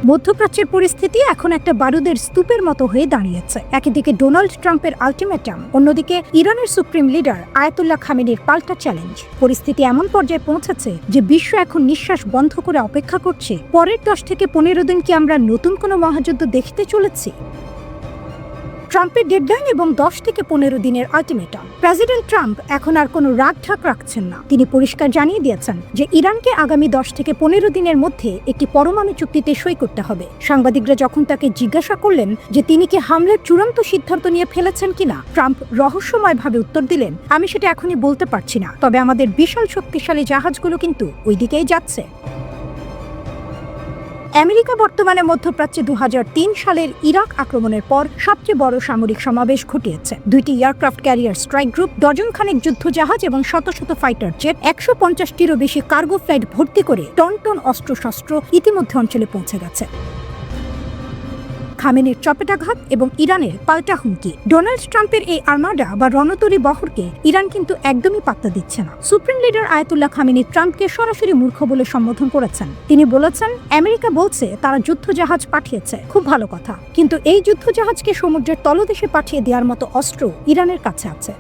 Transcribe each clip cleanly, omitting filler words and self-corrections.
মধ্যপ্রাচ্যের পরিস্থিতি এখন একটা বারুদের স্তূপের মতো হয়ে দাঁড়িয়েছে। একদিকে ডোনাল্ড ট্রাম্পের আলটিমেটাম, অন্যদিকে ইরানের সুপ্রিম লিডার আয়াতুল্লাহ খামেনির পাল্টা চ্যালেঞ্জ। পরিস্থিতি এমন পর্যায়ে পৌঁছেছে যে বিশ্ব এখন নিঃশ্বাস বন্ধ করে অপেক্ষা করছে পরের 10 থেকে 15 দিন কি আমরা নতুন কোনো মহাযুদ্ধ দেখতে চলেছি। ট্রাম্পের ডেডলাইন এবং 10 থেকে 15 দিনের আলটিমেটাম। প্রেসিডেন্ট ট্রাম্প এখন আর কোনো রাগঢাক রাখছেন না। তিনি পরিষ্কার জানিয়ে দিয়েছেন যে ইরানকে আগামী 10 থেকে 15 দিনের মধ্যে একটি পরমাণু চুক্তিতে সই করতে হবে। সাংবাদিকরা যখন তাকে জিজ্ঞাসা করলেন যে তিনি কি হামলার চূড়ান্ত সিদ্ধান্ত নিয়ে ফেলেছেন কিনা, ট্রাম্প রহস্যময়ভাবে উত্তর দিলেন, আমি সেটা এখনই বলতে পারছি না, তবে আমাদের বিশাল শক্তিশালী জাহাজগুলো কিন্তু ওই দিকেই যাচ্ছে। আমেরিকা বর্তমানে মধ্যপ্রাচ্যে 2003 সালের ইরাক আক্রমণের পর সবচেয়ে বড় সামরিক সমাবেশ ঘটিয়েছে। 2টি এয়ারক্রাফট ক্যারিয়ার স্ট্রাইক গ্রুপ, ডজনখানেক যুদ্ধজাহাজ এবং শত শত ফাইটার জেট, 150টিরও বেশি কার্গো ফ্লাইট ভর্তি করে টন টন অস্ত্রশস্ত্র ইতিমধ্যে অঞ্চলে পৌঁছে গেছে। খামেনির চপেটাঘাত এবং ইরানের পাল্টা হুমকি। ডোনাল্ড ট্রাম্পের এই আর্মাডা বা রণতরী বহরকে ইরান কিন্তু একদমই পাত্তা দিচ্ছে না। সুপ্রিম লিডার আয়াতুল্লাহ খামেনি ট্রাম্পকে সরাসরি মূর্খ বলে সম্বোধন করেছেন। তিনি বলেছেন, আমেরিকা বলছে তারা যুদ্ধজাহাজ পাঠিয়েছে, খুব ভালো কথা, কিন্তু এই যুদ্ধজাহাজকে সমুদ্রের তলদেশে পাঠিয়ে দেওয়ার মতো অস্ত্র ইরানের কাছে আছে।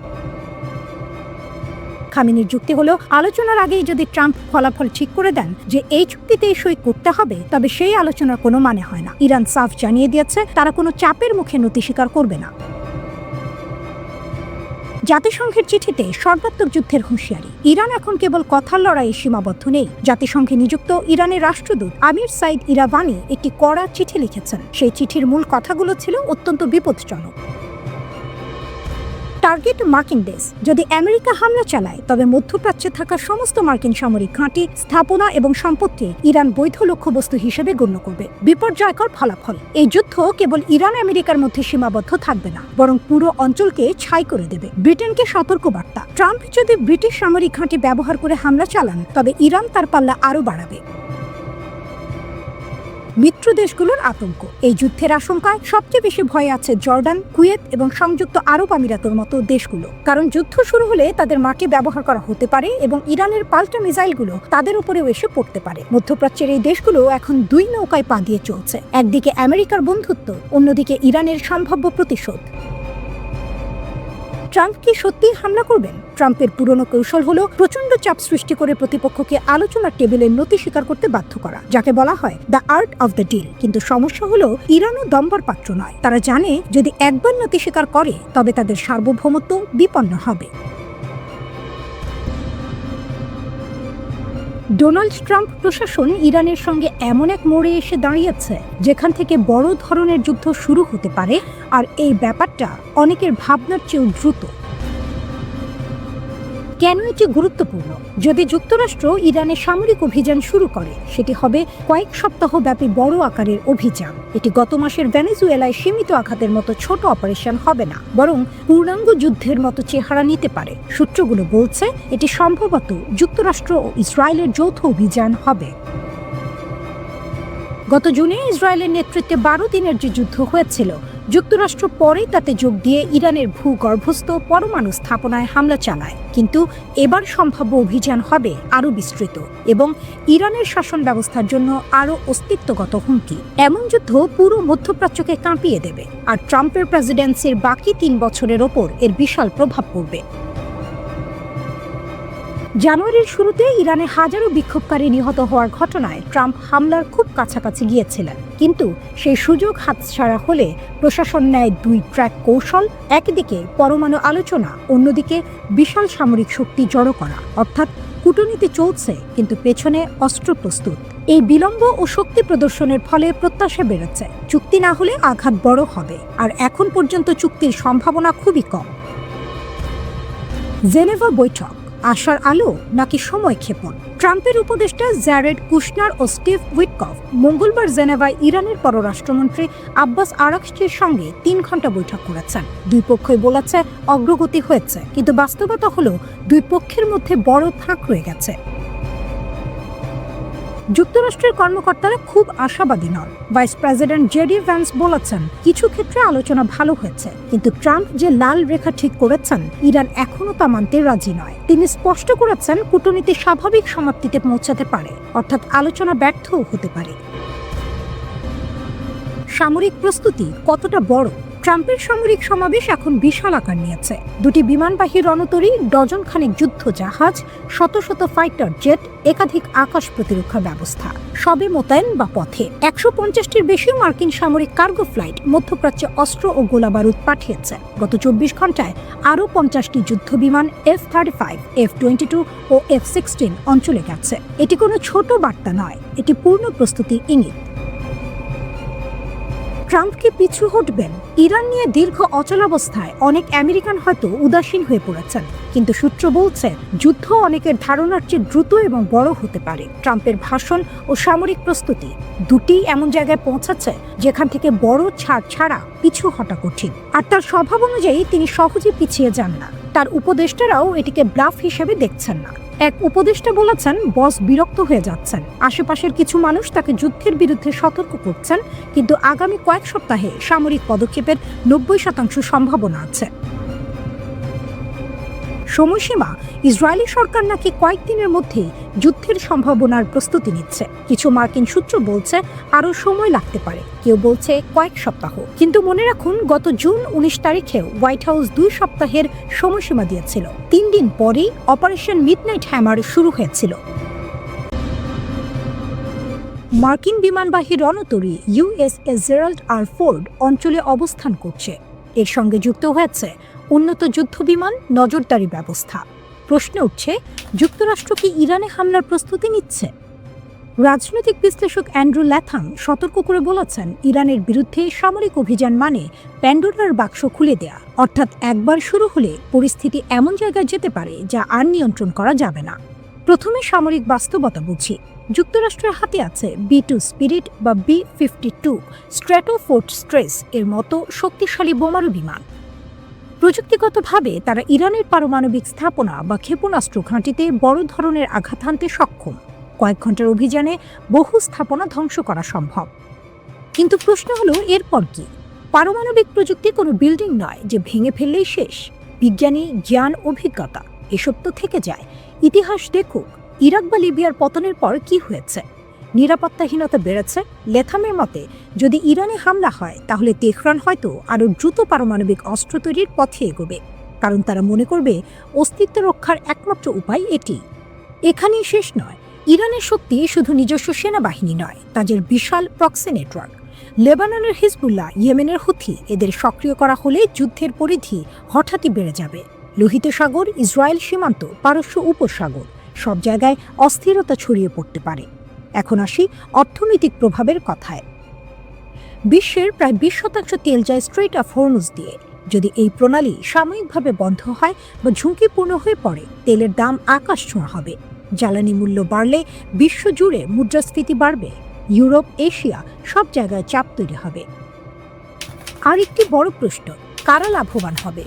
খামেনির যুক্তি হলো, আলোচনার আগেই যদি ট্রাম্প ফলাফল ঠিক করে দেন যে এই চুক্তিতে সই করতে হবে, তবে সেই আলোচনার কোনো মানে হয় না। ইরান সাফ জানিয়ে দিয়েছে তারা কোনো চাপের মুখে নতি স্বীকার করবে না। জাতিসংঘের চিঠিতে সর্বাত্মক যুদ্ধের হুঁশিয়ারি। ইরান এখন কেবল কথার লড়াইয়ে সীমাবদ্ধ নেই। জাতিসংঘে নিযুক্ত ইরানের রাষ্ট্রদূত আমির সাইদ ইরাভানি একটি কড়া চিঠি লিখেছেন। সেই চিঠির মূল কথাগুলো ছিল অত্যন্ত বিপজ্জনক। টার্গেট মার্কিন বেস। যদি আমেরিকা হামলা চালায়, তবে মধ্যপ্রাচ্যে থাকা সমস্ত মার্কিন সামরিক ঘাঁটি, স্থাপনা এবং সম্পত্তি ইরান বৈধ লক্ষ্যবস্তু হিসেবে গণ্য করবে। বিপর্যয়কর ফলাফল। এই যুদ্ধ কেবল ইরান আমেরিকার মধ্যে সীমাবদ্ধ থাকবে না, বরং পুরো অঞ্চলকে ছাই করে দেবে। ব্রিটেনকে সতর্কবার্তা, ট্রাম্প যদি ব্রিটিশ সামরিক ঘাঁটি ব্যবহার করে হামলা চালান, তবে ইরান তার পাল্লা আরও বাড়াবে। মিত্র দেশগুলোর আতঙ্ক। এই যুদ্ধের আশঙ্কায় সবচেয়ে বেশি ভয়ে আছে জর্ডান, কুয়েত এবং সংযুক্ত আরব আমিরাতের মতো দেশগুলো। কারণ যুদ্ধ শুরু হলে তাদের মাটি ব্যবহার করা হতে পারে এবং ইরানের পাল্টা মিসাইলগুলো তাদের উপরেও এসে পড়তে পারে। মধ্যপ্রাচ্যের এই দেশগুলো এখন দুই নৌকায় পা দিয়ে চলছে। একদিকে আমেরিকার বন্ধুত্ব, অন্যদিকে ইরানের সম্ভাব্য প্রতিশোধ। ট্রাম্প কি সত্যিই হামলা করবেন? ট্রাম্পের পুরনো কৌশল হলো প্রচন্ড চাপ সৃষ্টি করে প্রতিপক্ষকে আলোচনার টেবিলে নতি স্বীকার করতে বাধ্য করা, যাকে বলা হয় the art of the deal. কিন্তু সমস্যা হলো ইরানও দম্বর পাত্র নয়। তারা জানে যদি একবার নতি স্বীকার করে, তবে তাদের সার্বভৌমত্ব বিপন্ন হবে। ডোনাল্ড ট্রাম্প প্রশাসন ইরানের সঙ্গে এমন এক মোড়ে এসে দাঁড়িয়েছে যেখান থেকে বড় ধরনের যুদ্ধ শুরু হতে পারে, আর এই ব্যাপারটা অনেকের ভাবনার চেয়েও দ্রুত। কেন এটি গুরুত্বপূর্ণ? যদি যুক্তরাষ্ট্র ইরানে সামরিক অভিযান শুরু করে, সেটি হবে কয়েক সপ্তাহ ব্যাপী বড় আকারের অভিযান। এটি গত মাসের ভেনেজুয়েলায় সীমিত আঘাতের মতো ছোট অপারেশন হবে না, বরং পূর্ণাঙ্গ যুদ্ধের মতো চেহারা নিতে পারে। সূত্রগুলো বলছে এটি সম্ভবত যুক্তরাষ্ট্র ও ইসরায়েলের যৌথ অভিযান হবে। গত জুনে ইসরায়েলের নেতৃত্বে 12 দিনের যে যুদ্ধ হয়েছিল, যুক্তরাষ্ট্র পরে তাতে যোগ দিয়ে ইরানের ভূগর্ভস্থ পরমাণু স্থাপনায় হামলা চালায়। কিন্তু এবার সম্ভাব্য অভিযান হবে আরও বিস্তৃত এবং ইরানের শাসন ব্যবস্থার জন্য আরও অস্তিত্বগত হুমকি। এমন যুদ্ধ পুরো মধ্যপ্রাচ্যকে কাঁপিয়ে দেবে, আর ট্রাম্পের প্রেসিডেন্সির বাকি 3 বছরের ওপর এর বিশাল প্রভাব পড়বে। জানুয়ারির শুরুতে ইরানে হাজারো বিক্ষোভকারী নিহত হওয়ার ঘটনায় ট্রাম্প হামলার খুব কাছাকাছি গিয়েছিলেন, কিন্তু সেই সুযোগ হাতছাড়া হলে প্রশাসন নেয় 2 ট্র্যাক কৌশল। একদিকে পরমাণু আলোচনা, অন্যদিকে বিশাল সামরিক শক্তি জড়ো করা। অর্থাৎ কূটনীতি চলছে, কিন্তু পেছনে অস্ত্র প্রস্তুত। এই বিলম্ব ও শক্তি প্রদর্শনের ফলে প্রত্যাশা বেড়েছে চুক্তি না হলে আঘাত বড় হবে, আর এখন পর্যন্ত চুক্তির সম্ভাবনা খুবই কম। জেনেভা বৈঠক, আশার আলো নাকি সময় ক্ষেপণ? ট্রাম্পের উপদেষ্টা জ্যারেড কুশনার ও স্টিভ উইটকফ মঙ্গলবার জেনেভায় ইরানের পররাষ্ট্রমন্ত্রী আব্বাস আরাকচির সঙ্গে 3 ঘন্টা বৈঠক করেছেন। দুই পক্ষই বলেছে অগ্রগতি হয়েছে, কিন্তু বাস্তবতা হলো দুই পক্ষের মধ্যে বড় ফাঁক রয়ে গেছে। যুক্তরাষ্ট্রের কর্মকর্তারা খুব আশাবাদী নন। ভাইস প্রেসিডেন্ট জেডি ভ্যান্স বলেছেন কিছু ক্ষেত্রে আলোচনা ভালো হয়েছে, কিন্তু ট্রাম্প যে লাল রেখা ঠিক করেছেন, ইরান এখনও তা মানতে রাজি নয়। তিনি স্পষ্ট করেছেন কূটনীতি স্বাভাবিক সমাপ্তিতে পৌঁছাতে পারে, অর্থাৎ আলোচনা ব্যর্থও হতে পারে। সামরিক প্রস্তুতি কতটা বড়? ট্রাম্পের সামরিক সমাবেশ এখন বিশাল আকার নিয়েছে। দুটি বিমানবাহী রণতরী, ডজন খানেক যুদ্ধ জাহাজ, শত শত ফাইটার জেট, একাধিক আকাশ প্রতিরক্ষা ব্যবস্থা সবে মোতায়েন বা পথে। 150টির বেশি মার্কিন সামরিক কার্গো ফ্লাইট মধ্যপ্রাচ্যে অস্ত্র ও গোলাবারুদ পাঠিয়েছে। গত 24 ঘন্টায় আরও 50টি যুদ্ধ বিমান F-35, F-22 ও F-16 অঞ্চলে গেছে। এটি কোনো ছোট বার্তা নয়, এটি পূর্ণ প্রস্তুতির ইঙ্গিত। ট্রাম্প কি পিছু হটবেন? ইরান নিয়ে দীর্ঘ অচলাবস্থায় অনেক আমেরিকান হয়তো উদাসীন হয়ে পড়েছেন, কিন্তু সূত্র বলছে যুদ্ধ অনেকের ধারণার চেয়ে দ্রুত এবং বড় হতে পারে। ট্রাম্পের ভাষণ ও সামরিক প্রস্তুতি দুটি এমন জায়গায় পৌঁছাচ্ছে যেখান থেকে বড় ছাড় ছাড়া পিছু হটা কঠিন। আর তার স্বভাব অনুযায়ী তিনি সহজে পিছিয়ে যান না। তার উপদেষ্টারাও এটিকে ব্লাফ হিসেবে দেখছেন না। এক উপদেষ্টা বলেছেন বস বিরক্ত হয়ে যাচ্ছেন। আশেপাশের কিছু মানুষ তাকে যুদ্ধের বিরুদ্ধে সতর্ক করছেন, কিন্তু আগামী কয়েক সপ্তাহে সামরিক পদক্ষেপের 90% সম্ভাবনা আছে। সময়সীমা: ইসরায়েলি সরকার নাকি কয়েকদিনের মধ্যেই যুদ্ধের সম্ভাবনার প্রস্তুতি নিচ্ছে। কিছু মার্কিন সূত্র বলছে আরও সময় লাগতে পারে, কেউ বলছে কয়েক সপ্তাহ। কিন্তু মনে রাখুন, গত জুন 19 তারিখেও হোয়াইট হাউস 2 সপ্তাহের সময়সীমা দিয়েছিল। 3 দিন পরেই অপারেশন মিডনাইট হ্যামার শুরু হয়েছিল। মার্কিন বিমানবাহী রণতরী USS জেরাল্ড আর ফোর্ড অঞ্চলে অবস্থান করছে। এর সঙ্গে যুক্ত হয়েছে উন্নত যুদ্ধ বিমান, নজরদারি ব্যবস্থা। প্রশ্ন উঠছে, যুক্তরাষ্ট্র কি ইরানে হামলার প্রস্তুতি নিচ্ছে? রাজনৈতিক বিশ্লেষক অ্যান্ড্রু ল্যাথাম সতর্ক করে বলেছেন, ইরানের বিরুদ্ধে সামরিক অভিযান মানে প্যান্ডোরার বাক্স খুলে দেয়া। অর্থাৎ একবার শুরু হলে পরিস্থিতি এমন জায়গায় যেতে পারে যা আর নিয়ন্ত্রণ করা যাবে না। প্রথমে সামরিক বাস্তবতা বুঝি। যুক্তরাষ্ট্রের হাতে আছে B-2 স্পিরিট বা B-52 স্ট্র্যাটোফোর্ট স্ট্রেস এর মতো শক্তিশালী বোমারু বিমান। প্রযুক্তিগতভাবে তারা ইরানের পারমাণবিক স্থাপনা বা ক্ষেপণাস্ত্র ঘাঁটিতে বড় ধরনের আঘাত হানতে সক্ষম। কয়েক ঘন্টার অভিযানে বহু স্থাপনা ধ্বংস করা সম্ভব। কিন্তু প্রশ্ন হলো, এরপর কি? পারমাণবিক প্রযুক্তি কোনো বিল্ডিং নয় যে ভেঙে ফেললেই শেষ। বিজ্ঞানী, জ্ঞান, অভিজ্ঞতা এসব তো থেকে যায়। ইতিহাস দেখুক, ইরাক বা লিবিয়ার পতনের পর কি হয়েছে। নিরাপত্তাহীনতা বেড়েছে। লেথামের মতে, যদি ইরানে হামলা হয় তাহলে তেহরান হয়তো আরও দ্রুত পারমাণবিক অস্ত্র তৈরির পথে এগোবে, কারণ তারা মনে করবে অস্তিত্ব রক্ষার একমাত্র উপায় এটি। এখানেই শেষ নয়। ইরানের শক্তি শুধু নিজস্ব সেনাবাহিনী নয়, তাদের বিশাল প্রক্সি নেটওয়ার্ক। লেবাননের হিজবুল্লাহ, ইয়েমেনের হুথি, এদের সক্রিয় করা হলে যুদ্ধের পরিধি হঠাৎই বেড়ে যাবে। লোহিত সাগর, ইসরায়েল সীমান্ত, পারস্য উপসাগর সব জায়গায় অস্থিরতা ছড়িয়ে পড়তে পারে। এখন আসি অর্থনৈতিক প্রভাবের কথায়। বিশ্বের প্রায় 20% তেল যায় স্ট্রেইট অফ হরমুজ দিয়ে। যদি এই প্রণালী সাময়িকভাবে বন্ধ হয় বা ঝুঁকিপূর্ণ হয়ে পড়ে, তেলের দাম আকাশ ছোঁয়া হবে। জ্বালানি মূল্য বাড়লে বিশ্বজুড়ে মুদ্রাস্ফীতি বাড়বে। ইউরোপ, এশিয়া সব জায়গায় চাপ তৈরি হবে। আর একটি বড় প্রশ্ন, কারা লাভবান হবে?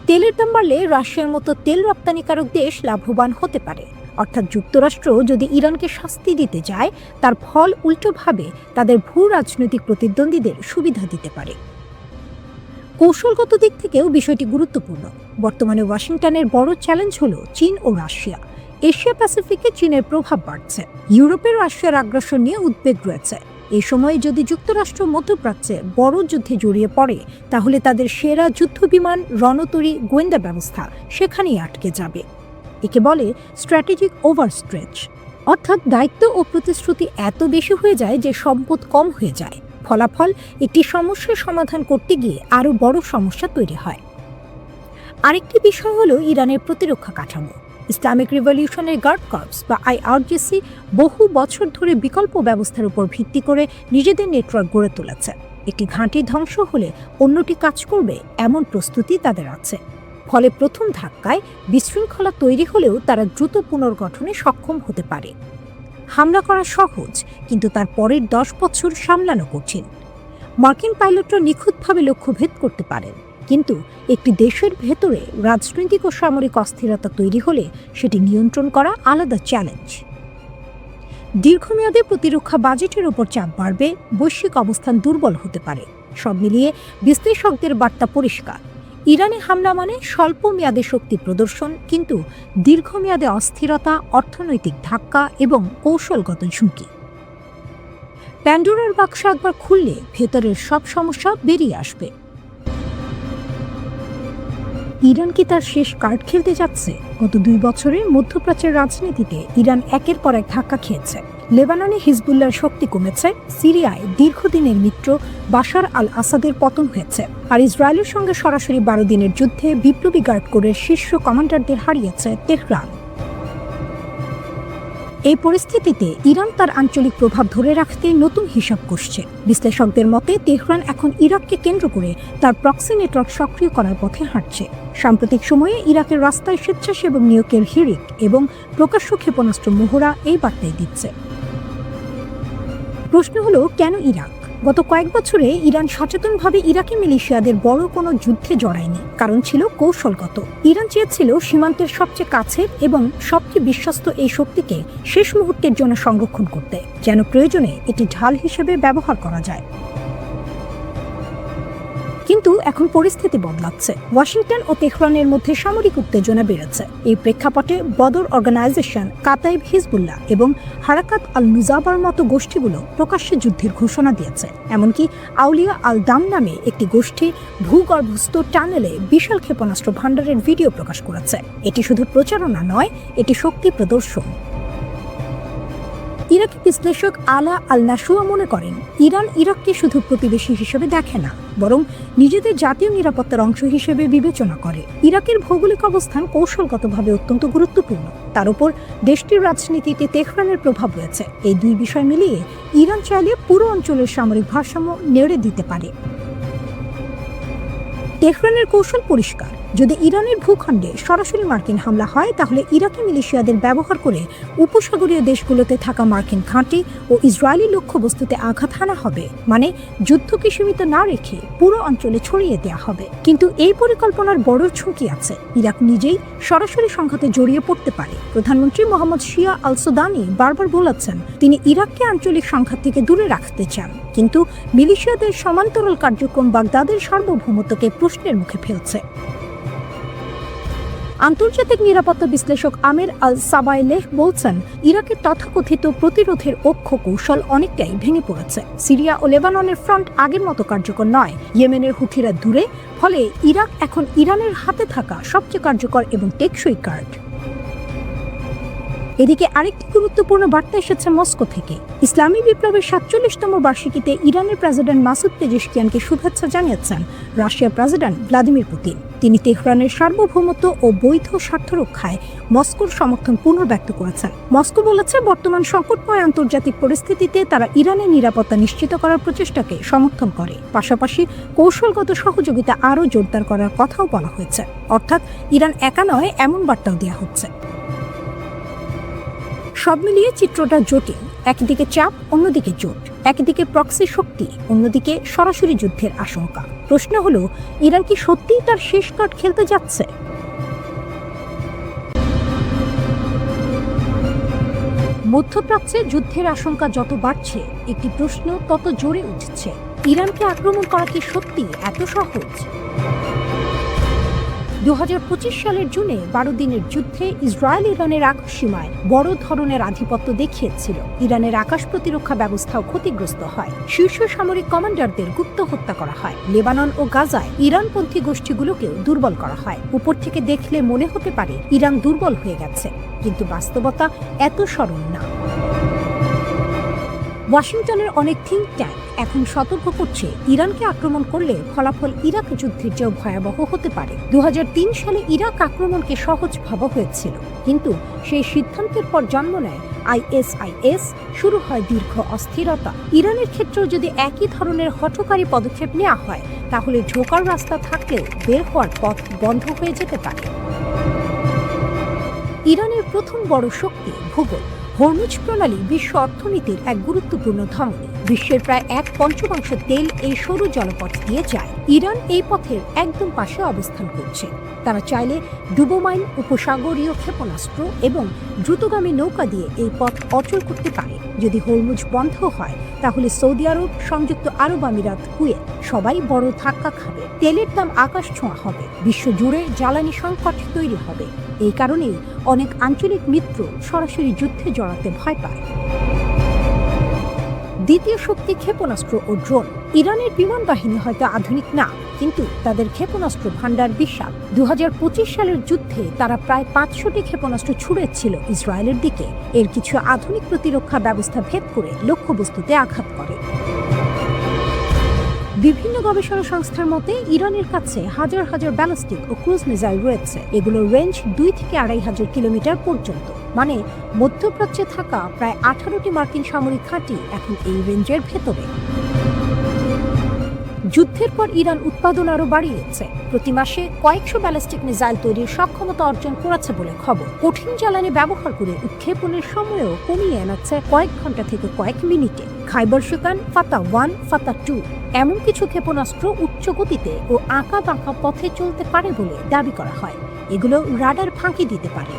তেলের দাম বাড়লে রাশিয়ার মতো তেল রপ্তানিকারক দেশ লাভবান হতে পারে। অর্থাৎ যুক্তরাষ্ট্র যদি ইরানকে শাস্তি দিতে যায়, তার ফল উল্টোভাবে তাদের ভূ রাজনৈতিক প্রতিদ্বন্দ্বীদের সুবিধা দিতে পারে। কৌশলগত দিক থেকেও বিষয়টি গুরুত্বপূর্ণ। বর্তমানে ওয়াশিংটনের বড় চ্যালেঞ্জ হলো চীন ও রাশিয়া। এশিয়া প্যাসিফিকে চীনের প্রভাব বাড়ছে। ইউরোপের রাশিয়ার আগ্রাসন নিয়ে উদ্বেগ রয়েছে। এই সময়ে যদি যুক্তরাষ্ট্র মধ্যপ্রাচ্যে বড় যুদ্ধে জড়িয়ে পড়ে, তাহলে তাদের সেরা যুদ্ধবিমান, রণতরী, গোয়েন্দা ব্যবস্থা সেখানেই আটকে যাবে। একে বলে স্ট্র্যাটেজিক ওভারস্ট্রেচ। অর্থাৎ দায়িত্ব ও প্রতিশ্রুতি এত বেশি হয়ে যায় যে সম্পদ কম হয়ে যায়। ফলাফল, একটি সমস্যার সমাধান করতে গিয়ে আরও বড় সমস্যা তৈরি হয়। আরেকটি বিষয় হলো ইরানের প্রতিরক্ষা কাঠামো। ইসলামিক রিভলিউশনের গার্ড কর্পস বা IRGC বহু বছর ধরে বিকল্প ব্যবস্থার উপর ভিত্তি করে নিজেদের নেটওয়ার্ক গড়ে তুলেছে। একটি ঘাঁটি ধ্বংস হলে অন্যটি কাজ করবে এমন প্রস্তুতি তাদের আছে। ফলে প্রথম ধাক্কায় বিশৃঙ্খলা তৈরি হলেও তারা দ্রুত পুনর্গঠনে সক্ষম হতে পারে। হামলা করা সহজ, কিন্তু তার পরের 10 বছর সামলানো কঠিন। মার্কিন পাইলটরা নিখুঁতভাবে লক্ষ্যভেদ করতে পারেন, কিন্তু একটি দেশের ভেতরে রাজনৈতিক ও সামরিক অস্থিরতা তৈরি হলে সেটি নিয়ন্ত্রণ করা আলাদা চ্যালেঞ্জ। দীর্ঘমেয়াদে প্রতিরক্ষা বাজেটের ওপর চাপ বাড়বে, বৈশ্বিক অবস্থান দুর্বল হতে পারে। সব মিলিয়ে বিশ্লেষকদের বার্তা পরিষ্কার, ইরানে হামলা মানে স্বল্প মেয়াদে শক্তি প্রদর্শন, কিন্তু দীর্ঘমেয়াদে অস্থিরতা, অর্থনৈতিক ধাক্কা এবং কৌশলগত ঝুঁকি। প্যান্ডোরার বাক্স একবার খুললে ভেতরের সব সমস্যা বেরিয়ে আসবে। ইরান কি তার শেষ কার্ড খেলতে যাচ্ছে? গত 2 বছরে মধ্যপ্রাচ্যের রাজনীতিতে ইরান একের পর এক ধাক্কা খেয়েছে। লেবাননে হিজবুল্লাহর শক্তি কমেছে, সিরিয়ায় দীর্ঘদিনের মিত্র বাশার আল আসাদের পতন হয়েছে, আর ইসরায়েলের সঙ্গে সরাসরি 12 দিনের যুদ্ধে বিপ্লবী গার্ড কোরের শীর্ষ কমান্ডারদের হারিয়েছে তেহরান। এই পরিস্থিতিতে ইরান তার আঞ্চলিক প্রভাব ধরে রাখতে নতুন হিসাব কষছে। বিশ্লেষকদের মতে তেহরান এখন ইরাককে কেন্দ্র করে তার প্রক্সি নেটওয়ার্ক সক্রিয় করার পথে হাঁটছে। সাম্প্রতিক সময়ে ইরাকের রাস্তায় স্বেচ্ছাসেবক নিয়োগের হিড়িক এবং প্রকাশ্য ক্ষেপণাস্ত্র মহড়া এই বার্তাই দিচ্ছে। প্রশ্ন হলো, কেন ইরাক? গত কয়েক বছরে ইরান সচেতনভাবে ইরাকি মিলিশিয়াদের বড় কোনো যুদ্ধে জড়ায়নি। কারণ ছিল কৌশলগত। ইরান চেয়েছিল সীমান্তের সবচেয়ে কাছের এবং সবচেয়ে বিশ্বস্ত এই শক্তিকে শেষ মুহূর্তের জন্য সংরক্ষণ করতে, যেন প্রয়োজনে এটি ঢাল হিসেবে ব্যবহার করা যায়। কিন্তু এখন পরিস্থিতি বদলাচ্ছে। ওয়াশিংটন ও তেহরানের মধ্যে সামরিক উত্তেজনা বেড়েছে। এই প্রেক্ষাপটে বদর অর্গানাইজেশন, কাতাইব হিজবুল্লাহ এবং হারাকাত আল নুজাবার মতো গোষ্ঠীগুলো প্রকাশ্যে যুদ্ধের ঘোষণা দিয়েছে। এমনকি আউলিয়া আল দাম নামে একটি গোষ্ঠী ভূগর্ভস্থ টানেলে বিশাল ক্ষেপণাস্ত্র ভাণ্ডারের ভিডিও প্রকাশ করেছে। এটি শুধু প্রচারণা নয়, এটি শক্তি প্রদর্শন। ইরাকি বিশ্লেষক আলা আল নাসুয়া মনে করেন, ইরান ইরাককে শুধু প্রতিবেশী হিসেবে দেখে না, বরং নিজেদের জাতীয় নিরাপত্তার অংশ হিসেবে বিবেচনা করে। ইরাকের ভৌগোলিক অবস্থান কৌশলগতভাবে অত্যন্ত গুরুত্বপূর্ণ। তার উপর দেশটির রাজনীতিতে তেহরানের প্রভাব রয়েছে। এই দুই বিষয় মিলিয়ে ইরান চাইলে পুরো অঞ্চলের সামরিক ভারসাম্য নেড়ে দিতে পারে। তেহরানের কৌশল পরিষ্কার। যদি ইরানের ভূখণ্ডে সরাসরি মার্কিন হামলা হয়, তাহলে ইরাকি মিলিশিয়াদের ব্যবহার করে উপসাগরীয় দেশগুলোতে থাকা মার্কিন ঘাঁটি ও ইসরায়েলি লক্ষ্যবস্তুতে আঘাত হানা হবে। মানে যুদ্ধকে সীমিত না রেখে পুরো অঞ্চলে ছড়িয়ে দেওয়া হবে। কিন্তু এই পরিকল্পনার বড় ঝুঁকি আছে। ইরাক নিজেই সরাসরি সংঘাতে জড়িয়ে পড়তে পারে। প্রধানমন্ত্রী মোহাম্মদ শিয়া আল সুদানি বারবার বলেছেন, তিনি ইরাককে আঞ্চলিক সংঘাত থেকে দূরে রাখতে চান, কিন্তু মিলিশিয়াদের সমান্তরাল কার্যক্রম বাগদাদের সার্বভৌমত্বকে প্রশ্নের মুখে ফেলছে। আন্তর্জাতিক নিরাপত্তা বিশ্লেষক আমের আল সাবাইলেহ বলছেন, ইরাকের তথাকথিত প্রতিরোধের অক্ষ কৌশল অনেকটাই ভেঙে পড়েছে। সিরিয়া ও লেবাননের ফ্রন্ট আগের মতো কার্যকর নয়, ইয়েমেনের হুথিরা দূরে, ফলে ইরাক এখন ইরানের হাতে থাকা সবচেয়ে কার্যকর এবং টেকসই কার্ড। এদিকে আরেকটি গুরুত্বপূর্ণ বার্তা এসেছে মস্কো থেকে। ইসলামী বিপ্লবের ৪৭তম বার্ষিকীতে ইরানের প্রেসিডেন্ট মাসুদ পেজেশকিয়ানকে শুভেচ্ছা জানিয়েছেন রাশিয়ার প্রেসিডেন্ট ভ্লাদিমির পুতিন। তিনি তেহরানের সার্বভৌমত্ব ও বৈধ স্বার্থ রক্ষায় মস্কোর সমর্থন পুনর্ব্যক্ত করেছেন। মস্কো বলেছে, বর্তমান সংকটময় আন্তর্জাতিক পরিস্থিতিতে তারা ইরানের নিরাপত্তা নিশ্চিত করার প্রচেষ্টাকে সমর্থন করে। পাশাপাশি কৌশলগত সহযোগিতা আরও জোরদার করার কথাও বলা হয়েছে। অর্থাৎ ইরান একা নয়, এমন বার্তাও দেওয়া হচ্ছে। সব মিলিয়ে চিত্রটা জটিল। একদিকে চাপ, অন্যদিকে জোট। একদিকে প্রক্সি শক্তি, অন্যদিকে সরাসরি যুদ্ধের আশঙ্কা। প্রশ্ন হলো, ইরান কি সত্যিই তার শেষ কার্ড খেলতে যাচ্ছে? মধ্যপ্রাচ্যে যুদ্ধের আশঙ্কা যত বাড়ছে, একটি প্রশ্ন তত জোরে উঠছে, ইরানকে আক্রমণ করা কি সত্যি এত সহজ? 2025 সালের জুনে 12 দিনের যুদ্ধে ইসরায়েল ইরানের আকাশ সীমায় বড় ধরনের আধিপত্য দেখিয়েছিল। ইরানের আকাশ প্রতিরক্ষা ব্যবস্থাও ক্ষতিগ্রস্ত হয়। শীর্ষ সামরিক কমান্ডারদের গুপ্ত হত্যা করা হয়। লেবানন ও গাজায় ইরানপন্থী গোষ্ঠীগুলোকেও দুর্বল করা হয়। উপর থেকে দেখলে মনে হতে পারে ইরান দুর্বল হয়ে গেছে, কিন্তু বাস্তবতা এত সরল না। ওয়াশিংটনের অনেক থিঙ্ক ট্যাঙ্ক এখন সতর্ক করছে, ইরানকে আক্রমণ করলে ফলাফল ইরাক যুদ্ধের চেয়েও ভয়াবহ হতে পারে। 2003 সালে ইরাক আক্রমণকে সহজ ভাবা হয়েছিল, কিন্তু সেই সিদ্ধান্তের পর জন্ম নেয় ISIS, শুরু হয় দীর্ঘ অস্থিরতা। ইরানের ক্ষেত্রেও যদি একই ধরনের হঠকারী পদক্ষেপ নেওয়া হয়, তাহলে ঢোকার রাস্তা থাকলেও বের হওয়ার পথ বন্ধ হয়ে যেতে পারে। ইরানের প্রথম বড় শক্তি ভূগোল। হরমুজ প্রণালী বিশ্ব অর্থনীতির এক গুরুত্বপূর্ণ ধমনী। বিশ্বের প্রায় 1/5 তেল এই সরু জলপথ দিয়ে যায়। ইরান এই পথের একদম পাশে অবস্থান করছে। তারা চাইলে ডুবোমাইন, উপসাগরীয় ক্ষেপণাস্ত্র এবং দ্রুতগামী নৌকা দিয়ে এই পথ অচল করতে পারে। যদি হরমুজ বন্ধ হয়, তাহলে সৌদি আরব, সংযুক্ত আরব আমিরাত, কুয়েত সবাই বড় ধাক্কা খাবে। তেলের দাম আকাশ ছোঁয়া হবে। বিশ্বজুড়ে জ্বালানি সংকট তৈরি হবে। এই কারণেই অনেক আঞ্চলিক মিত্র সরাসরি যুদ্ধে জড়াতে ভয় পায়। দ্বিতীয় শক্তি ক্ষেপণাস্ত্র ও ড্রোন। ইরানের বিমান বাহিনী হয়তো আধুনিক না, কিন্তু তাদের ক্ষেপণাস্ত্র ভান্ডার বিশাল। 2025 সালের যুদ্ধে তারা প্রায় 500টি ক্ষেপণাস্ত্র ছুড়েছিল ইসরায়েলের দিকে। এর কিছু আধুনিক প্রতিরক্ষা ব্যবস্থা ভেদ করে লক্ষ্যবস্তুতে আঘাত করে। বিভিন্ন গবেষণা সংস্থার মতে ইরানের কাছে হাজার হাজার ব্যালিস্টিক ও ক্রুজ মিসাইল রয়েছে। এগুলোর রেঞ্জ 2 থেকে 2500 কিলোমিটার পর্যন্ত। মানে মধ্যপ্রাচ্যে থাকা প্রায় 18টি মার্কিন সামরিক ঘাঁটি এখন এই রেঞ্জের ভেতরে। যুদ্ধের পর ইরান উৎপাদন আরও বাড়িয়েছে। প্রতি মাসে কয়েকশো ব্যালিস্টিক মিসাইল তৈরির সক্ষমতা অর্জন করেছে বলে খবর। কঠিন জ্বালানি ব্যবহার করে উৎক্ষেপণের সময়ও কমিয়ে আনাচ্ছে কয়েক ঘন্টা থেকে কয়েক মিনিটে। খাইবার শিকান, ফাতা 1, ফাতা 2 এমন কিছু ক্ষেপণাস্ত্র উচ্চ গতিতে ও আঁকা বাঁকা পথে চলতে পারে বলে দাবি করা হয়। এগুলো রাডার ফাঁকি দিতে পারে।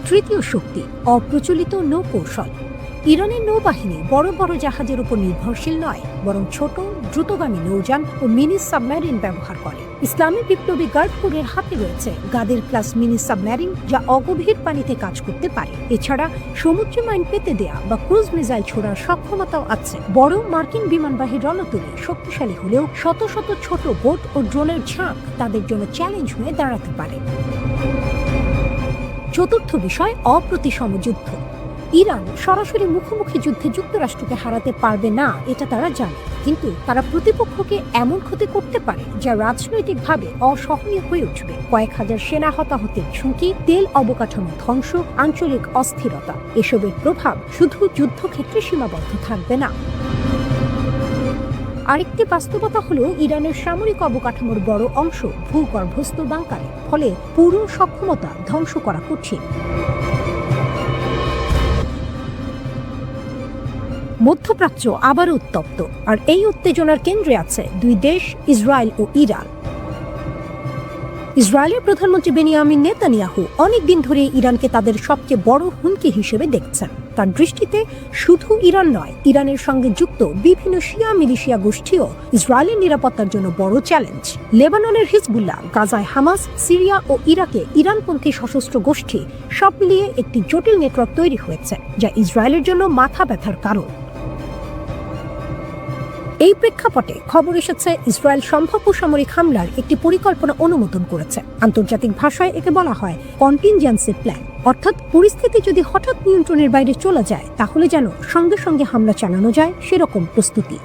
তৃতীয় শক্তি অপ্রচলিত নৌকৌশল। ইরানের নৌবাহিনী বড় বড় জাহাজের উপর নির্ভরশীল নয়, বরং ছোট দ্রুতগামী নৌযান ও মিনি সাবমেরিন ব্যবহার করে। ইসলামী বিপ্লবী গার্ড কোরের হাতে রয়েছে গাদের ক্লাস মিনি সাবমেরিন, যা অগভীর পানিতে কাজ করতে পারে। এছাড়া সমুদ্র মাইন পেতে দেয়া বা ক্রুজ মিসাইল ছোড়ার সক্ষমতাও আছে। বড় মার্কিন বিমানবাহী রণতরী শক্তিশালী হলেও শত শত ছোট বোট ও ড্রোনের ঝাঁক তাদের জন্য চ্যালেঞ্জ হয়ে দাঁড়াতে পারে। চতুর্থ বিষয় অপ্রতিসম যুদ্ধ। ইরান সরাসরি মুখোমুখি যুদ্ধে যুক্তরাষ্ট্রকে হারাতে পারবে না, এটা তারা জানে। কিন্তু তারা প্রতিপক্ষকে এমন ক্ষতি করতে পারে যা রাজনৈতিকভাবে অসহনীয় হয়ে উঠবে। কয়েক হাজার সেনা হতাহতের ঝুঁকি, তেল অবকাঠামো ধ্বংস, আঞ্চলিক অস্থিরতা, এসবের প্রভাব শুধু যুদ্ধক্ষেত্রে সীমাবদ্ধ থাকবে না। আরেকটি বাস্তবতা হলো ইরানের সামরিক অবকাঠামোর বড় অংশ ভূগর্ভস্থ বাংকারে, ফলে পুরো সক্ষমতা ধ্বংস করা কঠিন। মধ্যপ্রাচ্য আবারও উত্তপ্ত, আর এই উত্তেজনার কেন্দ্রে আছে দুই দেশ, ইসরায়েল ও ইরান। ইসরায়েলের প্রধানমন্ত্রী বেনিয়ামিন নেতানিয়াহু অনেকদিন ধরে ইরানকে তাদের সবচেয়ে বড় হুমকি হিসেবে দেখছেন। তার দৃষ্টিতে শুধু ইরান নয়, ইরানের সঙ্গে যুক্ত বিভিন্ন শিয়া মিলিশিয়া গোষ্ঠীও ইসরায়েলের নিরাপত্তার জন্য বড় চ্যালেঞ্জ। লেবাননের হিজবুল্লাহ, গাজায় হামাস, সিরিয়া ও ইরাকে ইরানপন্থী সশস্ত্র গোষ্ঠী, সব মিলিয়ে একটি জটিল নেটওয়ার্ক তৈরি হয়েছে, যা ইসরায়েলের জন্য মাথা ব্যথার কারণ। এই প্রেক্ষাপটে খবর এসেছে ইসরায়েল সম্ভাব্য সামরিক হামলার একটি পরিকল্পনা অনুমোদন করেছে। আন্তর্জাতিক ভাষায় একে বলা হয় কন্টিনজেন্সি প্ল্যান, অর্থাৎ পরিস্থিতি যদি হঠাৎ নিয়ন্ত্রণের বাইরে চলে যায় তাহলে যেন সঙ্গে সঙ্গে হামলা চালানো যায় সেরকম প্রস্তুতি।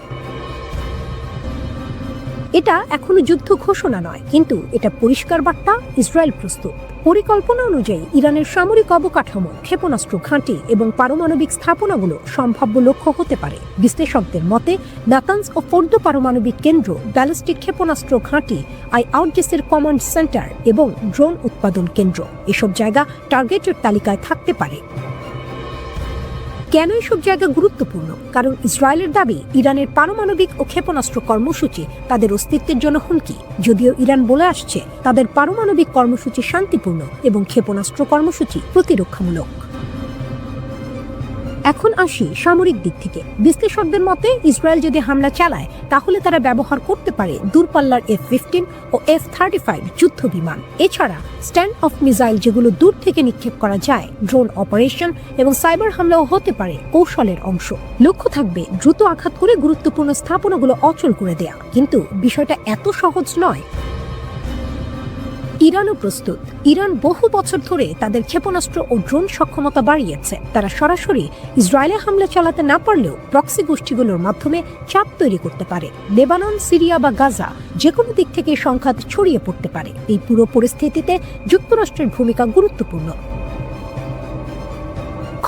এটা এখনো যুদ্ধ ঘোষণা নয়, কিন্তু এটা পরিষ্কার বার্তা ইসরায়েল প্রস্তুত। পরিকল্পনা অনুযায়ী ইরানের সামরিক অবকাঠামো, ক্ষেপণাস্ত্র ঘাঁটি এবং পারমাণবিক স্থাপনাগুলো সম্ভাব্য লক্ষ্য হতে পারে। বিশ্লেষকদের মতে নাতানজ ও ফোর্দো পারমাণবিক কেন্দ্র, ব্যালিস্টিক ক্ষেপণাস্ত্র ঘাঁটি, আইআরজিসির কমান্ড সেন্টার এবং ড্রোন উৎপাদন কেন্দ্র এসব জায়গা টার্গেটের তালিকায় থাকতে পারে। কেন এসব জায়গা গুরুত্বপূর্ণ? কারণ ইসরায়েলের দাবি ইরানের পারমাণবিক ও ক্ষেপণাস্ত্র কর্মসূচি তাদের অস্তিত্বের জন্য হুমকি। যদিও ইরান বলে আসছে তাদের পারমাণবিক কর্মসূচি শান্তিপূর্ণ এবং ক্ষেপণাস্ত্র কর্মসূচি প্রতিরক্ষামূলক। এখন আসি সামরিক দিক থেকে। বিশ্লেষকদের মতে ইসরায়েল যদি হামলা চালায় তাহলে তারা ব্যবহার করতে পারে দূরপাল্লার F-15 ও F-35 যুদ্ধ বিমান। এছাড়া স্ট্যান্ড অফ মিসাইল, যেগুলো দূর থেকে নিক্ষেপ করা যায়, ড্রোন অপারেশন এবং সাইবার হামলাও হতে পারে কৌশলের অংশ। লক্ষ্য থাকবে দ্রুত আঘাত করে গুরুত্বপূর্ণ স্থাপনাগুলো অচল করে দেয়া। কিন্তু বিষয়টা এত সহজ নয়। ইরানও প্রস্তুত। ইরান বহু বছর ধরে তাদের ক্ষেপণাস্ত্র ও ড্রোন সক্ষমতা বাড়িয়েছে। তারা সরাসরি ইসরায়েলে হামলা চালাতে না পারলেও প্রক্সি গোষ্ঠীগুলোর মাধ্যমে চাপ তৈরি করতে পারে। লেবানন, সিরিয়া বা গাজা যে কোনো দিক থেকে সংঘাত ছড়িয়ে পড়তে পারে। এই পুরো পরিস্থিতিতে যুক্তরাষ্ট্রের ভূমিকা গুরুত্বপূর্ণ।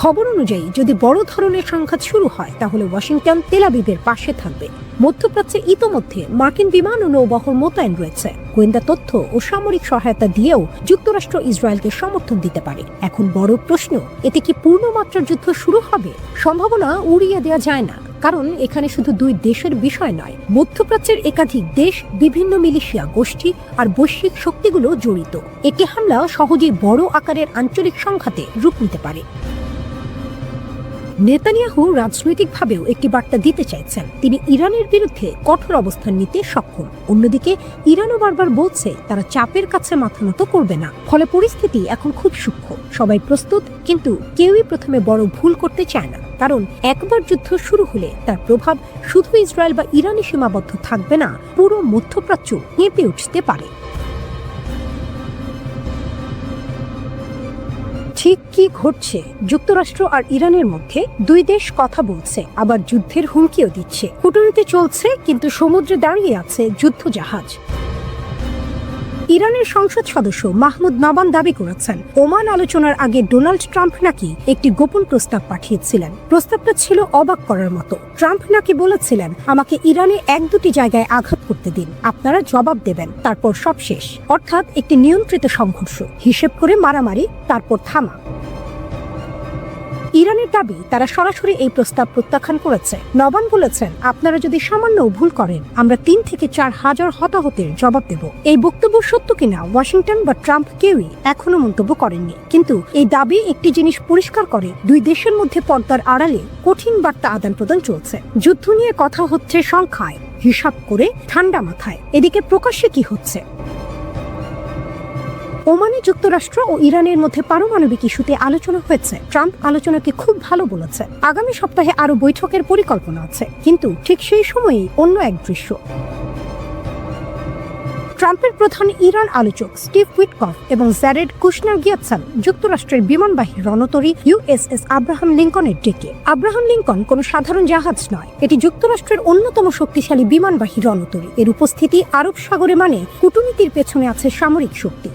খবর অনুযায়ী যদি বড় ধরনের সংঘাত শুরু হয় তাহলে ওয়াশিংটন তেল আবিবের পাশে থাকবে। মধ্যপ্রাচ্যে ইতোমধ্যে মার্কিন বিমান ও নৌবহর মোতায়েন রয়েছে। গোয়েন্দা তথ্য ও সামরিক সহায়তা দিয়েও যুক্তরাষ্ট্র ইসরায়েলকে সমর্থন দিতে পারে। এখন বড় প্রশ্ন, এতে কি পূর্ণমাত্রার যুদ্ধ শুরু হবে? সম্ভাবনা উড়িয়ে দেওয়া যায় না, কারণ এখানে শুধু দুই দেশের বিষয় নয়, মধ্যপ্রাচ্যের একাধিক দেশ, বিভিন্ন মিলিশিয়া গোষ্ঠী আর বৈশ্বিক শক্তিগুলো জড়িত। একটি হামলা সহজেই বড় আকারের আঞ্চলিক সংঘাতে রূপ নিতে পারে। নেতানিয়াহু রাজনৈতিকভাবেও একটি বার্তা দিতে চাইছেন। তিনি ইরানের বিরুদ্ধে কঠোর অবস্থান নিতে সক্ষম। অন্যদিকে ইরানও বারবার বলছে তারা চাপের কাছে মাথা নত করবে না। ফলে পরিস্থিতি এখন খুব সূক্ষ্ম। সবাই প্রস্তুত, কিন্তু কেউই প্রথমে বড় ভুল করতে চায় না। কারণ একবার যুদ্ধ শুরু হলে তার প্রভাব শুধু ইসরায়েল বা ইরানে সীমাবদ্ধ থাকবে না, পুরো মধ্যপ্রাচ্য কেঁপে উঠতে পারে। ঠিক কি ঘটছে? যুক্তরাষ্ট্র আর ইরানের মধ্যে দুই দেশ কথা বলছে, আবার যুদ্ধের হুমকিও দিচ্ছে। কূটনীতি চলছে, কিন্তু সমুদ্রে দাঁড়িয়ে আছে যুদ্ধ জাহাজ। ইরানের সংসদ সদস্য মাহমুদ নাবান দাবি করেছেন, ওমান আলোচনার আগে ডোনাল্ড ট্রাম্প নাকি একটি গোপন প্রস্তাব পাঠিয়েছিলেন। প্রস্তাবটা ছিল অবাক করার মতো। ট্রাম্প নাকি বলেছিলেন, আমাকে ইরানে 1-2টি জায়গায় আঘাত করতে দিন, আপনারা জবাব দেবেন, তারপর সব শেষ। অর্থাৎ একটি নিয়ন্ত্রিত সংঘর্ষ, হিসেব করে মারামারি, তারপর থামা। ইরানের দাবি, তারা সরাসরি এই প্রস্তাব প্রত্যাখ্যান করেছে। নবান বলেছেন, আপনারা যদি সামান্য ভুল করেন, আমরা 3 থেকে 4 হাজার হতাহতের জবাব দেব। এই বক্তব্য সত্য কিনা ওয়াশিংটন বা ট্রাম্প কেউই এখনো মন্তব্য করেননি, কিন্তু এই দাবি একটি জিনিস পরিষ্কার করে, দুই দেশের মধ্যে পর্দার আড়ালে কঠিন বার্তা আদান প্রদান চলছে। যুদ্ধ নিয়ে কথা হচ্ছে সংখ্যায়, হিসাব করে, ঠান্ডা মাথায়। এদিকে প্রকাশ্যে কি হচ্ছে? ওমানে যুক্তরাষ্ট্র ও ইরানের মধ্যে পারমাণবিক ইস্যুতে আলোচনা হয়েছে। ট্রাম্প আলোচনাকে খুব ভালো বলেছে। আগামী সপ্তাহে আরো বৈঠকের পরিকল্পনা আছে, কিন্তু ঠিক সেই সময়েই অন্য এক দৃশ্য। ট্রাম্পের প্রধান ইরান আলোচক স্টিভ উইটকফ এবং জ্যারেড কুশনার গিয়েছেন যুক্তরাষ্ট্রের বিমানবাহী রণতরী USS আব্রাহাম লিঙ্কনের ডেকে। আব্রাহাম লিঙ্কন কোনো সাধারণ জাহাজ নয়, এটি যুক্তরাষ্ট্রের অন্যতম শক্তিশালী বিমানবাহী রণতরী। এর উপস্থিতি আরব সাগরে মানে কূটনীতির পেছনে আছে সামরিক শক্তি।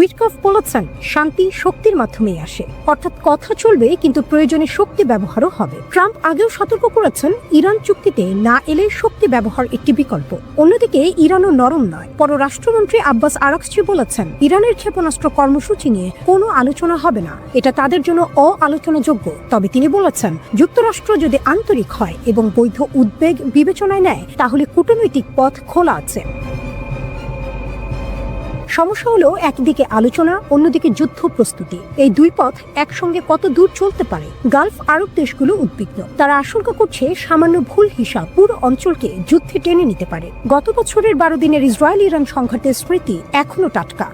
উইটকফ বলেছেন, শান্তি শক্তির মাধ্যমেই আসে, অর্থাৎ কথা চলবে, কিন্তু প্রয়োজনে শক্তি ব্যবহারও হবে। ট্রাম্প আগেও সতর্ক করেছেন, ইরান চুক্তিতে না এলে শক্তি ব্যবহার একটি বিকল্প। অন্যদিকে ইরানও নরম নয়। পররাষ্ট্রমন্ত্রী আব্বাস আরাকচি বলেছেন, ইরানের ক্ষেপণাস্ত্র কর্মসূচি নিয়ে কোনো আলোচনা হবে না, এটা তাদের জন্য অআলোচনাযোগ্য। তবে তিনি বলেছেন, যুক্তরাষ্ট্র যদি আন্তরিক হয় এবং বৈধ উদ্বেগ বিবেচনায় নেয়, তাহলে কূটনৈতিক পথ খোলা আছে। সমস্যা হলো, একদিকে আলোচনা, অন্যদিকে যুদ্ধ প্রস্তুতি। এই দুই পথ একসঙ্গে কত দূর চলতে পারে? গালফ আরব দেশগুলো উদ্বিগ্ন। তারা আশঙ্কা করছে, সামান্য ভুল হিসাব পুরো অঞ্চলকে যুদ্ধে টেনে নিতে পারে। গত বছরের 12 দিনের ইসরায়েল ইরান সংঘাতের স্মৃতি এখনো টাটকা।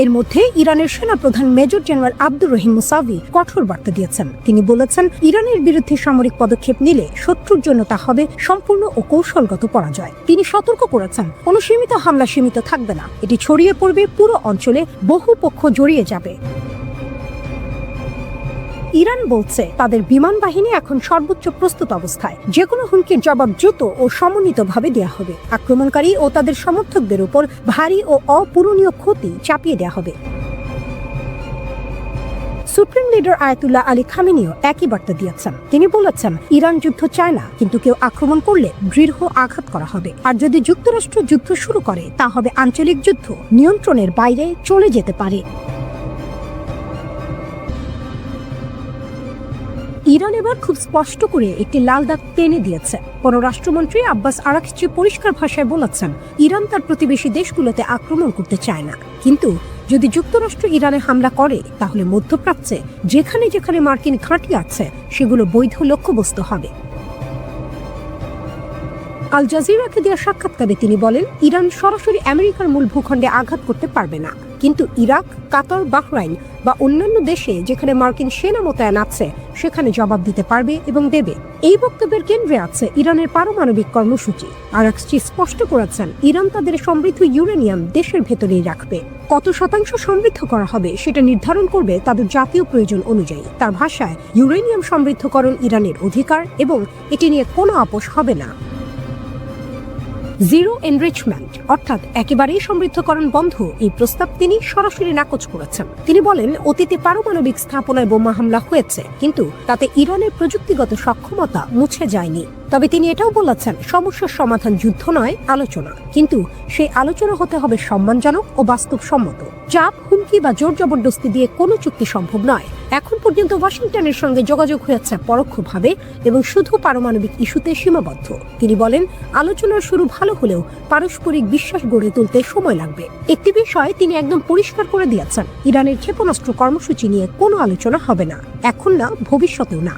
এর মধ্যে ইরানের সেনাপ্রধান major general Abdur Rahim Musavi কঠোর বার্তা দিয়েছেন। তিনি বলেছেন, ইরানের বিরুদ্ধে সামরিক পদক্ষেপ নিলে শত্রুর জন্য তা হবে সম্পূর্ণ ও কৌশলগত পরাজয়। তিনি সতর্ক করেছেন, কোনো সীমিত হামলা সীমিত থাকবে না, এটি ছড়িয়ে পড়বে পুরো অঞ্চলে, বহু পক্ষ জড়িয়ে যাবে। ইরান বলছে, তাদের বিমান বাহিনী এখন সর্বোচ্চ প্রস্তুত অবস্থায়, যে কোনো হুমকির জবাব দ্রুত ও সমন্বিতভাবে দেওয়া হবে। আক্রমণকারী ও তাদের সমর্থকদের উপর ভারী ও অপূরণীয় ক্ষতি চাপিয়ে দেওয়া হবে। সুপ্রিম লিডার আয়াতুল্লাহ আলী খামেনিও একই বার্তা দিয়েছেন। তিনি বলেছেন, ইরান যুদ্ধ চায় না, কিন্তু কেউ আক্রমণ করলে দৃঢ় আঘাত করা হবে। আর যদি যুক্তরাষ্ট্র যুদ্ধ শুরু করে, তা হবে আঞ্চলিক যুদ্ধ, নিয়ন্ত্রণের বাইরে চলে যেতে পারে। ইরান এবার খুব স্পষ্ট করে একটি লাল দাগ টেনে দিয়েছে। পররাষ্ট্রমন্ত্রী আব্বাস আরাকচি পরিষ্কার ভাষায় বলেছেন, ইরান তার প্রতিবেশী দেশগুলোতে আক্রমণ করতে চায় না, কিন্তু যদি যুক্তরাষ্ট্র ইরানে হামলা করে, তাহলে মধ্যপ্রাচ্যে যেখানে যেখানে মার্কিন ঘাঁটি আছে, সেগুলো বৈধ লক্ষ্যবস্তু হবে। আল জাজিরাকে দেওয়া সাক্ষাৎকারে তিনি বলেন, ইরান সরাসরি আমেরিকার মূল ভূখণ্ডে আঘাত করতে পারবে না, কিন্তু ইরাক, কাতার, বাহরাইন বা অন্যান্য দেশে যেখানে মার্কিন সেনা মোতায়েন আছে, সেখানে জবাব দিতে পারবে এবং দেবে। এই বক্তব্যের কেন্দ্রে আছে ইরানের পারমাণবিক কর্মসূচি। আরাকচি স্পষ্ট করেছেন, ইরান তাদের সমৃদ্ধ ইউরেনিয়াম দেশের ভেতরেই রাখবে। কত শতাংশ সমৃদ্ধ করা হবে সেটা নির্ধারণ করবে তাদের জাতীয় প্রয়োজন অনুযায়ী। তার ভাষায়, ইউরেনিয়াম সমৃদ্ধকরণ ইরানের অধিকার এবং এটি নিয়ে কোনো আপোষ হবে না। জিরো এনরিচমেন্ট, অর্থাৎ একেবারেই সমৃদ্ধকরণ বন্ধ, এই প্রস্তাব তিনি সরাসরি নাকচ করেছেন। তিনি বলেন, অতীতে পারমাণবিক স্থাপনায় বোমা হামলা হয়েছে, কিন্তু তাতে ইরানের প্রযুক্তিগত সক্ষমতা মুছে যায়নি। তবে তিনি এটাও বলেছেন, সমস্যার সমাধান যুদ্ধ নয়, আলোচনা, কিন্তু সেই আলোচনা হতে হবে সম্মানজনক ও বাস্তবসম্মত। চাপ, হুমকি বা জোর জবরদস্তি দিয়ে কোনো চুক্তি সম্ভব নয়। এখন পর্যন্ত ওয়াশিংটনের সঙ্গে যোগাযোগ হয়েছে পরোক্ষভাবে এবং শুধু পারমাণবিক ইস্যুতে সীমাবদ্ধ। তিনি বলেন, আলোচনার শুরু ভালো হলেও পারস্পরিক বিশ্বাস গড়ে তুলতে সময় লাগবে। একটি বিষয় তিনি একদম পরিষ্কার করে দিয়েছেন, ইরানের ক্ষেপণাস্ত্র কর্মসূচি নিয়ে কোনো আলোচনা হবে না, এখন না, ভবিষ্যতেও না।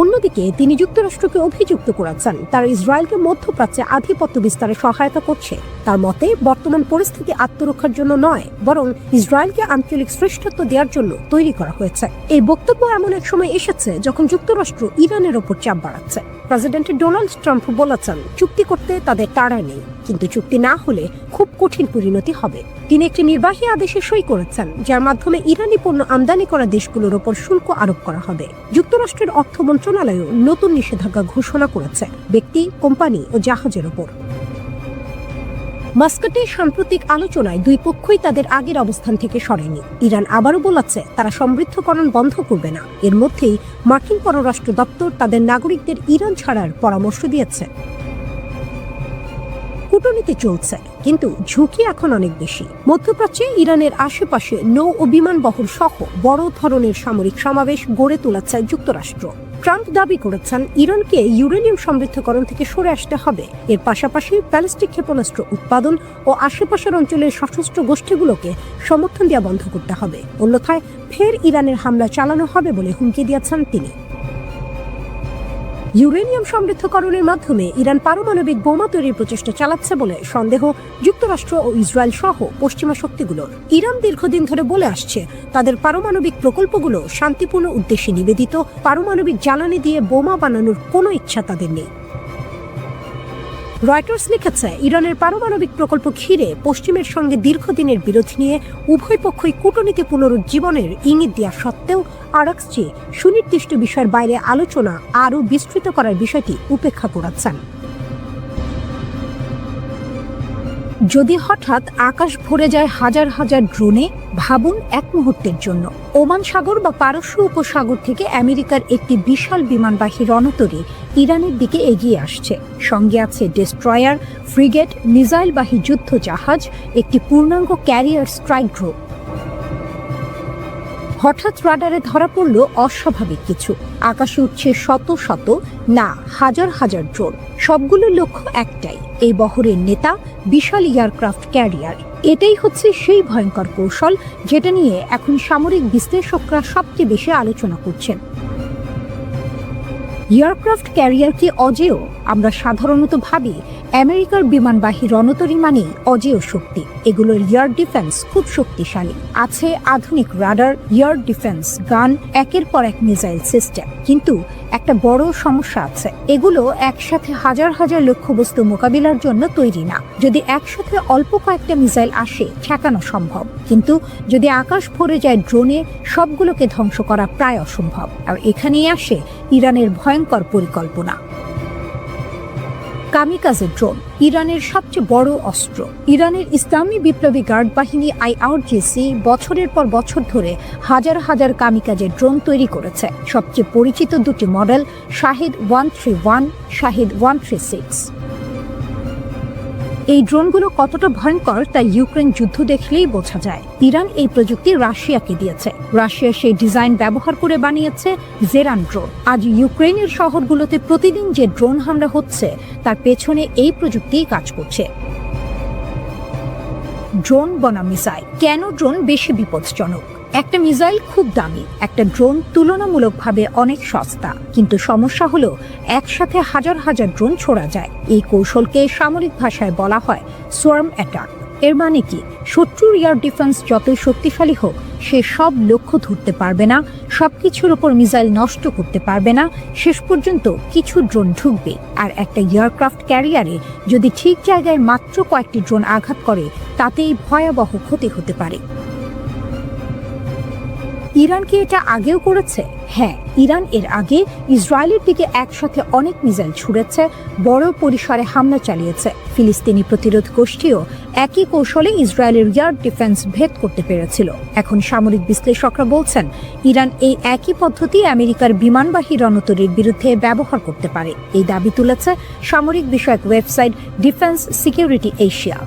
অন্যদিকে তিনি যুক্তরাষ্ট্রকে অভিযুক্ত করেছেন, তারা ইসরায়েলকে মধ্যপ্রাচ্যে আধিপত্য বিস্তারে সহায়তা করছে। তার মতে বর্তমান পরিস্থিতি আত্মরক্ষার জন্য নয়, বরং ইসরায়েলকে আঞ্চলিক শ্রেষ্ঠত্ব দেওয়ার জন্য তৈরি করা হয়েছে। এই বক্তব্য এমন এক সময় এসেছে যখন যুক্তরাষ্ট্র ইরানের ওপর চাপ বাড়াচ্ছে। প্রেসিডেন্ট ডোনাল্ড ট্রাম্প বলেছেন, চুক্তি করতে তাদের তাড়া নেই, কিন্তু চুক্তি না হলে খুব কঠিন পরিণতি হবে। তিনি একটি নির্বাহী আদেশে সই করেছেন, যার মাধ্যমে ইরানি পণ্য আমদানি করা দেশগুলোর ওপর শুল্ক আরোপ করা হবে। যুক্তরাষ্ট্রের অর্থ মন্ত্রণালয়ও নতুন নিষেধাজ্ঞা ঘোষণা করেছে ব্যক্তি, কোম্পানি ও জাহাজের ওপর। মাস্কাটে সাম্প্রতিক আলোচনায় দুই পক্ষই তাদের আগের অবস্থান থেকে সরেনি। ইরান আবারও বলেছে তারা সমৃদ্ধকরণ বন্ধ করবে না। এর মধ্যেই মার্কিন পররাষ্ট্র দপ্তর তাদের নাগরিকদের ইরান ছাড়ার পরামর্শ দিয়েছে। কূটনীতি চলছে, কিন্তু ঝুঁকি এখন অনেক বেশি। মধ্যপ্রাচ্যে ইরানের আশেপাশে নৌ ও বিমান বহর সহ বড় ধরনের সামরিক সমাবেশ গড়ে তুলেছে যুক্তরাষ্ট্র। ট্রাম্প দাবি করেছেন ইরানকে ইউরেনিয়াম সমৃদ্ধকরণ থেকে সরে আসতে হবে। এর পাশাপাশি ব্যালিস্টিক ক্ষেপণাস্ত্র উৎপাদন ও আশেপাশের অঞ্চলের সশস্ত্র গোষ্ঠীগুলোকে সমর্থন দেওয়া বন্ধ করতে হবে, অন্যথায় ফের ইরানের হামলা চালানো হবে বলে হুমকি দিয়েছেন তিনি। ইউরেনিয়াম সমৃদ্ধকরণের মাধ্যমে ইরান পারমাণবিক বোমা তৈরির প্রচেষ্টা চালাচ্ছে বলে সন্দেহ যুক্তরাষ্ট্র ও ইসরায়েল সহ পশ্চিমা শক্তিগুলোর। ইরান দীর্ঘদিন ধরে বলে আসছে তাদের পারমাণবিক প্রকল্পগুলো শান্তিপূর্ণ উদ্দেশ্যে নিবেদিত, পারমাণবিক জ্বালানি দিয়ে বোমা বানানোর কোনো ইচ্ছা তাদের নেই। রয়টার্স লিখেছে, ইরানের পারমাণবিক প্রকল্প ঘিরে পশ্চিমের সঙ্গে দীর্ঘদিনের বিরোধ নিয়ে উভয় পক্ষই কূটনীতি পুনরুজ্জীবনের ইঙ্গিত দেওয়া সত্ত্বেও আরাকস চেয়ে সুনির্দিষ্ট বিষয়ের বাইরে আলোচনা আরও বিস্তৃত করার বিষয়টি উপেক্ষা করেছেন। যদি হঠাৎ আকাশ ভরে যায় হাজার হাজার ড্রোনে, ভাবুন এক মুহূর্তের জন্য ওমান সাগর বা পারস্য উপসাগর থেকে আমেরিকার একটি বিশাল বিমানবাহী রণতরী ইরানের দিকে এগিয়ে আসছে। সঙ্গে আছে ডেস্ট্রয়ার, ফ্রিগেট, মিসাইলবাহী যুদ্ধ জাহাজ, একটি পূর্ণাঙ্গ ক্যারিয়ার স্ট্রাইক গ্রুপ। হঠাৎ রাডারে ধরা পড়ল অস্বাভাবিক কিছু। আকাশে উঠছে শত শত, না হাজার হাজার ড্রোন। সবগুলোর লক্ষ্য একটাই, এই বহরের নেতা বিশাল এয়ারক্রাফট ক্যারিয়ার। এটাই হচ্ছে সেই ভয়ঙ্কর কৌশল যেটা নিয়ে এখন সামরিক বিশ্লেষকরা সবচেয়ে বেশি আলোচনা করছেন। এয়ারক্রাফট ক্যারিয়ার কি অজেয়? আমরা সাধারণত ভাবি আমেরিকার বিমানবাহী রণতরী মানেই অজেয় শক্তি। এগুলোর এয়ার ডিফেন্স খুব শক্তিশালী, আছে আধুনিক রাডার, এয়ার ডিফেন্স গান, একের পর এক মিসাইল সিস্টেম। কিন্তু একটা বড় সমস্যা আছে, এগুলো একসাথে হাজার হাজার লক্ষ্যবস্তু মোকাবিলার জন্য তৈরি না। যদি একসাথে অল্প কয়েকটা মিসাইল আসে, ঠেকানো সম্ভব, কিন্তু যদি আকাশ ভরে যায় ড্রোনে, সবগুলোকে ধ্বংস করা প্রায় অসম্ভব। আর এখানেই আসে ইরানের ভয়ঙ্কর পরিকল্পনা। কামিকাজে ড্রোন ইরানের সবচেয়ে বড় অস্ত্র। ইরানের ইসলামী বিপ্লবী গার্ড বাহিনী IRGC বছরের পর বছর ধরে হাজার হাজার কামিকাজে ড্রোন তৈরি করেছে। সবচেয়ে পরিচিত দুটি মডেল শাহিদ 131, শাহিদ 136। এই ড্রোনগুলো কতটা ভয়ঙ্কর তা ইউক্রেন যুদ্ধ দেখলেই বোঝা যায়। ইরান এই প্রযুক্তি রাশিয়াকে দিয়েছে। রাশিয়া সেই ডিজাইন ব্যবহার করে বানিয়েছে জেরান ড্রোন। আজ ইউক্রেনের শহরগুলোতে প্রতিদিন যে ড্রোন হামলা হচ্ছে তার পেছনে এই প্রযুক্তিই কাজ করছে। ড্রোন বনাম মিসাইল। কেন ড্রোন বেশি বিপজ্জনক? একটা মিসাইল খুব দামি, একটা ড্রোন তুলনামূলকভাবে অনেক সস্তা। কিন্তু সমস্যা হলো একসাথে হাজার হাজার ড্রোন ছোড়া যায়। এই কৌশলকে সামরিক ভাষায় বলা হয় সোয়ার্ম অ্যাটাক। এর মানে কি, শত্রুর এয়ার ডিফেন্স যতই শক্তিশালী হোক, সে সব লক্ষ্য ধরতে পারবে না, সবকিছুর উপর মিসাইল নষ্ট করতে পারবে না। শেষ পর্যন্ত কিছু ড্রোন ঢুকবে। আর একটা এয়ারক্রাফট ক্যারিয়ারে যদি ঠিক জায়গায় মাত্র কয়েকটি ড্রোন আঘাত করে, তাতেই ভয়াবহ ক্ষতি হতে পারে। ইরান কি এটা আগেও করেছে? হ্যাঁ, ইরান এর আগে ইসরায়েলের দিকে একসাথে অনেক মিসাইল ছুড়েছে, বড় পরিসরে হামলা চালিয়েছে। ফিলিস্তিনি প্রতিরোধ গোষ্ঠীও একই কৌশলে ইসরায়েলের এয়ার ডিফেন্স ভেদ করতে পেরেছিল। এখন সামরিক বিশ্লেষকরা বলছেন ইরান এই একই পদ্ধতি আমেরিকার বিমানবাহী রণতরীর বিরুদ্ধে ব্যবহার করতে পারে। এই দাবি তুলেছে সামরিক বিষয়ক ওয়েবসাইট ডিফেন্স সিকিউরিটি এশিয়া।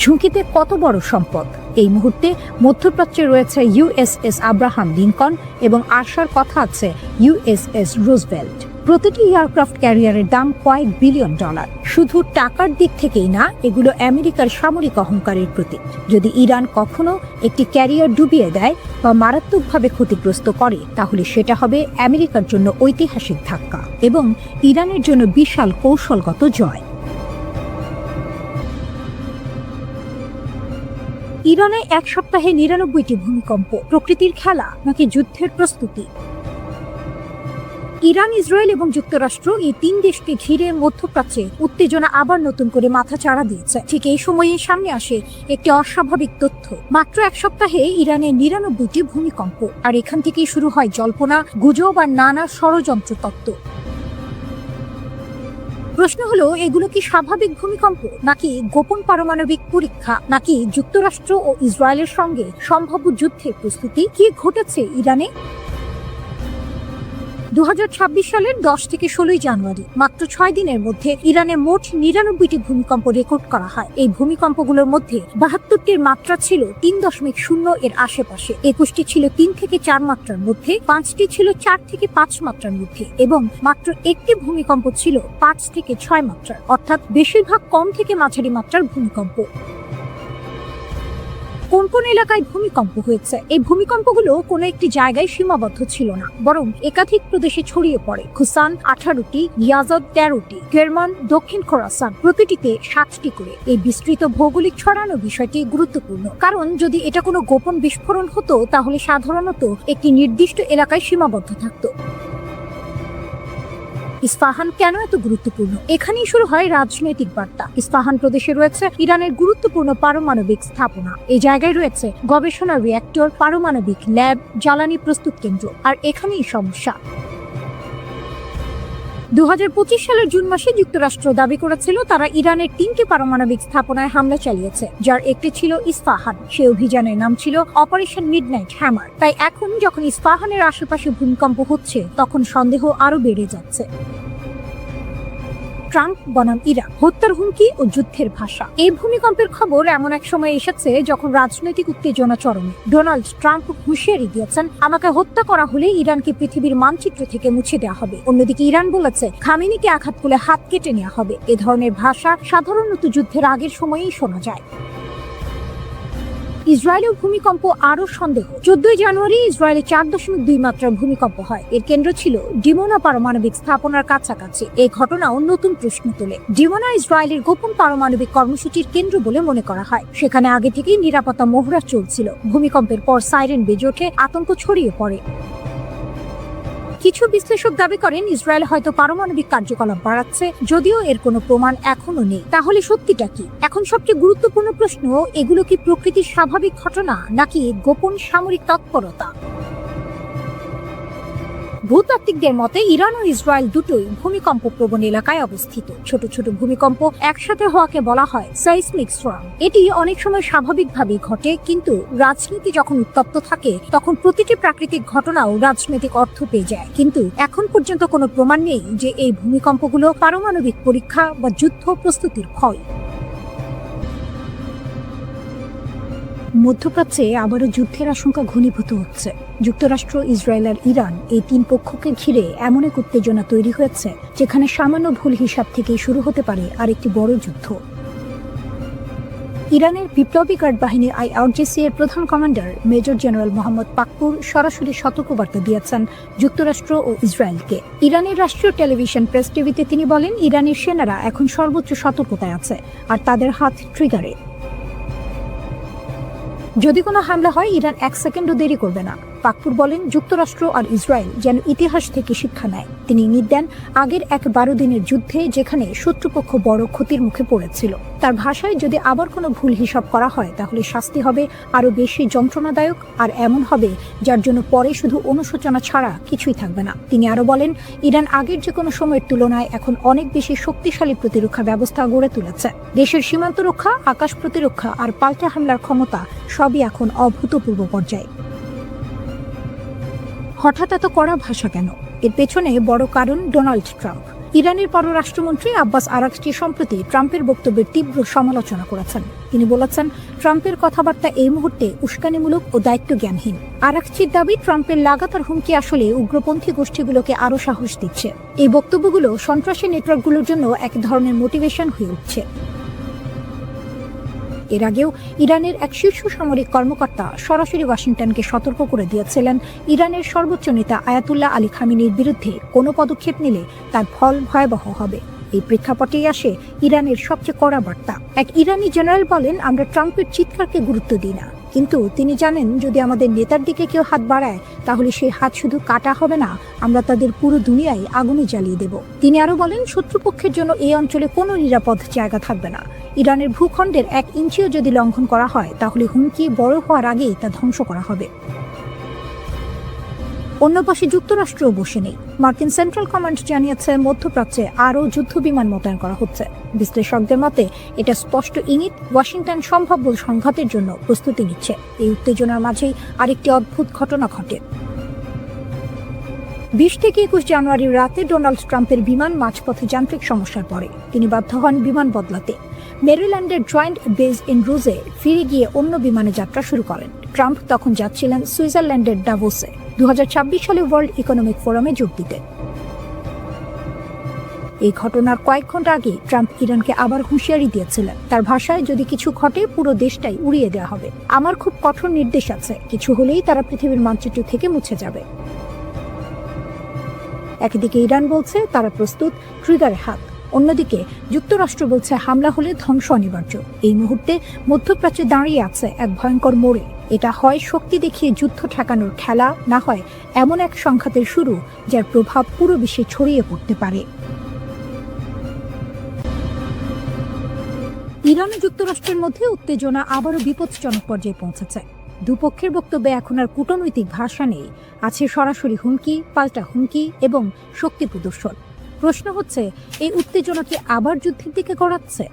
ঝুঁকিতে কত বড় সম্পদ! এই মুহূর্তে মধ্যপ্রাচ্যে রয়েছে USS আব্রাহাম লিঙ্কন এবং আসার কথা আছে USS রুজভেল্ট। প্রতিটি এয়ারক্রাফট ক্যারিয়ারের দাম কয়েক বিলিয়ন ডলার। শুধু টাকার দিক থেকেই না, এগুলো আমেরিকার সামরিক অহংকারের প্রতীক। যদি ইরান কখনো একটি ক্যারিয়ার ডুবিয়ে দেয় বা মারাত্মকভাবে ক্ষতিগ্রস্ত করে, তাহলে সেটা হবে আমেরিকার জন্য ঐতিহাসিক ধাক্কা এবং ইরানের জন্য বিশাল কৌশলগত জয়। ইরানে এক সপ্তাহে ৯৯টি ভূমিকম্প, প্রকৃতির খেলা নাকি যুদ্ধের প্রস্তুতি? ইরান, ইসরায়েল এবং যুক্তরাষ্ট্র এই তিন দেশকে ঘিরে মধ্যপ্রাচ্যে উত্তেজনা আবার নতুন করে মাথাচাড়া দিয়েছে। ঠিক এই সময়ে সামনে আসে একটি অস্বাভাবিক তথ্য। মাত্র এক সপ্তাহে ইরানে ৯৯টি ভূমিকম্প, আর এখান থেকেই শুরু হয় জল্পনা, গুজব আর নানা ষড়যন্ত্র তত্ত্ব। প্রশ্ন হলো, এগুলো কি স্বাভাবিক ভূমিকম্প, নাকি গোপন পারমাণবিক পরীক্ষা, নাকি যুক্তরাষ্ট্র ও ইসরায়েলের সঙ্গে সম্ভাব্য যুদ্ধের প্রস্তুতি? কি ঘটেছে ইরানে? ২০২৬ সালের ১০ থেকে ১৬ জানুয়ারি মাত্র ৬ দিনের মধ্যে ইরানে মোট ৯৯টি ভূমিকম্প রেকর্ড করা হয়। এই ভূমিকম্পগুলোর মধ্যে ৭২টির মাত্রা ছিল ৩.০ এর আশেপাশে, ২১টি ছিল ৩ থেকে ৪ মাত্রার মধ্যে, ৫টি ছিল ৪ থেকে ৫ মাত্রার মধ্যে এবং মাত্র একটি ভূমিকম্প ছিল ৫ থেকে ৬ মাত্রার, অর্থাৎ বেশিরভাগ কম থেকে মাঝারি মাত্রার ভূমিকম্প। কোন কোন এলাকায় ভূমিকম্প হয়েছে? এই ভূমিকম্পগুলো কোনো একটি জায়গায় সীমাবদ্ধ ছিল না, বরং একাধিক প্রদেশে ছড়িয়ে পড়ে। খুসান ১৮টি, ইয়াজদ ১৩টি, কেরমান, দক্ষিণ খোরাসান প্রতিটিতে ৭টি করে। এই বিস্তৃত ভৌগোলিক ছড়ানো বিষয়টি গুরুত্বপূর্ণ, কারণ যদি এটা কোনো গোপন বিস্ফোরণ হতো তাহলে সাধারণত একটি নির্দিষ্ট এলাকায় সীমাবদ্ধ থাকতো। ইস্পাহান কেন এত গুরুত্বপূর্ণ? এখানেই শুরু হয় রাজনৈতিক বার্তা। ইস্পাহান প্রদেশে রয়েছে ইরানের গুরুত্বপূর্ণ পারমাণবিক স্থাপনা। এই জায়গায় রয়েছে গবেষণা রিঅ্যাক্টর, পারমাণবিক ল্যাব, জ্বালানি প্রস্তুত কেন্দ্র। আর এখানেই সমস্যা। ২০২৫ সালের জুন মাসে যুক্তরাষ্ট্র দাবি করেছিল তারা ইরানের ৩টি পারমাণবিক স্থাপনায় হামলা চালিয়েছে, যার একটি ছিল ইস্পাহান। সে অভিযানের নাম ছিল অপারেশন মিডনাইট হ্যামার। তাই এখন যখন ইস্পাহানের আশেপাশে ভূমিকম্প হচ্ছে, তখন সন্দেহ আরো বেড়ে যাচ্ছে। ট্রাম্প বনাম ইরান, হত্যার হুমকি ও যুদ্ধের ভাষা। এই ভূমিকম্পের খবর এমন এক সময় এসেছে যখন রাজনৈতিক উত্তেজনা চরমে। ডোনাল্ড ট্রাম্প হুঁশিয়ারি দিয়েছেন, আমাকে হত্যা করা হলে ইরানকে পৃথিবীর মানচিত্র থেকে মুছে দেওয়া হবে। অন্যদিকে ইরান বলেছে, খামেনিকে আঘাত করলে হাত কেটে নেওয়া হবে। এ ধরনের ভাষা সাধারণত যুদ্ধের আগের সময়েই শোনা যায়। ইসরায়েলেও ভূমিকম্প আরো সন্দেহ। ১৪ জানুয়ারি ইসরায়েলে ৪.২ মাত্রার ভূমিকম্প হয়। এর কেন্দ্র ছিল ডিমোনা পারমাণবিক স্থাপনার কাছাকাছি। এই ঘটনাও নতুন প্রশ্ন তোলে। ডিমোনা ইসরায়েলের গোপন পারমাণবিক কর্মসূচির কেন্দ্র বলে মনে করা হয়। সেখানে আগে থেকেই নিরাপত্তা মহড়া চলছিল। ভূমিকম্পের পর সাইরেন বেজে ওঠে, আতঙ্ক ছড়িয়ে পড়ে। কিছু বিশ্লেষক দাবি করেন ইসরায়েল হয়তো পারমাণবিক কার্যকলাপ বাড়াচ্ছে, যদিও এর কোনো প্রমাণ এখনো নেই। তাহলে সত্যিটা কি? এখন সবচেয়ে গুরুত্বপূর্ণ প্রশ্ন, এগুলো কি প্রকৃতির স্বাভাবিক ঘটনা নাকি গোপন সামরিক তৎপরতা? ভূতাত্ত্বিকদের মতে ইরান ও ইসরায়েল দুটোই ভূমিকম্প প্রবণ এলাকায় অবস্থিত। ছোট ছোট ভূমিকম্প একসাথে হওয়াকে বলা হয় সাইসমিক স্টর্ম। এটি অনেক সময় স্বাভাবিকভাবেই ঘটে, কিন্তু রাজনীতি যখন উত্তপ্ত থাকে তখন প্রতিটি প্রাকৃতিক ঘটনাও রাজনৈতিক অর্থ পেয়ে যায়। কিন্তু এখন পর্যন্ত কোনো প্রমাণ নেই যে এই ভূমিকম্পগুলো পারমাণবিক পরীক্ষা বা যুদ্ধ প্রস্তুতির ফল। মধ্যপ্রাচ্যে আবারও যুদ্ধের আশঙ্কা ঘনীভূত হচ্ছে। যুক্তরাষ্ট্র, ইসরায়েল আর ইরান এই তিন পক্ষকে ঘিরে এমন এক উত্তেজনা তৈরি হয়েছে যেখানে সামান্য ভুল হিসাব থেকেই শুরু হতে পারে আরেকটি বড় যুদ্ধ। ইরানের বিপ্লবী গার্ড বাহিনী IRGC এর প্রধান commander major general Mohammad Pakpour সরাসরি সতর্কবার্তা দিয়েছেন যুক্তরাষ্ট্র ও ইসরায়েলকে। ইরানের রাষ্ট্রীয় টেলিভিশন প্রেস টিভিতে তিনি বলেন, ইরানের সেনারা এখন সর্বোচ্চ সতর্কতায় আছে আর তাদের হাত ট্রিগারে। যদি কোনো হামলা হয় ইরান ১ সেকেন্ডও দেরি করবে না। পাকপুর বলেন, যুক্তরাষ্ট্র আর ইসরায়েল যেন ইতিহাস থেকে শিক্ষা নেয়। তিনি ইঙ্গিত দেন আগের এক ১২ দিনের যুদ্ধে যেখানে শত্রুপক্ষ বড় ক্ষতির মুখে পড়েছিল। তার ভাষায়, যদি আবার কোনো ভুল হিসাব করা হয় তাহলে শাস্তি হবে আরো বেশি যন্ত্রণাদায়ক, আর এমন হবে যার জন্য পরে শুধু অনুশোচনা ছাড়া কিছুই থাকবে না। তিনি আরো বলেন, ইরান আগের যে কোনো সময়ের তুলনায় এখন অনেক বেশি শক্তিশালী প্রতিরক্ষা ব্যবস্থা গড়ে তুলেছে। দেশের সীমান্ত রক্ষা, আকাশ প্রতিরক্ষা আর পাল্টা হামলার ক্ষমতা সবই এখন অভূতপূর্ব পর্যায়ে। হঠাৎ এত কড়া ভাষা কেন? এর পেছনে বড় কারণ ডোনাল্ড ট্রাম্প। ইরানের পররাষ্ট্রমন্ত্রী আব্বাস আরাগচি সম্প্রতি ট্রাম্পের বক্তব্যের তীব্র সমালোচনা করেছেন। তিনি বলেছেন, ট্রাম্পের কথাবার্তা এই মুহূর্তে উস্কানিমূলক ও দায়িত্বজ্ঞানহীন। আরাগচির দাবি, ট্রাম্পের লাগাতার হুমকি আসলে উগ্রপন্থী গোষ্ঠীগুলোকে আরো সাহস দিচ্ছে। এই বক্তব্যগুলো সন্ত্রাসী নেটওয়ার্কগুলোর জন্য এক ধরনের মোটিভেশন হয়ে উঠছে। এর আগেও ইরানের এক শীর্ষ সামরিক কর্মকর্তা সরাসরি ওয়াশিংটনকে সতর্ক করে দিয়েছিলেন, ইরানের সর্বোচ্চ নেতা আয়াতুল্লাহ আলী খামেনির বিরুদ্ধে কোনো পদক্ষেপ নিলে তার ফল ভয়াবহ হবে। এই প্রেক্ষাপটেই আসে ইরানের সবচেয়ে কড়া বার্তা। এক ইরানি জেনারেল বলেন, আমরা ট্রাম্পের চিৎকারকে গুরুত্ব দিই না, কিন্তু তিনি জানেন যদি আমাদের নেতার দিকে কেউ হাত বাড়ায় তাহলে সেই হাত শুধু কাটা হবে না, আমরা তাদের পুরো দুনিয়ায় আগুনে জ্বালিয়ে দেব। তিনি আরো বলেন, শত্রুপক্ষের জন্য এই অঞ্চলে কোনো নিরাপদ জায়গা থাকবে না। ইরানের ভূখণ্ডের 1 ইঞ্চিও যদি লঙ্ঘন করা হয় তাহলে হুমকি বড় হওয়ার আগেই তা ধ্বংস করা হবে। অন্য পাশে যুক্তরাষ্ট্রও বসে নেই। মার্কিন সেন্ট্রাল কমান্ড জানিয়েছে মধ্যপ্রাচ্যে আরও যুদ্ধ বিমান মোতায়েন করা হচ্ছে। বিশ্লেষকদের মতে এটা স্পষ্ট ইঙ্গিত ওয়াশিংটন সম্ভাব্য সংঘাতের জন্য প্রস্তুতি নিচ্ছে। এই উত্তেজনার মাঝেই আরেকটি অদ্ভুত ঘটনা ঘটে। 20 থেকে 21 জানুয়ারির রাতে ডোনাল্ড ট্রাম্পের বিমান মাঝপথে যান্ত্রিক সমস্যার পরে তিনি বাধ্য হন বিমান বদলাতে। মেরিল্যান্ডের জয়েন্ট বেস ইন রুজে ফিরে গিয়ে অন্য বিমানে যাত্রা শুরু করেন। ট্রাম্প তখন যাচ্ছিলেন সুইজারল্যান্ডের ডাভোসে 2026 সালে ওয়ার্ল্ড ইকোনমিক ফোরামে যোগ দিতে। এই ঘটনার কয়েক ঘন্টা আগে ট্রাম্প ইরানকে আবার হুঁশিয়ারি দিয়েছিলেন। তার ভাষায়, যদি কিছু ঘটে পুরো দেশটাই উড়িয়ে দেওয়া হবে। আমার খুব কঠোর নির্দেশ আছে, কিছু হলেই তারা পৃথিবীর মানচিত্র থেকে মুছে যাবে। একদিকে ইরান বলছে তারা প্রস্তুত, ট্রিগারে হাত। অন্যদিকে যুক্তরাষ্ট্র বলছে হামলা হলে ধ্বংস অনিবার্য। এই মুহূর্তে মধ্যপ্রাচ্যে দাঁড়িয়ে আছে এক ভয়ঙ্কর মোড়ে। এটা হয় শক্তি দেখিয়ে যুদ্ধ ঠেকানোর খেলা, না হয় এমন এক সংঘাতের শুরু যার প্রভাব পুরো বিশ্বে ছড়িয়ে পড়তে পারে। ইরান ও যুক্তরাষ্ট্রের মধ্যে উত্তেজনা আবারও বিপজ্জনক পর্যায়ে পৌঁছেছে। দুপক্ষের বক্তব্যে এখন আর কূটনৈতিক ভাষা নেই, আছে সরাসরি হুমকি, পাল্টা হুমকি এবং শক্তি প্রদর্শন। প্রশ্ন হচ্ছে, এই উত্তেজনা কি আবার যুদ্ধের দিকে গড়াচ্ছে?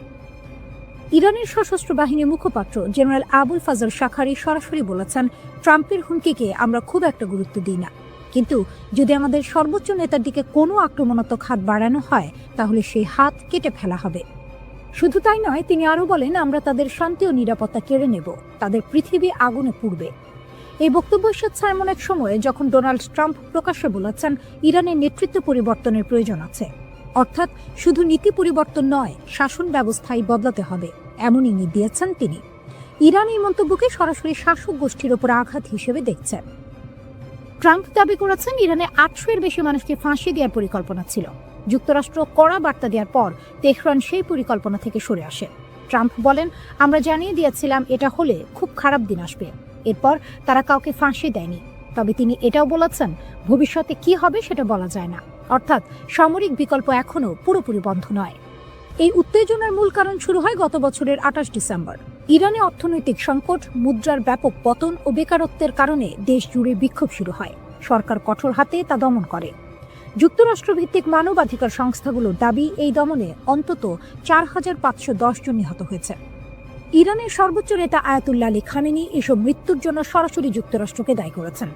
ইরানের সশস্ত্র বাহিনীর মুখপাত্র জেনারেল আবুল ফাজল শাখারি সরাসরি বলেছেন, ট্রাম্পের হুমকিকে আমরা খুব একটা গুরুত্ব দিই না, কিন্তু যদি আমাদের সর্বোচ্চ নেতার দিকে কোনো আক্রমণাত্মক হাত বাড়ানো হয় তাহলে সেই হাত কেটে ফেলা হবে। শুধু তাই নয়, তিনি আরও বলেন, আমরা তাদের শান্তি ও নিরাপত্তা কেড়ে নেব, তাদের পৃথিবী আগুনে পুড়বে। এই বক্তব্য এসেছে এমন এক সময়ে যখন ডোনাল্ড ট্রাম্প প্রকাশ্যে বলেছেন ইরানের নেতৃত্ব পরিবর্তনের প্রয়োজন আছে। অর্থাৎ শুধু নীতি পরিবর্তন নয়, শাসন ব্যবস্থাই বদলাতে হবে, এমন ইঙ্গিত দিয়েছেন তিনি। ইরান এই মন্তব্যকে সরাসরি শাসক গোষ্ঠীর ওপর আঘাত হিসেবে দেখছেন। ট্রাম্প দাবি করেছেন ইরানে 800-এর বেশি মানুষকে ফাঁসি দেওয়ার পরিকল্পনা ছিল। যুক্তরাষ্ট্র কড়া বার্তা দেওয়ার পর তেহরান সেই পরিকল্পনা থেকে সরে আসে। ট্রাম্প বলেন, আমরা জানিয়ে দিয়েছিলাম এটা হলে খুব খারাপ দিন আসবে। এরপর তারা কাউকে ফাঁসি দেয়নি। তবে তিনি এটাও বলেছেন, ভবিষ্যতে কি হবে সেটা বলা যায় না। অর্থাৎ সামরিক বিকল্প এখনও পুরোপুরি বন্ধ নয়। এই উত্তেজনার মূল কারণ শুরু হয় গত বছরের 28 ডিসেম্বর। ইরানে অর্থনৈতিক সংকট, মুদ্রার ব্যাপক পতন ও বেকারত্বের কারণে দেশ জুড়ে বিক্ষোভ শুরু হয়। সরকার কঠোর হাতে তা দমন করে। যুক্তরাষ্ট্রভিত্তিক মানবাধিকার সংস্থাগুলোর দাবি, এই দমনে অন্তত 4510 জন নিহত হয়েছে। ইরানের সর্বোচ্চ নেতা আয়াতুল্লাহ আলী খামেনি এসব মৃত্যুর জন্য সরাসরি যুক্তরাষ্ট্রকে দায়ী করেছেন।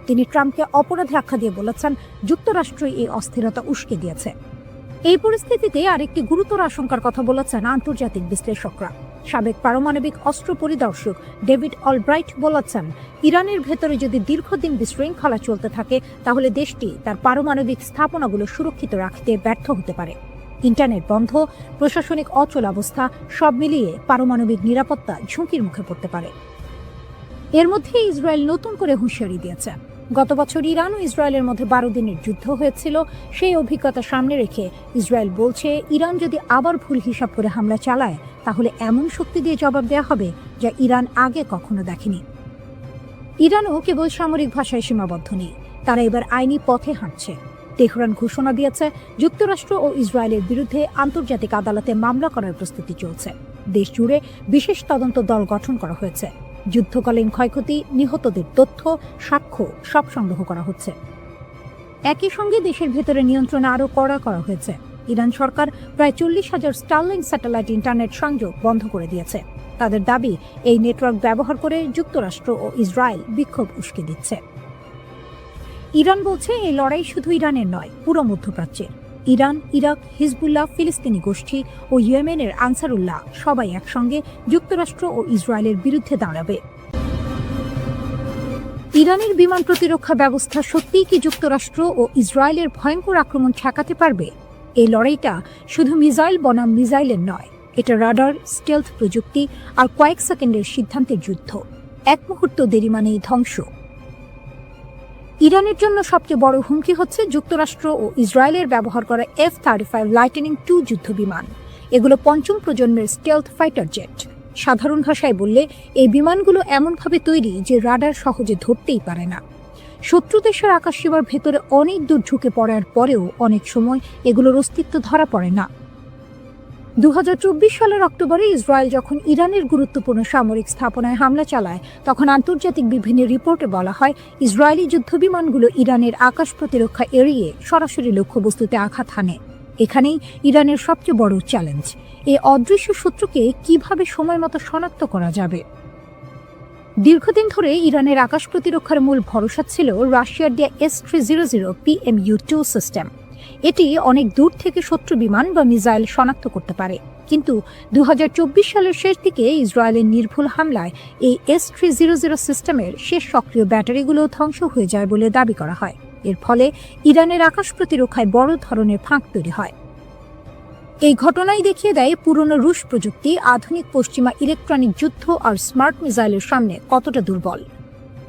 তিনি ট্রাম্পকে অপরাধী আখ্যা দিয়ে বলেছেন, যুক্তরাষ্ট্রই এই অস্থিরতা উস্কে দিয়েছে। এই পরিস্থিতিতে আরেকটি গুরুতর আশঙ্কার কথা বলেছেন আন্তর্জাতিক বিশ্লেষকরা। সাবেক পারমাণবিক অস্ত্র পরিদর্শক ডেভিড অলব্রাইট বলেছেন, ইরানের ভেতরে যদি দীর্ঘদিন বিশৃঙ্খলা চলতে থাকে তাহলে দেশটি তার পারমাণবিক স্থাপনাগুলো সুরক্ষিত রাখতে ব্যর্থ হতে পারে। ইন্টারনেট বন্ধ, প্রশাসনিক অচলাবস্থা, সব মিলিয়ে পারমাণবিক নিরাপত্তা ঝুঁকির মুখে পড়তে পারে। এর মধ্যে ইসরায়েল নতুন করে হুঁশিয়ারি দিয়েছে। গত বছর ইরান ও ইসরায়েলের মধ্যে 12 দিনের যুদ্ধ হয়েছিল। সেই অভিজ্ঞতা সামনে রেখে ইসরায়েল বলছে, ইরান যদি আবার ভুল হিসাব করে হামলা চালায় তাহলে এমন শক্তি দিয়ে জবাব দেওয়া হবে যা ইরান আগে কখনো দেখেনি। ইরানও কেবল সামরিক ভাষায় সীমাবদ্ধ নেই, তারা এবার আইনি পথে হাঁটছে। তেহরান ঘোষণা দিয়েছে, যুক্তরাষ্ট্র ও ইসরায়েলের বিরুদ্ধে আন্তর্জাতিক আদালতে মামলা করার প্রস্তুতি চলছে। দেশ জুড়ে বিশেষ তদন্ত দল গঠন করা হয়েছে। যুদ্ধকালীন ক্ষয়ক্ষতি, নিহতদের তথ্য, সাক্ষ্য সব সংগ্রহ করা হচ্ছে। একই সঙ্গে দেশের ভেতরে নিয়ন্ত্রণ আরও কড়া করা হয়েছে। ইরান সরকার প্রায় 40,000 স্টারলিংক স্যাটেলাইট ইন্টারনেট সংযোগ বন্ধ করে দিয়েছে। তাদের দাবি, এই নেটওয়ার্ক ব্যবহার করে যুক্তরাষ্ট্র ও ইসরায়েল বিক্ষোভ উস্কে দিচ্ছে। ইরান বলছে, এই লড়াই শুধু ইরানের নয়, পুরো মধ্যপ্রাচ্যের। ইরান, ইরাক, হিজবুল্লাহ, ফিলিস্তিনি গোষ্ঠী ও ইয়েমেনের আনসারুল্লাহ সবাই একসঙ্গে যুক্তরাষ্ট্র ও ইসরায়েলের বিরুদ্ধে দাঁড়াবে। ইরানের বিমান প্রতিরক্ষা ব্যবস্থা সত্যিই কি যুক্তরাষ্ট্র ও ইসরায়েলের ভয়ঙ্কর আক্রমণ ঠেকাতে পারবে? এই লড়াইটা শুধু মিসাইল বনাম মিসাইলের নয়, এটা রাডার, স্টেলথ প্রযুক্তি আর কয়েক সেকেন্ডের সিদ্ধান্তের যুদ্ধ। এক মুহূর্ত দেরি মানেই ধ্বংস। ইরানের জন্য সবচেয়ে বড় হুমকি হচ্ছে যুক্তরাষ্ট্র ও ইসরায়েলের ব্যবহার করা F-35 লাইটনিং 2 যুদ্ধবিমান। এগুলো পঞ্চম প্রজন্মের স্টেলথ ফাইটার জেট। সাধারণ ভাষায় বললে এই বিমানগুলো এমনভাবে তৈরি যে রাডার সহজে ধরতেই পারে না। শত্রু দেশের আকাশসীমার ভেতরে অনেক দূর ঝুঁকে পড়ার পরেও অনেক সময় এগুলোর অস্তিত্ব ধরা পড়ে না। 2024 সালের অক্টোবরে ইসরায়েল যখন ইরানের গুরুত্বপূর্ণ সামরিক স্থাপনায় হামলা চালায়, তখন আন্তর্জাতিক বিভিন্ন রিপোর্টে বলা হয় ইসরায়েলি যুদ্ধবিমানগুলো ইরানের আকাশ প্রতিরক্ষা এড়িয়ে সরাসরি লক্ষ্যবস্তুতে আঘাত হানে। এখানেই ইরানের সবচেয়ে বড় চ্যালেঞ্জ, এই অদৃশ্য শত্রুকে কিভাবে সময়মতো শনাক্ত করা যাবে। দীর্ঘদিন ধরে ইরানের আকাশ প্রতিরক্ষার মূল ভরসা ছিল রাশিয়ার দেয়া S-300 PMU-2 সিস্টেম। এটি অনেক দূর থেকে শত্রু বিমান বা মিসাইল শনাক্ত করতে পারে, কিন্তু 2024 সালের শেষ দিকে ইসরায়েলের নির্ভুল হামলায় এই S-300 সিস্টেমের শেষ সক্রিয় ব্যাটারিগুলো ধ্বংস হয়ে যায় বলে দাবি করা হয়। এর ফলে ইরানের আকাশ প্রতিরক্ষায় বড় ধরনের ফাঁক তৈরি হয়। এই ঘটনাই দেখিয়ে দেয় পুরনো রুশ প্রযুক্তি আধুনিক পশ্চিমা ইলেকট্রনিক যুদ্ধ আর স্মার্ট মিসাইলের সামনে কতটা দুর্বল।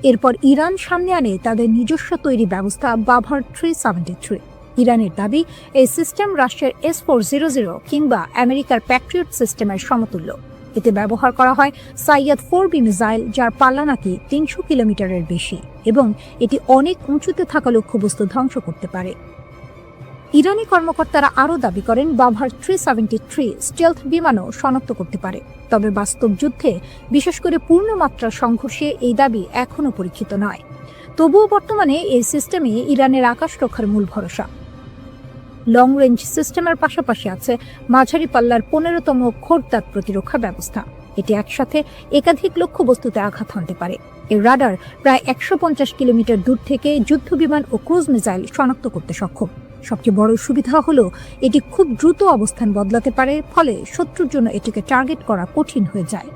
এরপর ইরান সামনে আনে তাদের নিজস্ব তৈরি ব্যবস্থা বাভার 373। ইরানের দাবি এই সিস্টেম রাশিয়ার S-400 কিংবা আমেরিকার প্যাট্রিয়ট সিস্টেমের সমতুল্য। এতে ব্যবহার করা হয় সাইয়াদ 4B মিসাইল, যার পাল্লা নাকি 300 কিলোমিটারের বেশি, এবং এটি অনেক উঁচুতে থাকা লক্ষ্যবস্তু ধ্বংস করতে পারে। ইরানি কর্মকর্তারা আরও দাবি করেন বাভার 373 স্টেলথ বিমানও শনাক্ত করতে পারে। তবে বাস্তব যুদ্ধে, বিশেষ করে পূর্ণমাত্রার সংঘর্ষে এই দাবি এখনও পরীক্ষিত নয়। তবুও বর্তমানে এই সিস্টেমই ইরানের আকাশ রক্ষার মূল ভরসা। লং রেঞ্জ সিস্টেমের পাশাপাশি আছে মাঝারি পাল্লার 15তম খোরদাত প্রতিরক্ষা ব্যবস্থা। এটি একসাথে একাধিক লক্ষ্যবস্তুতে আঘাত হানতে পারে। এর রাডার প্রায় 150 কিলোমিটার দূর থেকে যুদ্ধবিমান ও ক্রুজ মিসাইল শনাক্ত করতে সক্ষম। সবচেয়ে বড় সুবিধা হলো এটি খুব দ্রুত অবস্থান বদলাতে পারে, ফলে শত্রুর জন্য এটিকে টার্গেট করা কঠিন হয়ে যায়।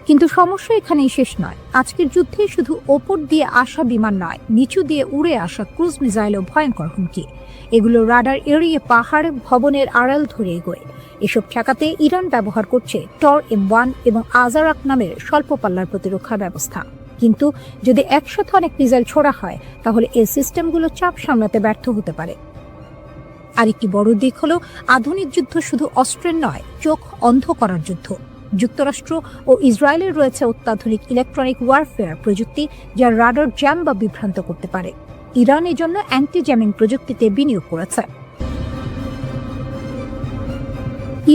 কিন্তু সমস্যা এখানেই শেষ নয়। আজকের যুদ্ধে শুধু ওপর দিয়ে আসা বিমান নয়, নিচু দিয়ে উড়ে আসা ক্রুজ মিসাইলও ভয়ঙ্কর হুমকি। এগুলো রাডার এড়িয়ে পাহাড়, ভবনের আড়াল ধরে এগোয়। এসব ঠেকাতে ইরান ব্যবহার করছে টর M1 এবং আজারাক নামের স্বল্প পাল্লার প্রতিরক্ষা ব্যবস্থা। কিন্তু যদি একসাথে অনেক মিসাইল ছোড়া হয়, তাহলে এই সিস্টেমগুলো চাপ সামলাতে ব্যর্থ হতে পারে। আরেকটি বড় দিক হলো আধুনিক যুদ্ধ শুধু অস্ত্রের নয়, চোখ অন্ধ করার যুদ্ধ। যুক্তরাষ্ট্র ও ইসরায়েলের রয়েছে অত্যাধুনিক ইলেকট্রনিক ওয়ারফেয়ার প্রযুক্তি, যা রাডার জ্যাম বা বিভ্রান্ত করতে পারে। ইরান এর জন্য অ্যান্টি জ্যামিং প্রযুক্তিতে বিনিয়োগ করেছে।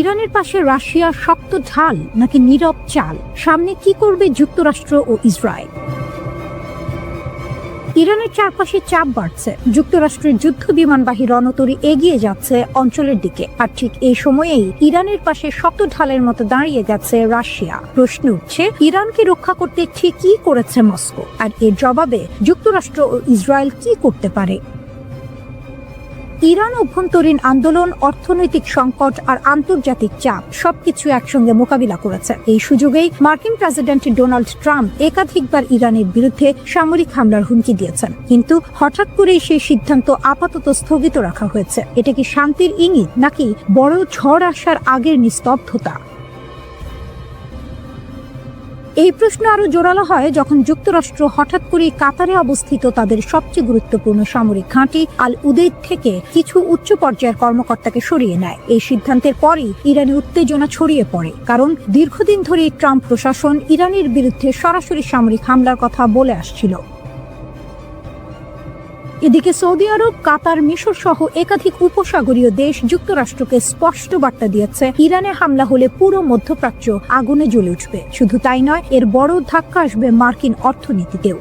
ইরানের পাশে রাশিয়া শক্ত ঢাল নাকি নীরব চাল? সামনে কি করবে যুক্তরাষ্ট্র ও ইসরায়েল? ইরানের চারপাশে চাপ বাড়ছে। যুক্তরাষ্ট্রের যুদ্ধ বিমানবাহী রণতরী এগিয়ে যাচ্ছে অঞ্চলের দিকে, আর ঠিক এই সময়েই ইরানের পাশে শক্ত ঢালের মতো দাঁড়িয়ে গেছে রাশিয়া। প্রশ্ন উঠছে, ইরানকে রক্ষা করতে ঠিক কি করেছে মস্কো, আর এর জবাবে যুক্তরাষ্ট্র ও ইসরায়েল কি করতে পারে? ইরান অভ্যন্তরীণ আন্দোলন, অর্থনৈতিক সংকট আর আন্তর্জাতিক চাপ সবকিছু একসঙ্গে মোকাবিলা করেছে। এই সুযোগেই মার্কিন প্রেসিডেন্ট ডোনাল্ড ট্রাম্প একাধিকবার ইরানের বিরুদ্ধে সামরিক হামলার হুমকি দিয়েছেন, কিন্তু হঠাৎ করেই সেই সিদ্ধান্ত আপাতত স্থগিত রাখা হয়েছে। এটা কি শান্তির ইঙ্গিত, নাকি বড় ঝড় আসার আগের নিস্তব্ধতা? এই প্রশ্ন আরো জোরালো হয় যখন যুক্তরাষ্ট্র হঠাৎ করে কাতারে অবস্থিত তাদের সবচেয়ে গুরুত্বপূর্ণ সামরিক ঘাঁটি আল উদেইদ থেকে কিছু উচ্চ পর্যায়ের কর্মকর্তাকে সরিয়ে নেয়। এই সিদ্ধান্তের পরই ইরানে উত্তেজনা ছড়িয়ে পড়ে, কারণ দীর্ঘদিন ধরে ট্রাম্প প্রশাসন ইরানের বিরুদ্ধে সরাসরি সামরিক হামলার কথা বলে আসছিল। এদিকে সৌদি আরব, কাতার, মিশর সহ একাধিক উপসাগরীয় দেশ যুক্তরাষ্ট্রকে স্পষ্ট বার্তা দিয়েছে, ইরানে হামলা হলে পুরো মধ্যপ্রাচ্য আগুনে জ্বলে উঠবে। শুধু তাই নয়, এর বড় ধাক্কা আসবে মার্কিন অর্থনীতিতেও।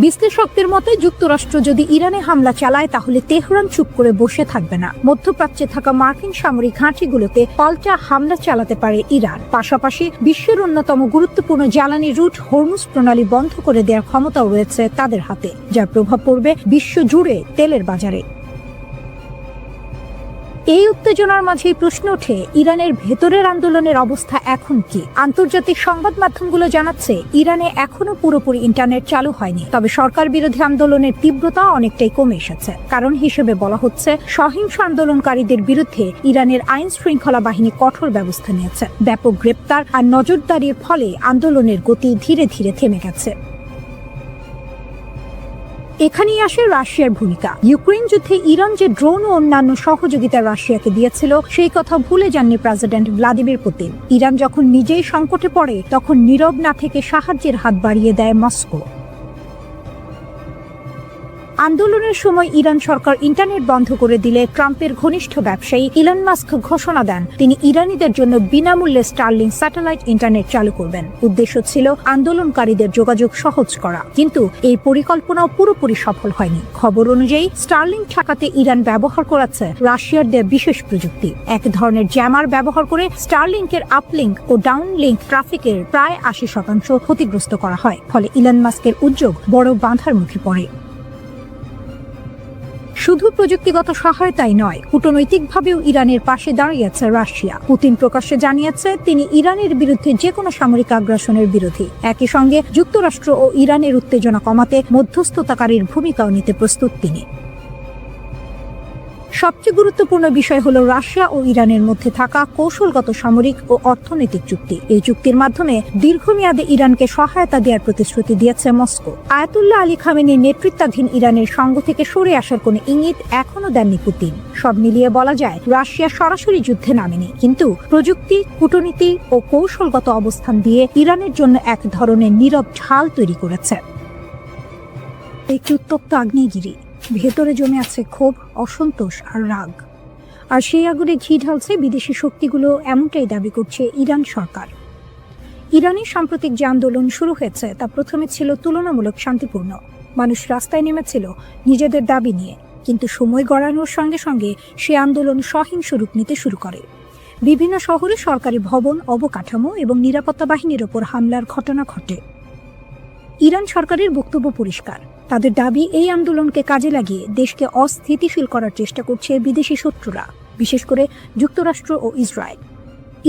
বিশ্লেষকদের মতে যুক্তরাষ্ট্র যদি ইরানে হামলা চালায়, তাহলে তেহরান চুপ করে বসে থাকবে না। মধ্যপ্রাচ্যে থাকা মার্কিন সামরিক ঘাঁটিগুলোতে পাল্টা হামলা চালাতে পারে ইরান। পাশাপাশি বিশ্বের অন্যতম গুরুত্বপূর্ণ জ্বালানি রুট হরমুজ প্রণালী বন্ধ করে দেওয়ার ক্ষমতাও রয়েছে তাদের হাতে, যার প্রভাব পড়বে বিশ্ব জুড়ে তেলের বাজারে। এই উত্তেজনার মাঝেই প্রশ্ন ওঠে, ইরানের ভেতরের আন্দোলনের অবস্থা এখন কি? আন্তর্জাতিক সংবাদ মাধ্যমগুলো জানাচ্ছে, ইরানে এখনো পুরোপুরি ইন্টারনেট চালু হয়নি, তবে সরকার বিরোধী আন্দোলনের তীব্রতা অনেকটাই কমে এসেছে। কারণ হিসেবে বলা হচ্ছে, সহিংস আন্দোলনকারীদের বিরুদ্ধে ইরানের আইন শৃঙ্খলা বাহিনী কঠোর ব্যবস্থা নিয়েছে। ব্যাপক গ্রেপ্তার আর নজরদারির ফলে আন্দোলনের গতি ধীরে ধীরে থেমে গেছে। এখানেই আসে রাশিয়ার ভূমিকা। ইউক্রেন যুদ্ধে ইরান যে ড্রোন ও অন্যান্য সহযোগিতা রাশিয়াকে দিয়েছিল সেই কথা ভুলে যাননি প্রেসিডেন্ট ভ্লাদিমির পুতিন। ইরান যখন নিজেই সংকটে পড়ে তখন নীরব না থেকে সাহায্যের হাত বাড়িয়ে দেয় মস্কো। আন্দোলনের সময় ইরান সরকার ইন্টারনেট বন্ধ করে দিলে ট্রাম্পের ঘনিষ্ঠ ব্যবসায়ী ইলন মাস্ক ঘোষণা দেন তিনি ইরানিদের জন্য বিনামূল্যে স্টারলিং স্যাটেলাইট ইন্টারনেট চালু করবেন। উদ্দেশ্য ছিল আন্দোলনকারীদের যোগাযোগ সহজ করা, কিন্তু এই পরিকল্পনাও পুরোপুরি সফল হয়নি। খবর অনুযায়ী স্টারলিং ঠেকাতে ইরান ব্যবহার করেছে রাশিয়ার দেয়া বিশেষ প্রযুক্তি। এক ধরনের জ্যামার ব্যবহার করে স্টারলিংকের আপলিংক ও ডাউনলিংক ট্রাফিকের প্রায় ৮০% ক্ষতিগ্রস্ত করা হয়। ফলে ইলন মাস্কের উদ্যোগ বড় বাধার মুখে পড়ে। শুধু প্রযুক্তিগত সহায়তাই নয়, কূটনৈতিকভাবেও ইরানের পাশে দাঁড়িয়েছে রাশিয়া। পুতিন প্রকাশ্যে জানিয়েছে তিনি ইরানের বিরুদ্ধে যে কোনো সামরিক আগ্রাসনের বিরোধী। একই সঙ্গে যুক্তরাষ্ট্র ও ইরানের উত্তেজনা কমাতে মধ্যস্থতাকারীর ভূমিকাও নিতে প্রস্তুত তিনি। সবচেয়ে গুরুত্বপূর্ণ বিষয় হলো রাশিয়া ও ইরানের মধ্যে থাকা কৌশলগত সামরিক ও অর্থনৈতিক চুক্তি। এই চুক্তির মাধ্যমে দীর্ঘমেয়াদে ইরানকে সহায়তা দেওয়ার প্রতিশ্রুতি দিয়েছে মস্কো। আয়াতুল্লাহ আলী খামেনির নেতৃত্বাধীন ইরানের সঙ্গ থেকে সরে আসার কোনো ইঙ্গিত এখনো দেননি পুতিন। সব মিলিয়ে বলা যায় রাশিয়া সরাসরি যুদ্ধে নামেনি, কিন্তু প্রযুক্তি, কূটনীতি ও কৌশলগত অবস্থান দিয়ে ইরানের জন্য এক ধরনের নীরব ঢাল তৈরি করেছে। একটি উত্তপ্ত আগ্নেয়গিরি, ভেতরে জমে আছে ক্ষোভ, অসন্তোষ আর রাগ। আর সেই আগুনে ঘি ঢালছে বিদেশি শক্তিগুলো, এমনটাই দাবি করছে ইরান সরকার। ইরানের সাম্প্রতিক যে আন্দোলন শুরু হয়েছে তা প্রথমে ছিল তুলনামূলক শান্তিপূর্ণ। মানুষ রাস্তায় নেমেছিল নিজেদের দাবি নিয়ে, কিন্তু সময় গড়ানোর সঙ্গে সঙ্গে সে আন্দোলন সহিংস রূপ নিতে শুরু করে। বিভিন্ন শহরে সরকারি ভবন, অবকাঠামো এবং নিরাপত্তা বাহিনীর ওপর হামলার ঘটনা ঘটে। ইরান সরকারের বক্তব্য পরিষ্কার, তাদের দাবি এই আন্দোলনকে কাজে লাগিয়ে দেশকে অস্থিতিশীল করার চেষ্টা করছে বিদেশি শত্রুরা, বিশেষ করে যুক্তরাষ্ট্র ও ইসরায়েল।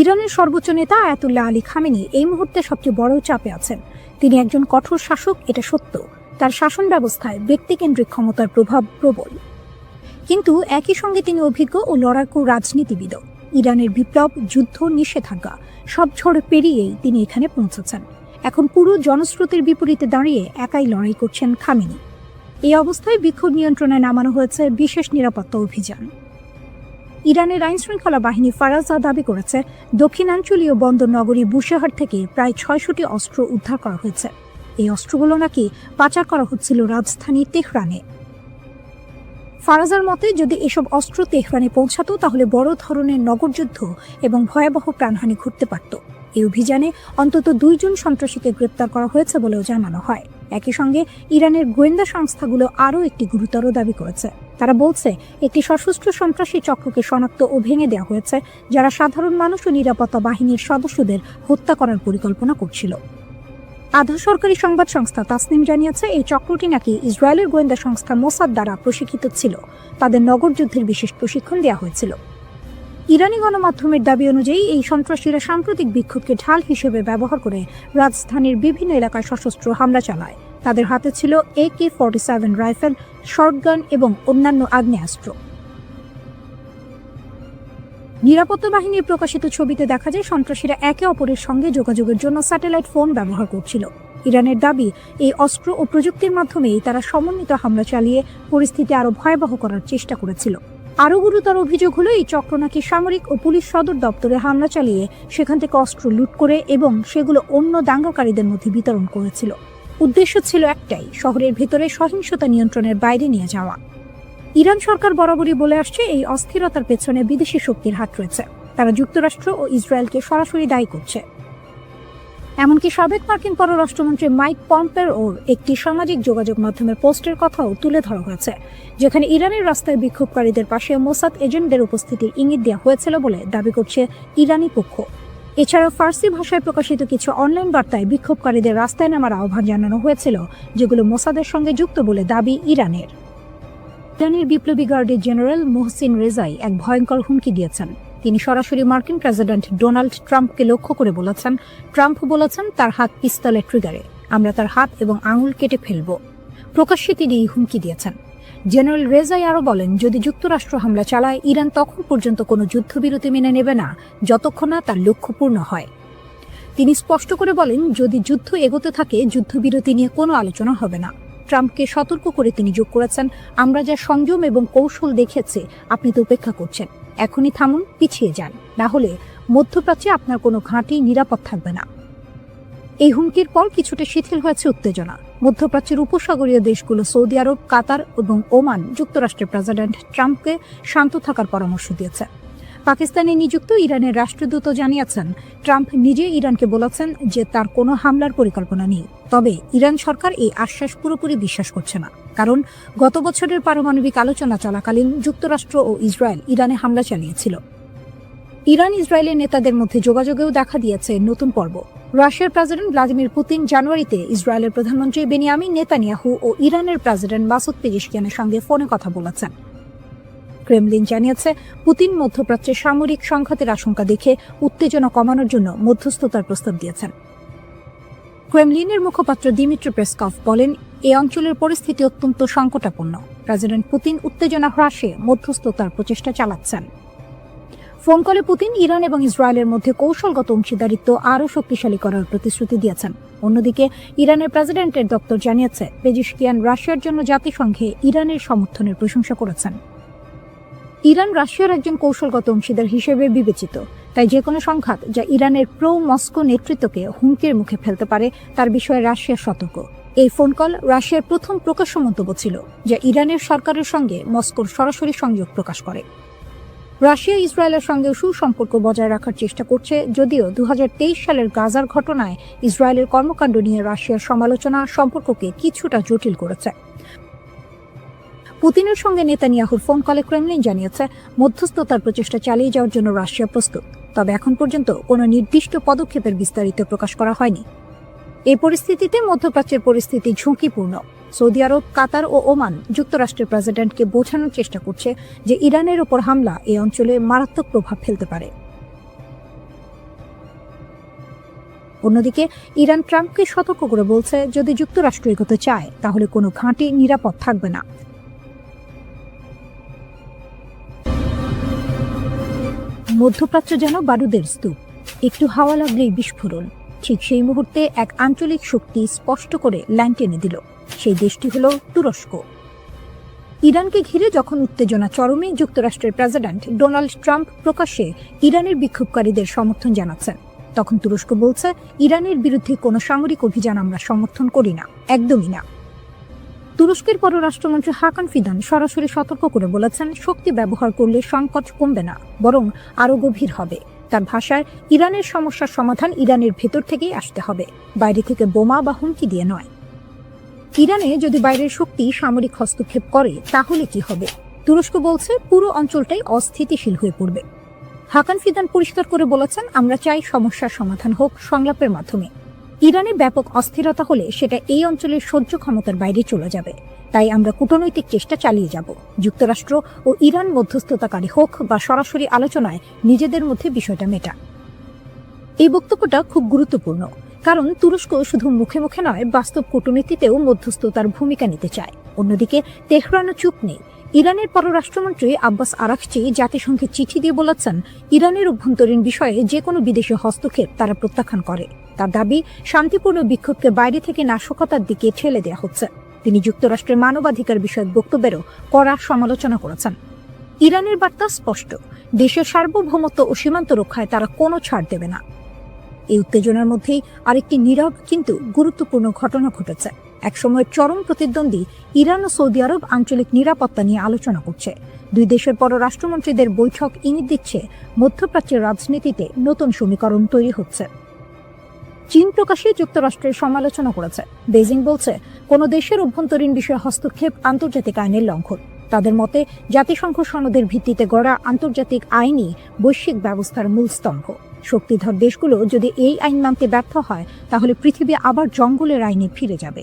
ইরানের সর্বোচ্চ নেতা আয়াতুল্লাহ আলী খামেনি এই মুহূর্তে সবচেয়ে বড় চাপে আছেন। তিনি একজন কঠোর শাসক, এটা সত্য। তার শাসন ব্যবস্থায় ব্যক্তিকেন্দ্রিক ক্ষমতার প্রভাব প্রবল, কিন্তু একই সঙ্গে তিনি অভিজ্ঞ ও লড়াকু রাজনীতিবিদ। ইরানের বিপ্লব, যুদ্ধ, নিষেধাজ্ঞা সব ঝড় পেরিয়েই তিনি এখানে পৌঁছেছেন। এখন পুরো জনস্রোতের বিপরীতে দাঁড়িয়ে একাই লড়াই করছেন খামেনি। এই অবস্থায় বিক্ষোভ নিয়ন্ত্রণে নামানো হয়েছে বিশেষ নিরাপত্তা অভিযান। ইরানের আইনশৃঙ্খলা বাহিনী ফারাজা দাবি করেছে দক্ষিণাঞ্চলীয় বন্দর নগরী বুশেহর থেকে প্রায় ৬০০টি অস্ত্র উদ্ধার করা হয়েছে। এই অস্ত্রগুলো নাকি পাচার করা হচ্ছিল রাজধানী তেহরানে। ফারাজার মতে যদি এসব অস্ত্র তেহরানে পৌঁছাতো তাহলে বড় ধরনের নগরযুদ্ধ এবং ভয়াবহ প্রাণহানি ঘটতে পারত। এই অভিযানে অন্তত ২ জন সন্ত্রাসীকে গ্রেপ্তার করা হয়েছে বলেও জানানো হয়। একই সঙ্গে ইরানের গোয়েন্দা সংস্থাগুলো আরও একটি গুরুতর দাবি করেছে। তারা বলছে একটি সশস্ত্র সন্ত্রাসী চক্রকে শনাক্ত ও ভেঙে দেওয়া হয়েছে, যারা সাধারণ মানুষ ও নিরাপত্তা বাহিনীর সদস্যদের হত্যা করার পরিকল্পনা করছিল। আধা সরকারি সংবাদ সংস্থা তাসনিম জানিয়েছে এই চক্রটি নাকি ইসরায়েলের গোয়েন্দা সংস্থা মোসাদ দ্বারা প্রশিক্ষিত ছিল। তাদের নগরযুদ্ধের বিশেষ প্রশিক্ষণ দেওয়া হয়েছিল। ইরানি গণমাধ্যমের দাবি অনুযায়ী এই সন্ত্রাসীরা সাম্প্রতিক বিক্ষোভকে ঢাল হিসেবে ব্যবহার করে রাজধানীর বিভিন্ন এলাকায় সশস্ত্র হামলা চালায়। তাদের হাতে ছিল AK-47 রাইফেল, শর্টগান এবং অন্যান্য আগ্নেয়াস্ত্র। নিরাপত্তা বাহিনীর প্রকাশিত ছবিতে দেখা যায় সন্ত্রাসীরা একে অপরের সঙ্গে যোগাযোগের জন্য স্যাটেলাইট ফোন ব্যবহার করছিল। ইরানের দাবি এই অস্ত্র ও প্রযুক্তির মাধ্যমেই তারা সমন্বিত হামলা চালিয়ে পরিস্থিতি আরও ভয়াবহ করার চেষ্টা করেছিল। আরও গুরুতর অভিযোগ হলো এই চক্র নাকি সামরিক ও পুলিশ সদর দপ্তরে হামলা চালিয়ে সেখান থেকে অস্ত্র লুট করে এবং সেগুলো অন্য দাঙ্গাকারীদের মধ্যে বিতরণ করেছিল। উদ্দেশ্য ছিল একটাই, শহরের ভেতরে সহিংসতা নিয়ন্ত্রণের বাইরে নিয়ে যাওয়া। ইরান সরকার বরাবরই বলে আসছে এই অস্থিরতার পেছনে বিদেশি শক্তির হাত রয়েছে। তারা যুক্তরাষ্ট্র ও ইসরায়েলকে সরাসরি দায়ী করছে। এমনকি সাবেক মার্কিন পররাষ্ট্রমন্ত্রী মাইক পম্পেওর একটি সামাজিক যোগাযোগ মাধ্যমের পোস্টের কথাও তুলে ধরা হয়েছে, যেখানে ইরানের রাস্তায় বিক্ষোভকারীদের পাশে মোসাদ এজেন্টদের উপস্থিতির ইঙ্গিত দেওয়া হয়েছিল বলে দাবি করছে ইরানি পক্ষ। এছাড়াও ফার্সি ভাষায় প্রকাশিত কিছু অনলাইন বার্তায় বিক্ষোভকারীদের রাস্তায় নামার আহ্বান জানানো হয়েছিল, যেগুলো মোসাদের সঙ্গে যুক্ত বলে দাবি ইরানের। ইরানের বিপ্লবী গার্ডের জেনারেল মোহসিন রেজাই এক ভয়ঙ্কর হুমকি দিয়েছেন। তিনি সরাসরি মার্কিন প্রেসিডেন্ট ডোনাল্ড ট্রাম্পকে লক্ষ্য করে বলেছেন, ট্রাম্প বলেছেন তার হাত পিস্তলের ট্রিগারে, আমরা তার হাত এবং আঙুল কেটে ফেলব। প্রকাশ্যে তিনি এই হুমকি দিয়েছেন। জেনারেল রেজাই আরও বলেন, যদি যুক্তরাষ্ট্র হামলা চালায় ইরান তখন পর্যন্ত কোনো যুদ্ধবিরতি মেনে নেবে না যতক্ষণ না তার লক্ষ্য পূর্ণ হয়। তিনি স্পষ্ট করে বলেন, যদি যুদ্ধ এগোতে থাকে যুদ্ধবিরতি নিয়ে কোনো আলোচনা হবে না। ট্রাম্পকে সতর্ক করে তিনি যোগ করেছেন, আমরা যা সংযম এবং কৌশল দেখেছি আপনি তো উপেক্ষা করছেন। এখনই থামুন, পিছিয়ে যান, না হলে মধ্যপ্রাচ্যে আপনার কোনো ঘাঁটি নিরাপদ থাকবে না। এই হুমকির পর কিছুটা শিথিল হয়েছে উত্তেজনা। মধ্যপ্রাচ্যের উপসাগরীয় দেশগুলো সৌদি আরব, কাতার এবং ওমান যুক্তরাষ্ট্রের প্রেসিডেন্ট ট্রাম্পকে শান্ত থাকার পরামর্শ দিয়েছে। পাকিস্তানে নিযুক্ত ইরানের রাষ্ট্রদূত জানিয়েছেন, ট্রাম্প নিজে ইরানকে বলেছেন যে তার কোনো হামলার পরিকল্পনা নেই। তবে ইরান সরকার এই আশ্বাস পুরোপুরি বিশ্বাস করছে না, কারণ গত বছরের পারমাণবিক আলোচনা চলাকালীন যুক্তরাষ্ট্র ও ইসরায়েল ইরানে হামলা চালিয়েছিল। ইরান ইসরায়েলের নেতাদের মধ্যে যোগাযোগেও দেখা দিয়েছে নতুন পর্ব। রাশিয়ার প্রেসিডেন্ট ভ্লাদিমির পুতিন জানুয়ারিতে ইসরায়েলের প্রধানমন্ত্রী বেনিয়ামিন নেতানিয়াহু ও ইরানের প্রেসিডেন্ট মাসুদ পেজেশকিয়ানের সঙ্গে ফোনে কথা বলেছেন। ক্রেমলিন জানিয়েছে, পুতিন মধ্যপ্রাচ্যে সামরিক সংঘাতের আশঙ্কা দেখে উত্তেজনা কমানোর জন্য মধ্যস্থতার প্রস্তাব দিয়েছেন। ক্রেমলিনের মুখপাত্র দিমিত্রি পেসকভ বলেন, এই অঞ্চলের পরিস্থিতি অত্যন্ত সংকটাপন্ন। প্রেসিডেন্ট পুতিন উত্তেজনা হ্রাসে মধ্যস্থতার প্রচেষ্টা চালাচ্ছেন। ফোন কলে পুতিন ইরান এবং ইসরায়েলের মধ্যে কৌশলগত অংশীদারিত্ব আরও শক্তিশালী করার প্রতিশ্রুতি দিয়েছেন। অন্যদিকে ইরানের প্রেসিডেন্টের দপ্তর জানিয়েছে, পেজেশকিয়ান রাশিয়ার জন্য জাতিসংঘে ইরানের সমর্থনের প্রশংসা করেছেন। ইরান রাশিয়ার একজন কৌশলগত অংশীদার হিসেবে বিবেচিত, তাই যে কোনো সংঘাত যা ইরানের প্রো মস্কো নেতৃত্বকে হুমকির মুখে ফেলতে পারে তার বিষয়ে রাশিয়া সতর্ক। এই ফোন কল রাশিয়ার প্রথম প্রকাশ্য মন্তব্য ছিল, যা ইরানের সরকারের সঙ্গে মস্কোর সরাসরি সংযোগ প্রকাশ করে। রাশিয়া ইসরায়েলের সঙ্গে সুসম্পর্ক বজায় রাখার চেষ্টা করছে, যদিও 2023 সালের গাজার ঘটনায় ইসরায়েলের কর্মকাণ্ড নিয়ে রাশিয়ার সমালোচনা সম্পর্ককে কিছুটা জটিল করেছে। পুতিনের সঙ্গে নেতানিয়াহুর ফোন কলে ক্রেমলিন জানিয়েছে, মধ্যস্থতার প্রচেষ্টা চালিয়ে যাওয়ার জন্য রাশিয়া প্রস্তুত, তবে এখন পর্যন্ত কোনো নির্দিষ্ট পদক্ষেপের বিস্তারিত প্রকাশ করা হয়নি। এই পরিস্থিতিতে মধ্যপ্রাচ্যের পরিস্থিতি ঝুঁকিপূর্ণ। সৌদি আরব, কাতার ও ওমান যুক্তরাষ্ট্রের প্রেসিডেন্টকে বোঝানোর চেষ্টা করছে যে ইরানের ওপর হামলা এই অঞ্চলে মারাত্মক প্রভাব ফেলতে পারে। অন্যদিকে ইরান ট্রাম্পকে সতর্ক করে বলছে, যদি যুক্তরাষ্ট্র এগোতে চায় তাহলে কোনো ঘাঁটি নিরাপদ থাকবে না। মধ্যপ্রাচ্য যেন বারুদের স্তূপ, একটু হাওয়া লাগলেই বিস্ফোরণ। ঠিক সেই মুহূর্তে এক আঞ্চলিক শক্তি স্পষ্ট করে লাইন টেনে দিল। সেই দেশটি হল তুরস্ক। ইরানকে ঘিরে যখন উত্তেজনা চরমে, যুক্তরাষ্ট্রের প্রেসিডেন্ট ডোনাল্ড ট্রাম্প প্রকাশ্যে ইরানের বিক্ষোভকারীদের সমর্থন জানাচ্ছেন, তখন তুরস্ক বলছে, ইরানের বিরুদ্ধে কোনো সামরিক অভিযান আমরা সমর্থন করি না, একদমই না। তুরস্কের পররাষ্ট্রমন্ত্রী হাকান ফিদান সরাসরি সতর্ক করে বলেছেন, শক্তি ব্যবহার করলে সংকট কমবে না, বরং আরও গভীর হবে। তার ভাষায়, ইরানের সমস্যার সমাধান ইরানের ভেতর থেকেই আসতে হবে, বাইরে থেকে বোমা বা হুমকি দিয়ে নয়। ইরানে যদি বাইরের শক্তি সামরিক হস্তক্ষেপ করে তাহলে কি হবে? তুরস্ক বলছে, পুরো অঞ্চলটাই অস্থিতিশীল হয়ে পড়বে। হাকান ফিদান পরিষ্কার করে বলেছেন, আমরা চাই সমস্যার সমাধান হোক সংলাপের মাধ্যমে। ইরানে ব্যাপক অস্থিরতা হলে সেটা এই অঞ্চলের সহ্য ক্ষমতার বাইরে চলে যাবে, তাই আমরা কূটনৈতিক চেষ্টা চালিয়ে যাব। যুক্তরাষ্ট্র ও ইরান মধ্যস্থতাকারী হোক বা সরাসরি আলোচনায় নিজেদের মধ্যে বিষয়টা মেটা। এই বক্তব্যটা খুব গুরুত্বপূর্ণ, কারণ তুরস্ক শুধু মুখে মুখে নয়, বাস্তব কূটনীতিতেও মধ্যস্থতার ভূমিকা নিতে চায়। অন্যদিকে তেহরানও চুপ নেই। ইরানের পররাষ্ট্রমন্ত্রী আব্বাস আরাকচি জাতিসংঘে চিঠি দিয়ে বলেছেন, ইরানের অভ্যন্তরীণ বিষয়ে যে কোনো বিদেশি হস্তক্ষেপ তারা প্রত্যাখ্যান করে। তার দাবি, শান্তিপূর্ণ বিক্ষোভকে বাইরে থেকে নাশকতার দিকে ঠেলে দেওয়া হচ্ছে। তিনি যুক্তরাষ্ট্রের মানবাধিকার বিষয়ক বক্তব্যেরও কড়া সমালোচনা করেছেন। ইরানের বার্তা স্পষ্ট, দেশের সার্বভৌমত্ব ও সীমান্ত রক্ষায় তারা কোনো ছাড় দেবে না। এই উত্তেজনার মধ্যেই আরেকটি নীরব কিন্তু গুরুত্বপূর্ণ ঘটনা ঘটেছে। একসময় চরম প্রতিদ্বন্দ্বী ইরান ও সৌদি আরব আঞ্চলিক নিরাপত্তা নিয়ে আলোচনা করছে। দুই দেশের পররাষ্ট্রমন্ত্রীদের বৈঠক ইঙ্গিত দিচ্ছে মধ্যপ্রাচ্যের রাজনীতিতে নতুন সমীকরণ তৈরি হচ্ছে। চীন প্রকাশ্যে যুক্তরাষ্ট্রের সমালোচনা করেছে। বেজিং বলছে, কোনো দেশের অভ্যন্তরীণ বিষয়ে হস্তক্ষেপ আন্তর্জাতিক আইনের লঙ্ঘন। তাদের মতে, জাতিসংঘ সনদের ভিত্তিতে গড়া আন্তর্জাতিক আইনই বৈশ্বিক ব্যবস্থার মূল স্তম্ভ। শক্তিধর দেশগুলো যদি এই আইন মানতে ব্যর্থ হয়, তাহলে পৃথিবী আবার জঙ্গলের আইনে ফিরে যাবে।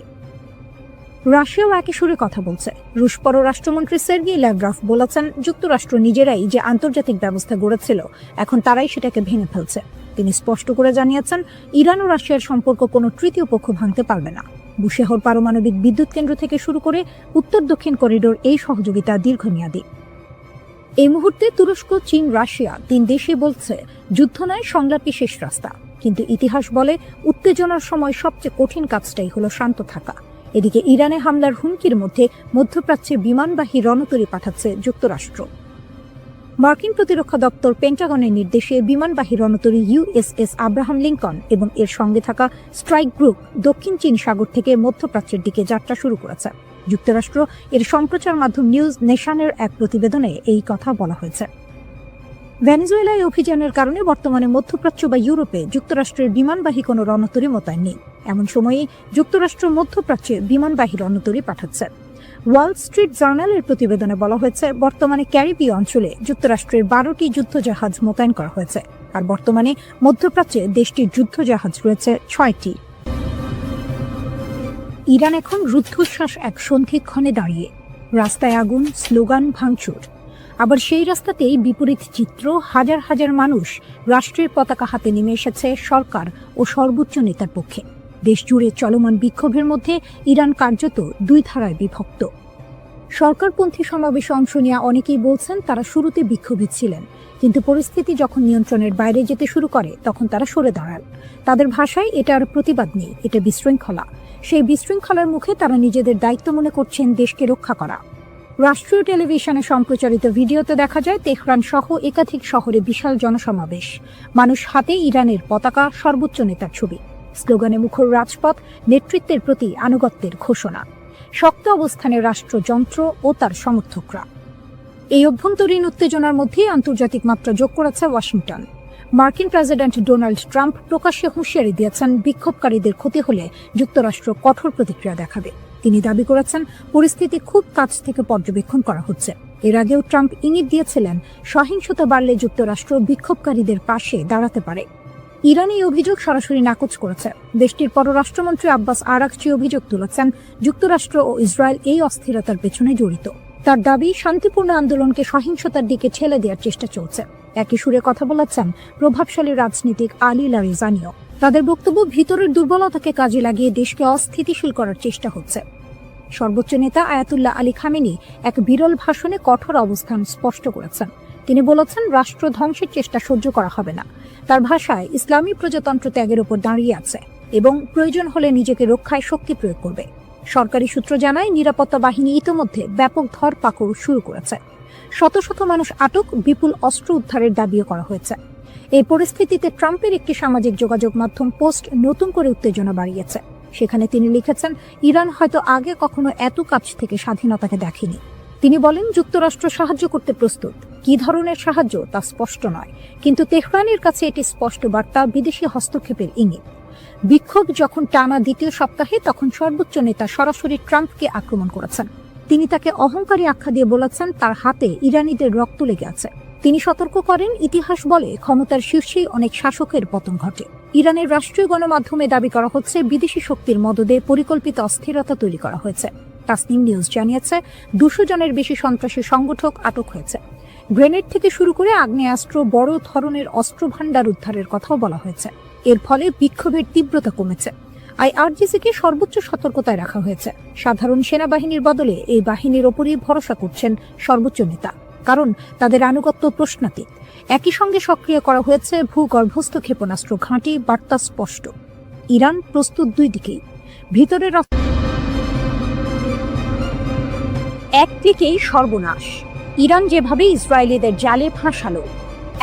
রাশিয়াও একই সুরে কথা বলছে। রুশ পররাষ্ট্রমন্ত্রী সের্গেই ল্যাভরভ বলেছেন, যুক্তরাষ্ট্র নিজেরাই যে আন্তর্জাতিক ব্যবস্থা গড়েছিল, এখন তারাই সেটাকে ভেঙে ফেলছে। তিনি স্পষ্ট করে জানিয়েছেন, ইরান ও রাশিয়ার সম্পর্ক কোনো তৃতীয় পক্ষ ভাঙতে পারবে না। বুশেহর পারমাণবিক বিদ্যুৎ কেন্দ্র থেকে শুরু করে উত্তর দক্ষিণ করিডোর এই সহযোগিতা দীর্ঘমেয়াদী। এই মুহূর্তে তুরস্ক, চীন, রাশিয়া তিন দেশই বলছে, যুদ্ধ নয়, সংলাপই শেষ রাস্তা। কিন্তু ইতিহাস বলে, উত্তেজনার সময় সবচেয়ে কঠিন কাজটাই হলো শান্ত থাকা। এদিকে ইরানে হামলার হুমকির মধ্যে মধ্যপ্রাচ্যে বিমানবাহী রণতরী পাঠাচ্ছে যুক্তরাষ্ট্র। মার্কিন প্রতিরক্ষা দপ্তর পেন্টাগনের নির্দেশে বিমানবাহী রণতরী USS আব্রাহাম লিঙ্কন এবং এর সঙ্গে থাকা স্ট্রাইক গ্রুপ দক্ষিণ চীন সাগর থেকে মধ্যপ্রাচ্যের দিকে যাত্রা শুরু করেছে। যুক্তরাষ্ট্র এর সম্প্রচার মাধ্যম নিউজ নেশনের এক প্রতিবেদনে এই কথা বলা হয়েছে। ভেনেজুয়েলায় অভিযানের কারণে বর্তমানে মধ্যপ্রাচ্য বা ইউরোপে যুক্তরাষ্ট্রের বিমানবাহী কোনো রণতরী মোতায়েন নেই। এমন সময়ে যুক্তরাষ্ট্র মধ্যপ্রাচ্যে বিমানবাহী রণতরী পাঠাচ্ছে। ওয়াল স্ট্রিট জার্নালের প্রতিবেদনে বলা হয়েছে, বর্তমানে ক্যারিবীয় অঞ্চলে যুক্তরাষ্ট্রের 12টি যুদ্ধজাহাজ মোতায়েন করা হয়েছে, আর বর্তমানে মধ্যপ্রাচ্যে দেশটির যুদ্ধজাহাজ রয়েছে 6টি। ইরান এখন রুদ্ধশ্বাস এক সন্ধিক্ষণে দাঁড়িয়ে। রাস্তায় আগুন, স্লোগান, ভাঙচুর। আবার সেই রাস্তাতেই বিপরীত চিত্র, হাজার হাজার মানুষ রাষ্ট্রের পতাকা হাতে নেমে এসেছে সরকার ও সর্বোচ্চ নেতার পক্ষে। দেশ জুড়ে চলমান বিক্ষোভের মধ্যে ইরান কার্যত দুই ধারায় বিভক্ত। সরকারপন্থী সমাবেশে অংশ নেওয়া অনেকেই বলছেন তারা শুরুতে বিক্ষোভী ছিলেন, কিন্তু পরিস্থিতি যখন নিয়ন্ত্রণের বাইরে যেতে শুরু করে তখন তারা সরে দাঁড়ান। তাদের ভাষায় এটা আর প্রতিবাদ নেই, এটা বিশৃঙ্খলা। সেই বিশৃঙ্খলার মুখে তারা নিজেদের দায়িত্ব মনে করছেন দেশকে রক্ষা করা। রাষ্ট্রীয় টেলিভিশনে সম্প্রচারিত ভিডিওতে দেখা যায় তেহরান সহ একাধিক শহরে বিশাল জনসমাবেশ, মানুষ হাতে ইরানের পতাকা, সর্বোচ্চ নেতার ছবি, স্লোগানে মুখর রাজপথ, নেতৃত্বের প্রতি আনুগত্যের ঘোষণা, শক্ত অবস্থানে রাষ্ট্রযন্ত্র ও তার সমর্থকরা। এই অভ্যন্তরীণ উত্তেজনার মধ্যে আন্তর্জাতিক মাত্রা যোগ করেছে ওয়াশিংটন। মার্কিন প্রেসিডেন্ট ডোনাল্ড ট্রাম্প প্রকাশ্যে হুঁশিয়ারি দিয়েছেন, বিক্ষোভকারীদের ক্ষতি হলে যুক্তরাষ্ট্র কঠোর প্রতিক্রিয়া দেখাবে। তিনি দাবি করেছেন পরিস্থিতি খুব কাছ থেকে পর্যবেক্ষণ করা হচ্ছে। এর আগেও ট্রাম্প ইঙ্গিত দিয়েছিলেন সহিংসতা বাড়লে যুক্তরাষ্ট্র বিক্ষোভকারীদের পাশে দাঁড়াতে পারে। ইরান এই অভিযোগ সরাসরি নাকচ করেছে। দেশটির পররাষ্ট্রমন্ত্রী আব্বাস আরাকচি অভিযোগ তুলেছেন যুক্তরাষ্ট্র ও ইসরায়েল এই অস্থিরতার পেছনে জড়িত। তার দাবি, শান্তিপূর্ণ আন্দোলনকে সহিংসতার দিকে ঠেলে দেওয়ার চেষ্টা চলছে। একই সুরে কথা বলেছেন প্রভাবশালী রাজনীতিক আলী লারিজানিও। তাদের বক্তব্য, ভিতরের দুর্বলতাকে কাজে লাগিয়ে দেশকে অস্থিতিশীল করার চেষ্টা হচ্ছে। সর্বোচ্চ নেতা আয়াতুল্লাহ আলী খামেনি এক বিরল ভাষণে কঠোর অবস্থান স্পষ্ট করেছেন। তিনি বলেছেন রাষ্ট্র ধ্বংসের চেষ্টা সহ্য করা হবে না। তার ভাষায়, ইসলামী প্রজাতন্ত্র ত্যাগের উপর দাঁড়িয়ে আছে এবং প্রয়োজন হলে নিজেকে রক্ষায় শক্তি প্রয়োগ করবে। সরকারি সূত্র জানায় নিরাপত্তা বাহিনী ইতোমধ্যে ব্যাপক ধরপাকড় শুরু করেছে। শত শত মানুষ আটক, বিপুল অস্ত্র উদ্ধারের দাবিও করা হয়েছে। এই পরিস্থিতিতে ট্রাম্পের একটি সামাজিক যোগাযোগ মাধ্যম পোস্ট নতুন করে উত্তেজনা বাড়িয়েছে। সেখানে তিনি লিখেছেন, ইরান হয়তো আগে কখনো এত কাছ থেকে স্বাধীনতাকে দেখেনি। তিনি বলেন, যুক্তরাষ্ট্র সাহায্য করতে প্রস্তুত। কি ধরনের সাহায্য তা স্পষ্ট নয়, কিন্তু তেহরানের কাছে এটি স্পষ্ট বার্তা, বিদেশি হস্তক্ষেপের ইঙ্গিত। বিক্ষোভ যখন টানা দ্বিতীয় সপ্তাহে, তখন সর্বোচ্চ নেতা সরাসরি ট্রাম্পকে আক্রমণ করেছেন। তিনি তাকে অহংকারী আখ্যা দিয়ে বলেছেন তার হাতে ইরানিদের রক্ত লেগে আছে। তিনি সতর্ক করেন, ইতিহাস বলে ক্ষমতার শীর্ষেই অনেক শাসকের পতন ঘটে। ইরানের রাষ্ট্রীয় গণমাধ্যমে দাবি করা হচ্ছে বিদেশি শক্তির মদদে পরিকল্পিত অস্থিরতা তৈরি করা হয়েছে। তাসনিম নিউজ জানিয়েছে 200 জনের বেশি সন্ত্রাসী সংগঠক আটক হয়েছে। গ্রেনেড থেকে শুরু করে আগ্নেয়াস্ত্র, বড় ধরনের অস্ত্রভাণ্ডার উদ্ধারের কথাও বলা হয়েছে। এর ফলে বিক্ষোভের তীব্রতা কমেছে। IRGC-কে সর্বোচ্চ সতর্কতায় রাখা হয়েছে। সাধারণ সেনাবাহিনীর বদলে এই বাহিনীর ওপরই ভরসা করছেন সর্বোচ্চ নেতা, কারণ তাদের আনুগত্য প্রশ্নাতীত। একই সঙ্গে সক্রিয় করা হয়েছে ভূগর্ভস্থ ক্ষেপণাস্ত্র ঘাঁটি। বার্তা স্পষ্ট, ইরান প্রস্তুত দুই দিকেই। ভিতরের একদিকেই সর্বনাশ। ইরান যেভাবে ইসরায়েলিদের জালে ফাঁসালো,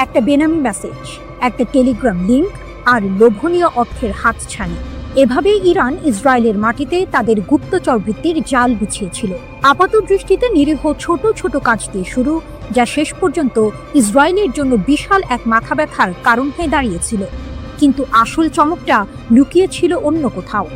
একটা বেনামি মেসেজ, একটা টেলিগ্রাম লিঙ্ক আর লোভনীয় অর্থের হাতছানি, এভাবেই ইরান ইসরায়েলের মাটিতে তাদের গুপ্তচর বৃত্তির জাল বিছিয়েছিল। আপাত দৃষ্টিতে নিরীহ ছোট ছোট কাজ দিয়ে শুরু, যা শেষ পর্যন্ত ইসরায়েলের জন্য বিশাল এক মাথা ব্যথার কারণ হয়ে দাঁড়িয়েছিল। কিন্তু আসল চমকটা লুকিয়ে ছিল অন্য কোথাও।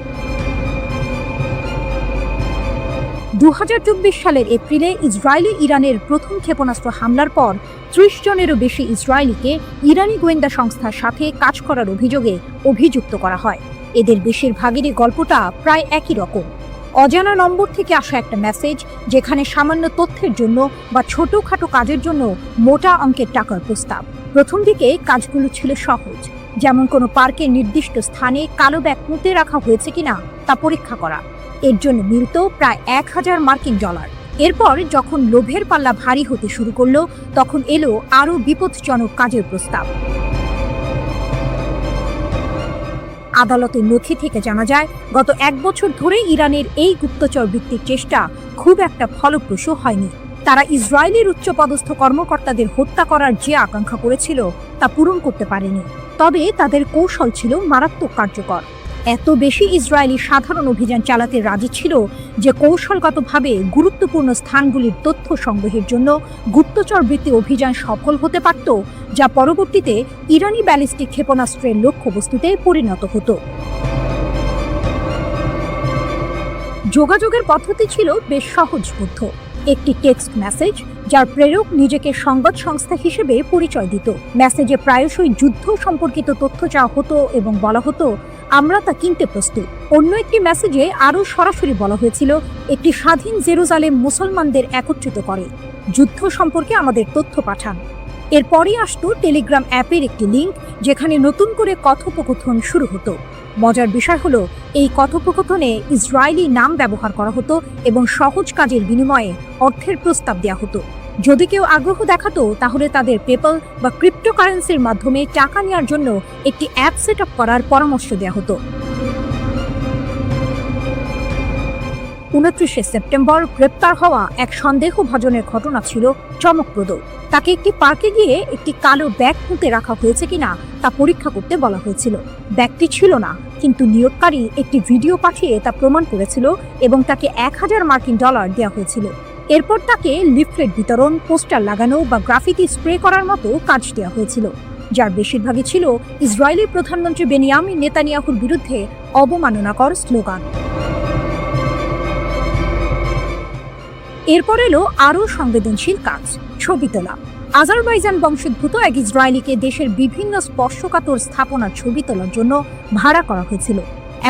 2024 সালের এপ্রিলে ইসরায়েলে ইরানের প্রথম ক্ষেপণাস্ত্র হামলার পর 30 জনেরও বেশি ইসরায়েলিকে ইরানি গোয়েন্দা সংস্থার সাথে কাজ করার অভিযোগে অভিযুক্ত করা হয়। এদের বেশিরভাগেরই গল্পটা প্রায় একই রকম। অজানা নম্বর থেকে আসা একটা মেসেজ, যেখানে সামান্য তথ্যের জন্য বা ছোটখাটো কাজের জন্য মোটা অঙ্কের টাকার প্রস্তাব। প্রথম দিকে কাজগুলো ছিল সহজ, যেমন কোনো পার্কের নির্দিষ্ট স্থানে কালো ব্যাগ পুঁতে রাখা হয়েছে কিনা তা পরীক্ষা করা। এর জন্য মিলত প্রায় 1000 মার্কিন ডলার। এরপর যখন লোভের পাল্লা ভারী হতে শুরু করলো, তখন এলো আরও বিপজ্জনক কাজের প্রস্তাব। আদালতের নথি থেকে জানা যায়, গত 1 বছর ধরে ইরানের এই গুপ্তচর বৃত্তির চেষ্টা খুব একটা ফলপ্রসূ হয়নি। তারা ইসরায়েলের উচ্চপদস্থ কর্মকর্তাদের হত্যা করার যে আকাঙ্ক্ষা করেছিল তা পূরণ করতে পারেনি। তবে তাদের কৌশল ছিল মারাত্মক কার্যকর। এত বেশি ইসরায়েলি সাধারণ অভিযান চালাতে রাজি ছিল যে কৌশলগতভাবে গুরুত্বপূর্ণ স্থানগুলির তথ্য সংগ্রহের জন্য গুপ্তচর বৃত্তি অভিযান সফল হতে পারত, যা পরবর্তীতে ইরানি ব্যালিস্টিক ক্ষেপণাস্ত্রের লক্ষ্যবস্তুতে পরিণত হতো। যোগাযোগের পদ্ধতি ছিল বেশ সহজবোধ্য। একটি টেক্সট মেসেজ, যার প্রেরক নিজেকে সংবাদ সংস্থা হিসেবে পরিচয় দিত। মেসেজে প্রায়শই যুদ্ধ সম্পর্কিত তথ্য চাওয়া হতো এবং বলা হতো, আমরা তা কিনতে প্রস্তুত। অন্য একটি মেসেজে আরও সরাসরি বলা হয়েছিল, একটি স্বাধীন জেরুজালেম মুসলমানদের একত্রিত করে, যুদ্ধ সম্পর্কে আমাদের তথ্য পাঠান। এরপরই আসতো টেলিগ্রাম অ্যাপের একটি লিঙ্ক, যেখানে নতুন করে কথোপকথন শুরু হতো। মজার বিষয় হলো, এই কথোপকথনে ইসরায়েলি নাম ব্যবহার করা হতো এবং সহজ কাজের বিনিময়ে অর্থের প্রস্তাব দেওয়া হতো। যদি কেউ আগ্রহ দেখাতো, তাহলে তাদের পেপ্যাল বা ক্রিপ্টোকারেন্সির মাধ্যমে টাকা নেওয়ার জন্য একটি অ্যাপ সেট আপ করার পরামর্শ দেওয়া হতো। 29 সেপ্টেম্বর গ্রেপ্তার হওয়া এক সন্দেহভাজনের ঘটনা ছিল চমকপ্রদ। তাকে একটি পার্কে গিয়ে একটি কালো ব্যাগ পুঁতে রাখা হয়েছে কিনা তা পরীক্ষা করতে বলা হয়েছিল। ব্যাগটি ছিল না, কিন্তু নিয়োগকারী একটি ভিডিও পাঠিয়ে তা প্রমাণ করেছিল এবং তাকে $1000 দেওয়া হয়েছিল। এরপর তাকে লিফলেট বিতরণ, পোস্টার লাগানো বা গ্রাফিতি স্প্রে করার মতো কাজ দেওয়া হয়েছিল, যার বেশিরভাগই ছিল ইসরায়েলি প্রধানমন্ত্রী বেনিয়ামিন নেতানিয়াহুর বিরুদ্ধে অবমাননাকর স্লোগান। এরপর এলো আরও সংবেদনশীল কাজ, ছবি তোলা। আজারবাইজান বংশোদ্ভূত এক ইসরায়েলিকে দেশের বিভিন্ন স্পর্শকাতর স্থাপনার ছবি তোলার জন্য ভাড়া করা হয়েছিল।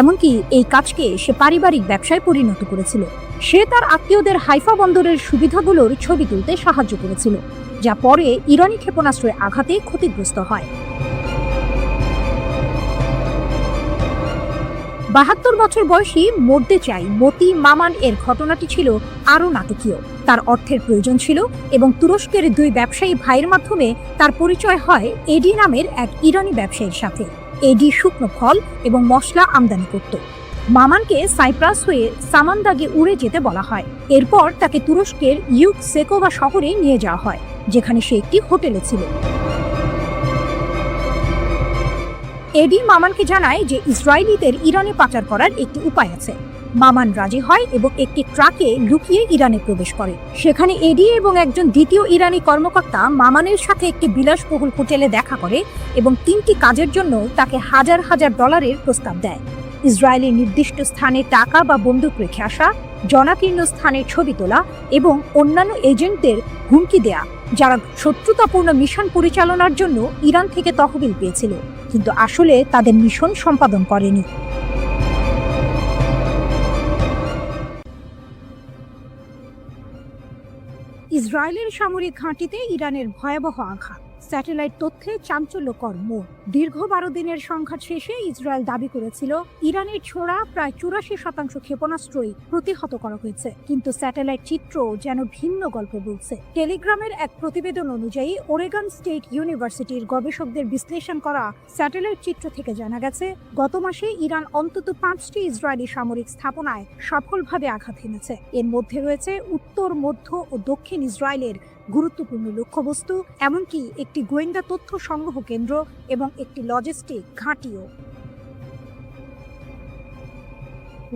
এমনকি এই কাজকে সে পারিবারিক ব্যবসায় পরিণত করেছিল। সে তার আত্মীয়দের হাইফা বন্দরের সুবিধাগুলোর ছবি তুলতে সাহায্য করেছিল, যা পরে ইরানি ক্ষেপণাস্ত্রের আঘাতে ক্ষতিগ্রস্ত হয়। 72 বছর বয়সী মরতে চাই মতি মামান এর ঘটনাটি ছিল আরও নাটকীয়। তার অর্থের প্রয়োজন ছিল এবং তুরস্কের 2 ব্যবসায়ী ভাইয়ের মাধ্যমে তার পরিচয় হয় এডি নামের এক ইরানি ব্যবসায়ীর সাথে। এডি শুকনো ফল এবং মশলা আমদানি করত। মামানকে সাইপ্রাস হয়ে সামান্দাগে উড়ে যেতে বলা হয়। এরপর তাকে তুরস্কের ইউকসেকোভা শহরে নিয়ে যাওয়া হয়, যেখানে সে একটি হোটেলে ছিল। এডি মামানকে জানায় যে ইসরায়েলিদের ইরানে পাচার করার একটি উপায় আছে। মামান রাজি হয় এবং একটি ট্রাকে লুকিয়ে ইরানে প্রবেশ করে। সেখানে এডি এবং একজন দ্বিতীয় ইরানি কর্মকর্তা মামানের সাথে একটি বিলাসবহুল হোটেলে দেখা করে এবং 3টি কাজের জন্য তাকে $1000 প্রস্তাব দেয়। ইসরায়েলের নির্দিষ্ট স্থানে টাকা বা বন্দুক রেখে আসা, জনাকীর্ণ স্থানের ছবি তোলা এবং অন্যান্য এজেন্টদের হুমকি দেয়া, যারা শত্রুতাপূর্ণ মিশন পরিচালনার জন্য ইরান থেকে তহবিল পেয়েছিল, কিন্তু আসলে তাদের মিশন সম্পাদন করেনি। ইসরায়েলের সামরিক ঘাঁটিতে ইরানের ভয়াবহ আঘাত, স্যাটেলাইট তথ্যে চাঞ্চল্যকর মোড়। দীর্ঘ 12 দিনের সংঘাত শেষে ইসরায়েল দাবি করেছিল ইরানের ছোড়া প্রায় 84% ক্ষেপণাস্ত্রই প্রতিহত করা হয়েছে, কিন্তু স্যাটেলাইট চিত্র যেন ভিন্ন গল্প বলছে। টেলিগ্রামের এক প্রতিবেদন অনুযায়ী ওরেগন স্টেট ইউনিভার্সিটির গবেষকদের বিশ্লেষণ করা স্যাটেলাইট চিত্র থেকে জানা গেছে, গত মাসে ইরান অন্তত 5টি ইসরায়েলি সামরিক স্থাপনায় সফলভাবে আঘাত হেনেছে। এর মধ্যে রয়েছে উত্তর, মধ্য ও দক্ষিণ ইসরায়েলের গুরুত্বপূর্ণ লক্ষ্যবস্তু, এমনকি একটি গোয়েন্দা তথ্য সংগ্রহ কেন্দ্র এবং একটি লজিস্টিক ঘাঁটিও।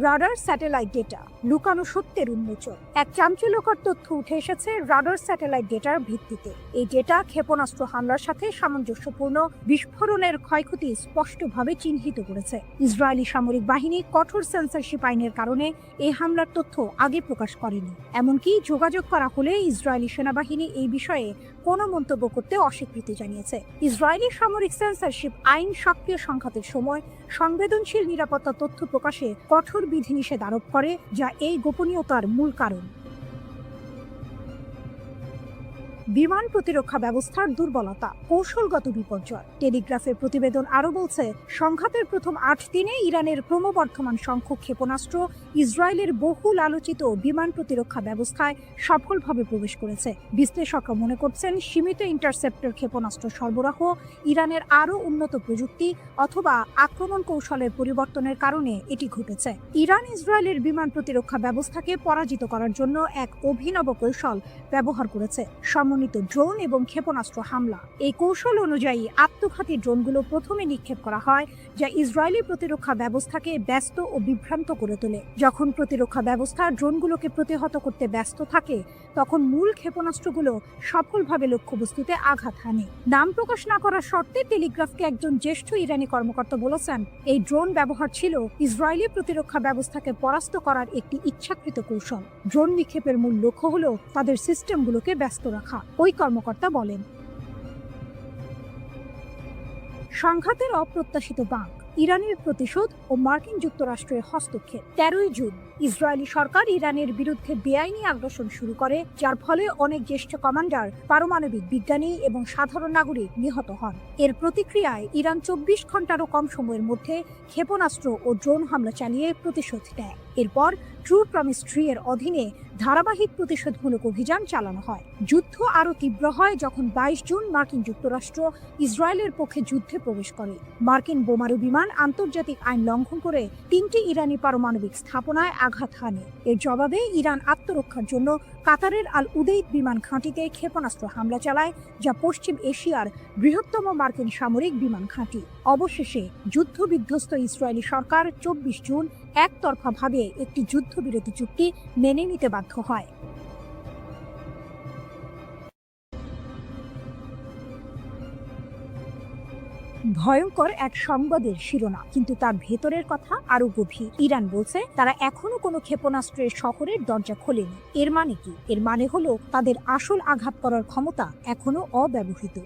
রাডার স্যাটেলাইট ডেটা, লুকানো সত্যের উন্মোচন। এক চাঞ্চল্যকর তথ্য উঠে এসেছে রাডার স্যাটেলাইট ডেটার ভিত্তিতে। এই ডেটা ক্ষেপণাস্ত্র হামলার সাথে সামঞ্জস্যপূর্ণ বিস্ফোরণের ক্ষয়ক্ষতি স্পষ্টভাবে চিহ্নিত করেছে। ইসরায়েলি সামরিক বাহিনী কঠোর সেন্সরশিপ আইনের কারণে এই হামলার তথ্য আগে প্রকাশ করেনি। এমনকি যোগাযোগ করা হলে ইসরায়েলি সেনাবাহিনী এই বিষয়ে কোনো মন্তব্য করতে অস্বীকৃতি জানিয়েছে। ইসরায়েলি সামরিক সেন্সরশিপ আইন সক্রিয় সংঘাতের সময় সংবেদনশীল নিরাপত্তা তথ্য প্রকাশে কঠোর বিধিনিষেধ আরোপ করে, যা এই গোপনীয়তার মূল কারণ। বিমান প্রতিরক্ষা ব্যবস্থার দুর্বলতা, কৌশলগত বিপর্যয়। টেলিগ্রাফের প্রতিবেদন আরও বলছে, সংঘাতের প্রথম ৮ দিনে ইরানের ক্রমবর্ধমান সংখ্যক ক্ষেপণাস্ত্র ইসরায়েলের বহুল আলোচিত বিমান প্রতিরক্ষা ব্যবস্থায় সফলভাবে প্রবেশ করেছে। বিশ্লেষকরা মনে করছেন, সীমিত ইন্টারসেপ্টর ক্ষেপণাস্ত্র সরবরাহ, ইরানের আরও উন্নত প্রযুক্তি অথবা আক্রমণ কৌশলের পরিবর্তনের কারণে এটি ঘটেছে। ইরান ইসরায়েলের বিমান প্রতিরক্ষা ব্যবস্থাকে পরাজিত করার জন্য এক অভিনব কৌশল ব্যবহার করেছে, সমন্বিত ড্রোন এবং ক্ষেপণাস্ত্র হামলা। এই কৌশল অনুযায়ী আত্মঘাতী ড্রোনগুলো প্রথমে নিক্ষেপ করা হয়, যা ইসরায়েলি প্রতিরক্ষা ব্যবস্থাকে ব্যস্ত ও বিভ্রান্ত করে তোলে। যখন প্রতিরক্ষা ব্যবস্থা ড্রোনগুলোকে প্রতিহত করতে ব্যস্ত থাকে, তখন মূল ক্ষেপণাস্ত্রগুলো সফলভাবে লক্ষ্যবস্তুতে আঘাত হানে। নাম প্রকাশ না করার শর্তে টেলিগ্রাফকে একজন জ্যেষ্ঠ ইরানি কর্মকর্তা বলেছেন, এই ড্রোন ব্যবহার ছিল ইসরায়েলি প্রতিরক্ষা ব্যবস্থাকে পরাস্ত করার একটি ইচ্ছাকৃত কৌশল। ড্রোন নিক্ষেপের মূল লক্ষ্য হল তাদের সিস্টেমগুলোকে ব্যস্ত রাখা, ওই কর্মকর্তা বলেন। সংঘাতের অপ্রত্যাশিত বাঁক, ইরানের প্রতিশোধ ও মার্কিন যুক্তরাষ্ট্রের হস্তক্ষেপ। 13 জুন ইসরায়েলি সরকার ইরানের বিরুদ্ধে বেআইনি আগ্রাসন শুরু করে, যার ফলে অনেক জ্যেষ্ঠ কমান্ডার, পারমাণবিক বিজ্ঞানী এবং সাধারণ নাগরিক নিহত হন। এর প্রতিক্রিয়ায় ইরান 24 ঘন্টারও কম সময়ের মধ্যে ক্ষেপণাস্ত্র ও ড্রোন হামলা চালিয়ে প্রতিশোধ নেয়। এরপর ট্রু প্রমিস 3 এর অধীনে ধারাবাহিক প্রতিশোধমূলক অভিযান চালানো হয়। যুদ্ধ আরও তীব্র হয় যখন 22 জুন মার্কিন যুক্তরাষ্ট্র ইসরায়েলের পক্ষে যুদ্ধে প্রবেশ করে। মার্কিন বোমারু বিমান আন্তর্জাতিক আইন লঙ্ঘন করে 3টি ইরানি পারমাণবিক স্থাপনায় আঘাত হানে। এর জবাবে ইরান আত্মরক্ষার জন্য কাতারের আল উদেইদ বিমান ঘাঁটিতে ক্ষেপণাস্ত্র হামলা চালায়, যা পশ্চিম এশিয়ার বৃহত্তম মার্কিন সামরিক বিমান ঘাঁটি। অবশেষে যুদ্ধবিধ্বস্ত ইসরায়েলি সরকার 24 জুন একতরফাভাবে একটি যুদ্ধবিরতি চুক্তি মেনে নিতে বাধ্য হয়। ভয়ঙ্কর এক সংবাদের শিরোনাম, কিন্তু তার ভেতরের কথা আরো গভীর। ইরান বলছে তারা এখনো কোনো ক্ষেপণাস্ত্রের শহরের দরজা খোলেনি। এর মানে কি? এর মানে হলো তাদের আসল আঘাত করার ক্ষমতা এখনো অব্যবহৃত।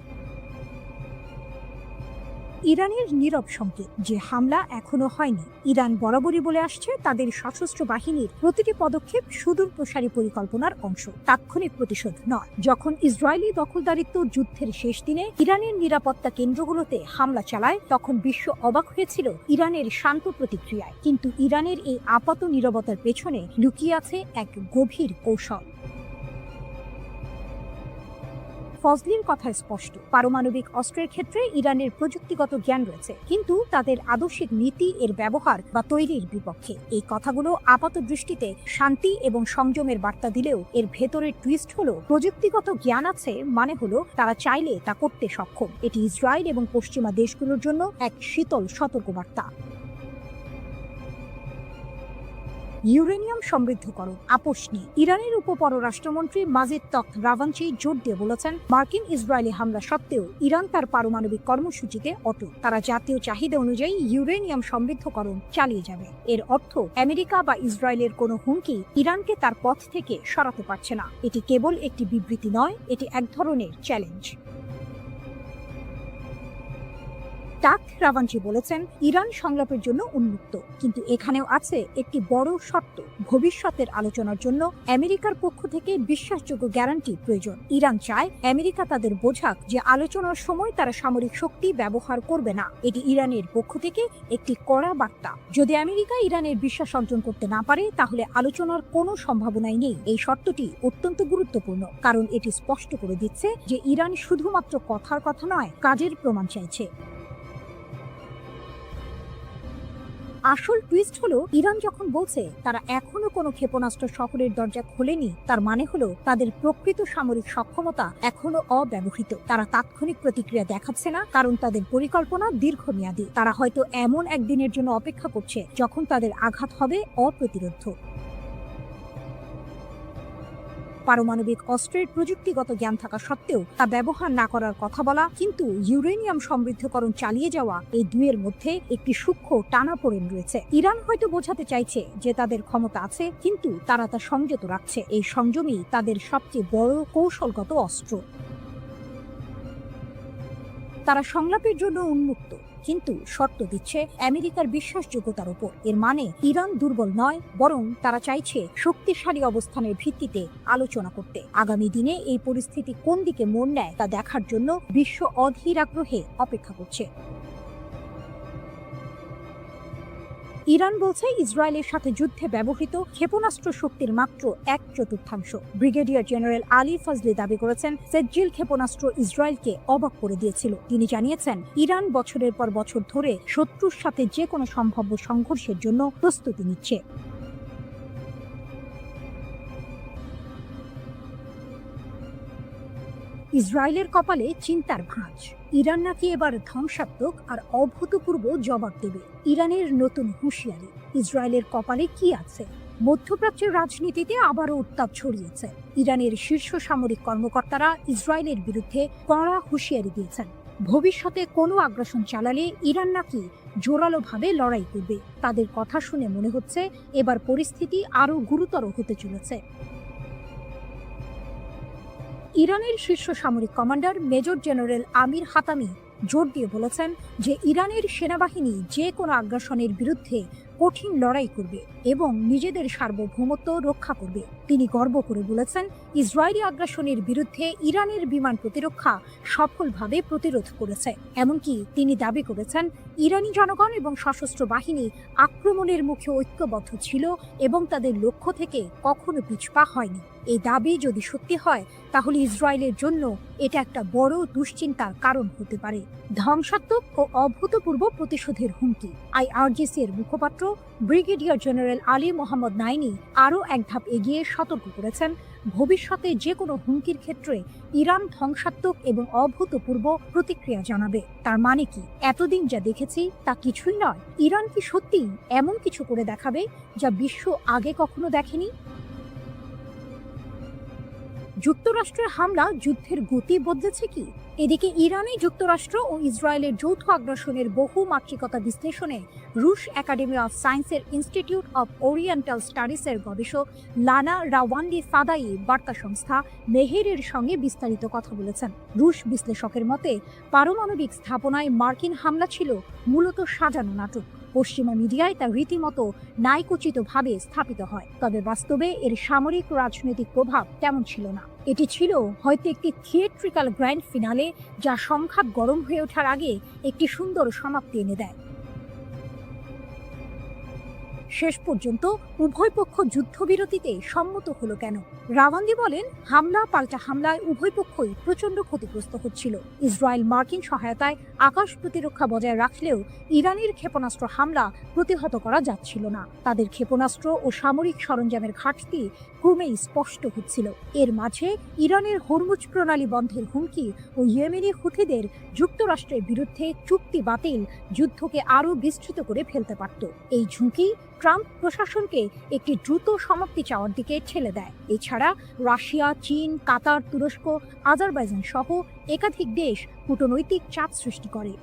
ইরানের নীরব সংকেত যে হামলা এখনো হয়নি। ইরান বরাবরই বলে আসছে তাদের সশস্ত্র বাহিনীর প্রতিটি পদক্ষেপ সুদূর প্রসারী পরিকল্পনার অংশ, তাৎক্ষণিক প্রতিশোধ নয়। যখন ইসরায়েলি দখলদারিত্ব যুদ্ধের শেষ দিনে ইরানের নিরাপত্তা কেন্দ্রগুলোতে হামলা চালায়, তখন বিশ্ব অবাক হয়েছিল ইরানের শান্ত প্রতিক্রিয়ায়। কিন্তু ইরানের এই আপাত নীরবতার পেছনে লুকিয়ে আছে এক গভীর কৌশল। ফজলির কথা স্পষ্ট, পারমাণবিক অস্ত্রের ক্ষেত্রে ইরানের প্রযুক্তিগত জ্ঞান রয়েছে, কিন্তু তাদের আদর্শিক নীতি এর ব্যবহার বা তৈরির বিপক্ষে। এই কথাগুলো আপাত দৃষ্টিতে শান্তি এবং সংযমের বার্তা দিলেও এর ভেতরের টুইস্ট হলো, প্রযুক্তিগত জ্ঞান আছে মানে হলো তারা চাইলে তা করতে সক্ষম। এটি ইসরায়েল এবং পশ্চিমা দেশগুলোর জন্য এক শীতল সতর্কবার্তা। ইউরেনিয়াম সমৃদ্ধকরণ আপোষ নিয়ে ইরানের উপপররাষ্ট্রমন্ত্রী মাজিদ তখত রাভাঞ্চি জোর দিয়ে বলেছেন, মার্কিন ইসরায়েলি হামলা সত্ত্বেও ইরান তার পারমাণবিক কর্মসূচিতে অটল। তারা জাতীয় চাহিদা অনুযায়ী ইউরেনিয়াম সমৃদ্ধকরণ চালিয়ে যাবে। এর অর্থ আমেরিকা বা ইসরায়েলের কোনো হুমকি ইরানকে তার পথ থেকে সরাতে পারছে না। এটি কেবল একটি বিবৃতি নয়, এটি এক ধরনের চ্যালেঞ্জ। তখত রাভাঞ্চি বলেছেন, ইরান সংলাপের জন্য উন্মুক্ত, কিন্তু এখানেও আছে একটি বড় শর্ত। ভবিষ্যতের আলোচনার জন্য আমেরিকার পক্ষ থেকে বিশ্বাসযোগ্য গ্যারান্টি প্রয়োজন। ইরান চায় আমেরিকা তাদের বোঝাক যে আলোচনার সময় তারা সামরিক শক্তি ব্যবহার করবে না। এটি ইরানের পক্ষ থেকে একটি কড়া বার্তা। যদি আমেরিকা ইরানের বিশ্বাস অর্জন করতে না পারে, তাহলে আলোচনার কোনো সম্ভাবনাই নেই। এই শর্তটি অত্যন্ত গুরুত্বপূর্ণ, কারণ এটি স্পষ্ট করে দিচ্ছে যে ইরান শুধুমাত্র কথার কথা নয়, কাজের প্রমাণ চাইছে। আসল টুইস্ট হলো, ইরান যখন বলছে তারা এখনো কোনো ক্ষেপণাস্ত্র শহরের দরজা খোলেনি, তার মানে হলো তাদের প্রকৃত সামরিক সক্ষমতা এখনো অব্যবহৃত। তারা তাৎক্ষণিক প্রতিক্রিয়া দেখাচ্ছে না, কারণ তাদের পরিকল্পনা দীর্ঘমেয়াদী। তারা হয়তো এমন একদিনের জন্য অপেক্ষা করছে যখন তাদের আঘাত হবে অপ্রতিরোধ্য। পারমাণবিক অস্ত্রের প্রযুক্তিগত জ্ঞান থাকা সত্ত্বেও তা ব্যবহার না করার কথা বলা, কিন্তু ইউরেনিয়াম সমৃদ্ধকরণ চালিয়ে যাওয়া, এই দুইয়ের মধ্যে একটি সূক্ষ্ম টানাপোড়েন রয়েছে। ইরান হয়তো বোঝাতে চাইছে যে তাদের ক্ষমতা আছে, কিন্তু তারা তা সংযত রাখছে। এই সংযমই তাদের সবচেয়ে বড় কৌশলগত অস্ত্র। তারা সংলাপের জন্য উন্মুক্ত, কিন্তু শর্ত দিচ্ছে আমেরিকার বিশ্বাসযোগ্যতার উপর। এর মানে ইরান দুর্বল নয়, বরং তারা চাইছে শক্তিশালী অবস্থানের ভিত্তিতে আলোচনা করতে। আগামী দিনে এই পরিস্থিতি কোন দিকে মোড় নেয় তা দেখার জন্য বিশ্ব অধীর আগ্রহে অপেক্ষা করছে। ইরান বলছে ইসরায়েলের সাথে যুদ্ধে ব্যবহৃত ক্ষেপণাস্ত্র শক্তির মাত্র 1/4। ব্রিগেডিয়ার জেনারেল আলী ফজলি দাবি করেছেন, সেজ্জিল ক্ষেপণাস্ত্র ইসরায়েলকে অবাক করে দিয়েছিল। তিনি জানিয়েছেন, ইরান বছরের পর বছর ধরে শত্রুর সাথে যে কোনো সম্ভাব্য সংঘর্ষের জন্য প্রস্তুতি নিচ্ছে। ইসরায়েলের কপালে চিন্তার ভাঁজ। ইরান নাকি এবার ধ্বংসাত্মক আর অভূতপূর্ব জবাব দেবে। ইরানের নতুন হুঁশিয়ারি। ইসরায়েলের কপালে কি আছে? মধ্যপ্রাচ্যের রাজনীতিতে আবারও উত্তাপ ছড়িয়েছে। ইরানের শীর্ষ সামরিক কর্মকর্তারা ইসরায়েলের বিরুদ্ধে কড়া হুঁশিয়ারি দিয়েছেন। ভবিষ্যতে কোনো আগ্রাসন চালালে ইরান নাকি জোরালোভাবে লড়াই করবে। তাদের কথা শুনে মনে হচ্ছে এবার পরিস্থিতি আরও গুরুতর হতে চলেছে। ইরানের শীর্ষ সামরিক কমান্ডার মেজর জেনারেল আমির হাতামি জোর দিয়ে বলেছেন যে ইরানের সেনাবাহিনী যে কোনো আগ্রাসনের বিরুদ্ধে কঠিন লড়াই করবে এবং নিজেদের সার্বভৌমত্ব রক্ষা করবে। তিনি গর্ব করে বলেছেন, ইসরায়েলি আগ্রাসনের বিরুদ্ধে ইরানের বিমান প্রতিরক্ষা সফলভাবে প্রতিরোধ করেছে। এমনকি তিনি দাবি করেছেন, ইরানি জনগণ এবং সশস্ত্র বাহিনী আক্রমণের মুখে ঐক্যবদ্ধ ছিল এবং তাদের লক্ষ্য থেকে কখনো পিছপা হয়নি। এই দাবি যদি সত্যি হয়, তাহলে ইসরায়েলের জন্য এটা একটা বড় দুশ্চিন্তার কারণ হতে পারে। ধ্বংসাত্মক ও অভূতপূর্ব প্রতিশোধের হুমকি। আইআরজিসি এর মুখপাত্র ব্রিগেডিয়ার জেনারেল আলী মোহাম্মদ নাইনি আরও এক ধাপ এগিয়ে সতর্ক করেছেন, ভবিষ্যতে যে কোনো হুমকির ক্ষেত্রে ইরান ধ্বংসাত্মক এবং অভূতপূর্ব প্রতিক্রিয়া জানাবে। তার মানে কি? এতদিন যা দেখেছি তা কিছুই নয়। ইরান কি সত্যিই এমন কিছু করে দেখাবে যা বিশ্ব আগে কখনো দেখেনি? যুক্তরাষ্ট্রের হামলা যুদ্ধের গতি বদলেছে কি? এদিকে ইরানে যুক্তরাষ্ট্র ও ইসরায়েলের যৌথ আগ্রাসনের বহু মাত্রিকতা বিশ্লেষণে রুশ একাডেমি অফ সায়েন্সের ইনস্টিটিউট অফ ওরিয়েন্টাল স্টাডিজের গবেষক লানা রাওয়ান্ডি ফাদাই বার্তা সংস্থা মেহেরের সঙ্গে বিস্তারিত কথা বলেছেন। রুশ বিশ্লেষকের মতে, পারমাণবিক স্থাপনায় মার্কিন হামলা ছিল মূলত সাজানো নাটক। পশ্চিমা মিডিয়ায় তা রীতিমতো ন্যায়কোচিতভাবে স্থাপিত হয়, তবে বাস্তবে এর সামরিক রাজনৈতিক প্রভাব তেমন ছিল না। এটি ছিল হয়তো একটি থিয়েট্রিক্যাল গ্র্যান্ড ফিনালে, যা সংঘাত গরম হয়ে ওঠার আগে একটি সুন্দর সমাপ্তি এনে দেয়। শেষ পর্যন্ত উভয় পক্ষ যুদ্ধবিরতিতে সম্মত হলো কেন? রাওয়ান্দি বলেন, হামলা পাল্টা হামলায় উভয় পক্ষই প্রচণ্ড ক্ষতিগ্রস্ত হচ্ছিল। ইসরায়েল মার্কিন সহায়তায় আকাশ প্রতিরক্ষা বজায় রাখলেও ইরানের ক্ষেপণাস্ত্র হামলা প্রতিহত করা যাচ্ছিল না। তাদের ক্ষেপণাস্ত্র ও সামরিক সরঞ্জামের ঘাটতি ক্রমেই স্পষ্ট হচ্ছিল। এর মাঝে ইরানের হরমুজ প্রণালী বন্ধের হুমকি ও ইয়েমেনি হুথিদের যুক্তরাষ্ট্রের বিরুদ্ধে চুক্তি বাতিল যুদ্ধকে আরও বিস্তৃত করে ফেলতে পারত। এই ঝুঁকি ট্রাম্প প্রশাসনকে একটি দ্রুত সমাপ্তি চাওয়ার দিকে ঠেলে দেয়। এছাড়া রাশিয়া, চীন, কাতার, তুরস্ক, আজারবাইজান সহ একাধিক দেশ কূটনৈতিক চাপ সৃষ্টি করে।